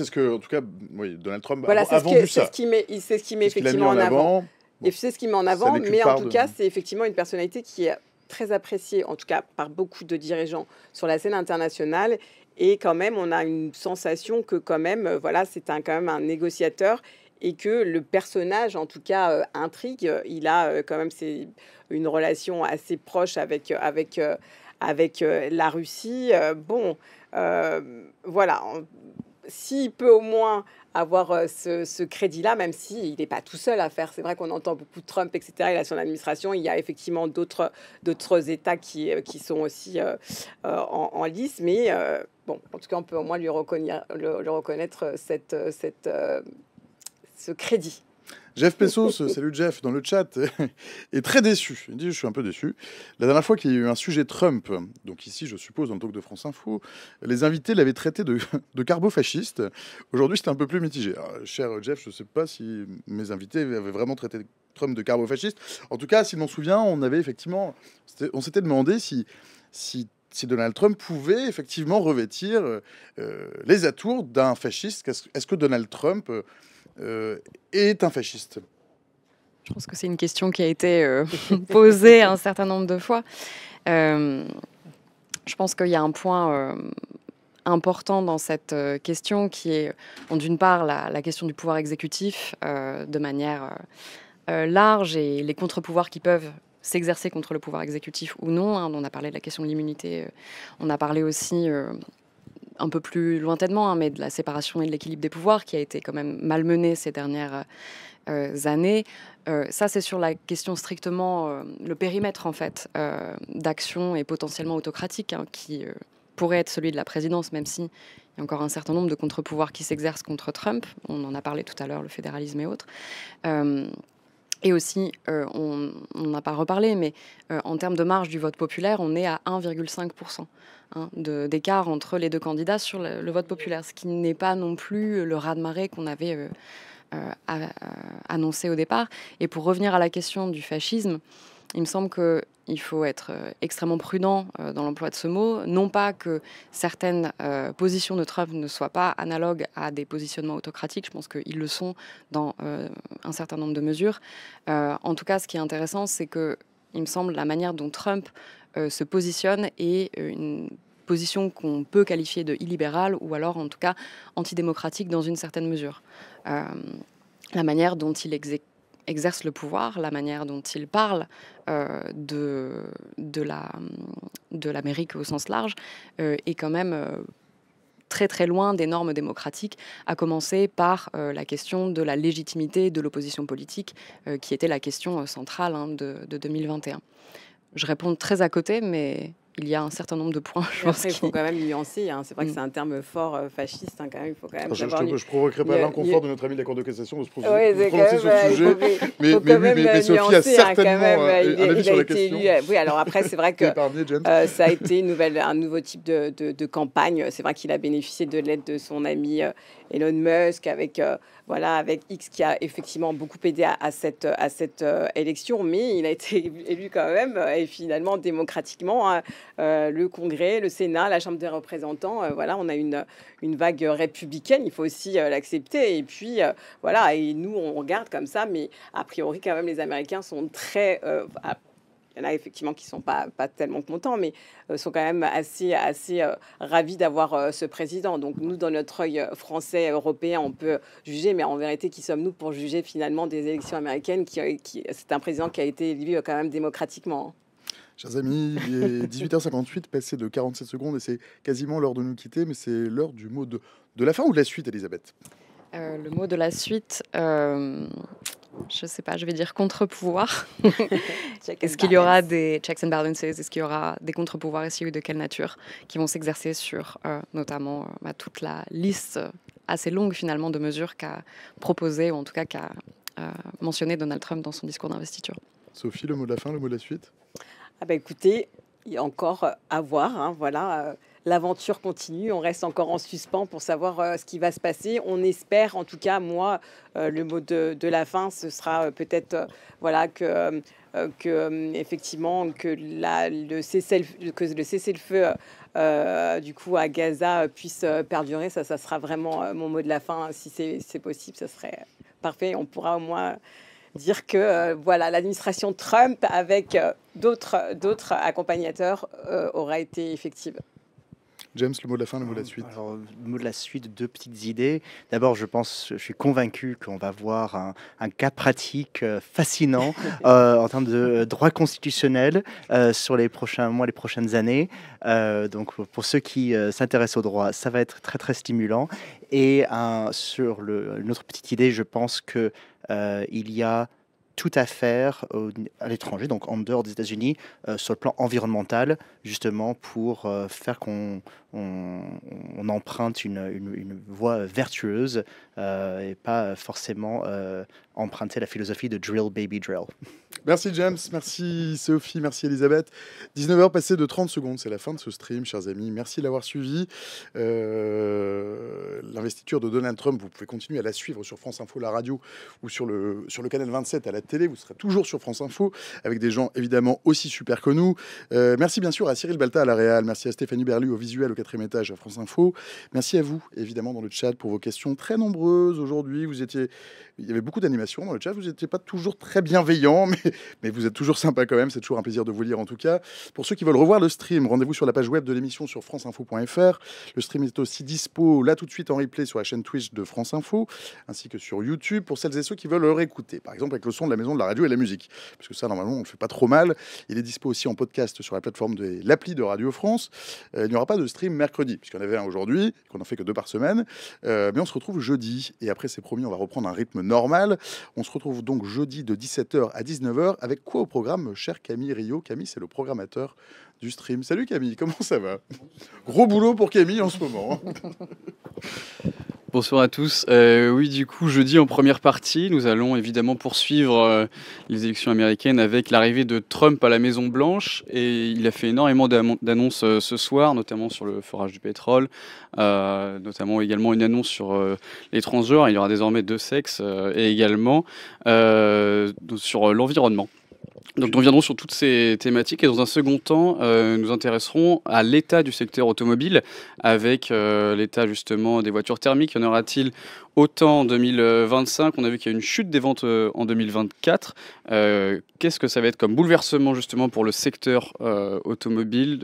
Donald Trump voilà, a vendu ça. C'est ce qui met effectivement en avant. Et c'est ce qui met en avant, mais en tout cas, c'est effectivement une personnalité qui est très appréciée, en tout cas par beaucoup de dirigeants sur la scène internationale. Et quand même, on a une sensation que quand même, c'est quand même un négociateur et que le personnage, en tout cas, intrigue. Il a quand même une relation assez proche avec la Russie. S'il peut au moins avoir ce crédit-là, même s'il n'est pas tout seul à faire. C'est vrai qu'on entend beaucoup de Trump, etc. Il a son administration. Il y a effectivement d'autres États qui sont aussi en lice. Mais en tout cas, on peut au moins lui reconnaître ce crédit. Jeff Pesos, salut Jeff, dans le chat, est très déçu. Il dit « Je suis un peu déçu. La dernière fois qu'il y a eu un sujet Trump, donc ici, je suppose, dans le talk de France Info, les invités l'avaient traité de carbo-fasciste. Aujourd'hui, c'était un peu plus mitigé. » Cher Jeff, je ne sais pas si mes invités avaient vraiment traité Trump de carbo-fasciste. En tout cas, si je m'en souviens, on s'était demandé si Donald Trump pouvait effectivement revêtir les atours d'un fasciste. Est-ce que Donald Trump est un fasciste? Je pense que c'est une question qui a été posée un certain nombre de fois. Je pense qu'il y a un point important dans cette question qui est, d'une part, la question du pouvoir exécutif de manière large et les contre-pouvoirs qui peuvent s'exercer contre le pouvoir exécutif ou non. On a parlé de la question de l'immunité. On a parlé aussi un peu plus lointainement, mais de la séparation et de l'équilibre des pouvoirs qui a été quand même malmenée ces dernières années. Ça, c'est sur la question strictement, le périmètre en fait, d'action et potentiellement autocratique qui pourrait être celui de la présidence, même s'il y a encore un certain nombre de contre-pouvoirs qui s'exercent contre Trump. On en a parlé tout à l'heure, le fédéralisme et autres. Et aussi, on n'a pas reparlé, mais en termes de marge du vote populaire, on est à 1,5% d'écart entre les deux candidats sur le vote populaire, ce qui n'est pas non plus le raz-de-marée qu'on avait annoncé au départ. Et pour revenir à la question du fascisme, il me semble qu'il faut être extrêmement prudent dans l'emploi de ce mot. Non pas que certaines positions de Trump ne soient pas analogues à des positionnements autocratiques, je pense qu'ils le sont dans un certain nombre de mesures. En tout cas, ce qui est intéressant, c'est que, il me semble, la manière dont Trump se positionne est une position qu'on peut qualifier de illibérale ou alors en tout cas antidémocratique dans une certaine mesure. La manière dont il exerce le pouvoir, la manière dont il parle de l'Amérique au sens large est quand même très très loin des normes démocratiques, à commencer par la question de la légitimité de l'opposition politique, qui était la question centrale de 2021. Je réponds très à côté, mais il y a un certain nombre de points. Il faut quand même nuancer. C'est vrai que c'est un terme fort fasciste. Quand même, il faut quand même je ne provoquerai pas l'inconfort de notre ami de la Cour de cassation de se prononcer sur le sujet. Mais Sophie a certainement un avis sur la question. Oui, alors après, c'est vrai que ça a été un nouveau type de campagne. C'est vrai qu'il a bénéficié de l'aide de son ami Elon Musk avec X qui a effectivement beaucoup aidé à cette élection, mais il a été élu quand même et finalement démocratiquement. Le Congrès, le Sénat, la Chambre des représentants, on a une vague républicaine, il faut aussi l'accepter. Et puis, et nous, on regarde comme ça, mais a priori, quand même, les Américains sont très... il y en a effectivement qui ne sont pas tellement contents, mais sont quand même assez ravis d'avoir ce président. Donc nous, dans notre œil français, européen, on peut juger, mais en vérité, qui sommes-nous pour juger finalement des élections américaines c'est un président qui a été élu quand même démocratiquement. Chers amis, il est 18h58, passé de 47 secondes, et c'est quasiment l'heure de nous quitter, mais c'est l'heure du mot de la fin ou de la suite, Elisabeth? Le mot de la suite, je ne sais pas, je vais dire contre-pouvoir. Est-ce qu'il y aura des checks and balances? Est-ce qu'il y aura des contre-pouvoirs ici ou de quelle nature qui vont s'exercer sur notamment toute la liste assez longue finalement de mesures qu'a proposé, ou en tout cas qu'a mentionné Donald Trump dans son discours d'investiture? Sophie, le mot de la fin, le mot de la suite? Écoutez, il y a encore à voir. L'aventure continue, on reste encore en suspens pour savoir ce qui va se passer. On espère, en tout cas, moi, le mot de la fin, ce sera peut-être effectivement que le cessez-le-feu du coup à Gaza puisse perdurer. Ça sera vraiment mon mot de la fin. Si c'est possible, ça serait parfait. On pourra au moins dire que l'administration Trump avec d'autres accompagnateurs aura été effective. James, le mot de la fin, le mot de la suite. Alors, le mot de la suite, deux petites idées. D'abord, je suis convaincu qu'on va voir un cas pratique fascinant en termes de droit constitutionnel sur les prochains mois, les prochaines années. Donc, pour ceux qui s'intéressent au droit, ça va être très, très stimulant. Et sur une autre petite idée, je pense que il y a tout à faire à l'étranger, donc en dehors des États-Unis, sur le plan environnemental, justement pour faire qu'on emprunte une voie vertueuse et pas forcément emprunter la philosophie de drill baby drill. Merci James, merci Sophie, merci Elisabeth. 19h passées de 30 secondes, c'est la fin de ce stream, chers amis. Merci de l'avoir suivi. L'investiture de Donald Trump, vous pouvez continuer à la suivre sur France Info, la radio, ou sur le canal 27 à la télé. Vous serez toujours sur France Info, avec des gens évidemment aussi super que nous. Merci bien sûr à Cyril Balta à la Réal, merci à Stéphanie Berlu au visuel au 4e étage à France Info. Merci à vous, évidemment, dans le chat pour vos questions très nombreuses aujourd'hui. Il y avait beaucoup d'animations dans le chat, vous n'étiez pas toujours très bienveillants, mais vous êtes toujours sympa quand même, c'est toujours un plaisir de vous lire en tout cas. Pour ceux qui veulent revoir le stream, rendez-vous sur la page web de l'émission sur franceinfo.fr. Le stream est aussi dispo là tout de suite en replay sur la chaîne Twitch de France Info, ainsi que sur YouTube pour celles et ceux qui veulent le réécouter, par exemple avec le son de la maison de la radio et la musique, parce que ça normalement on ne le fait pas trop mal. Il est dispo aussi en podcast sur la plateforme de l'appli de Radio France. Il n'y aura pas de stream mercredi, puisqu'il y en avait un aujourd'hui, qu'on n'en fait que 2 par semaine, mais on se retrouve jeudi, et après c'est promis, on va reprendre un rythme normal. On se retrouve donc jeudi de 17h à 19h, avec quoi au programme, cher Camille Rio? Camille, c'est le programmateur du stream. Salut Camille, comment ça va? Gros boulot pour Camille en ce moment. Bonsoir à tous. Oui, du coup, jeudi, en première partie, nous allons évidemment poursuivre les élections américaines avec l'arrivée de Trump à la Maison-Blanche. Et il a fait énormément d'annonces ce soir, notamment sur le forage du pétrole, notamment également une annonce sur les transgenres. Il y aura désormais 2 sexes et également sur l'environnement. Donc nous reviendrons sur toutes ces thématiques et dans un second temps, nous intéresserons à l'état du secteur automobile avec l'état justement des voitures thermiques. Y en aura-t-il autant en 2025? On a vu qu'il y a une chute des ventes en 2024. Qu'est-ce que ça va être comme bouleversement justement pour le secteur automobile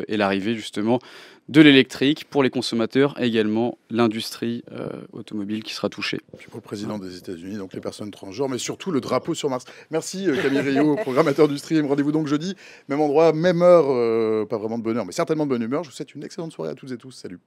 et l'arrivée justement de l'électrique pour les consommateurs et également l'industrie automobile qui sera touchée. Puis pour le président des États-Unis, donc les personnes transgenres, mais surtout le drapeau sur Mars. Merci Camille Rio, programmateur du stream. Rendez-vous donc jeudi, même endroit, même heure, pas vraiment de bonne heure, mais certainement de bonne humeur. Je vous souhaite une excellente soirée à toutes et tous. Salut.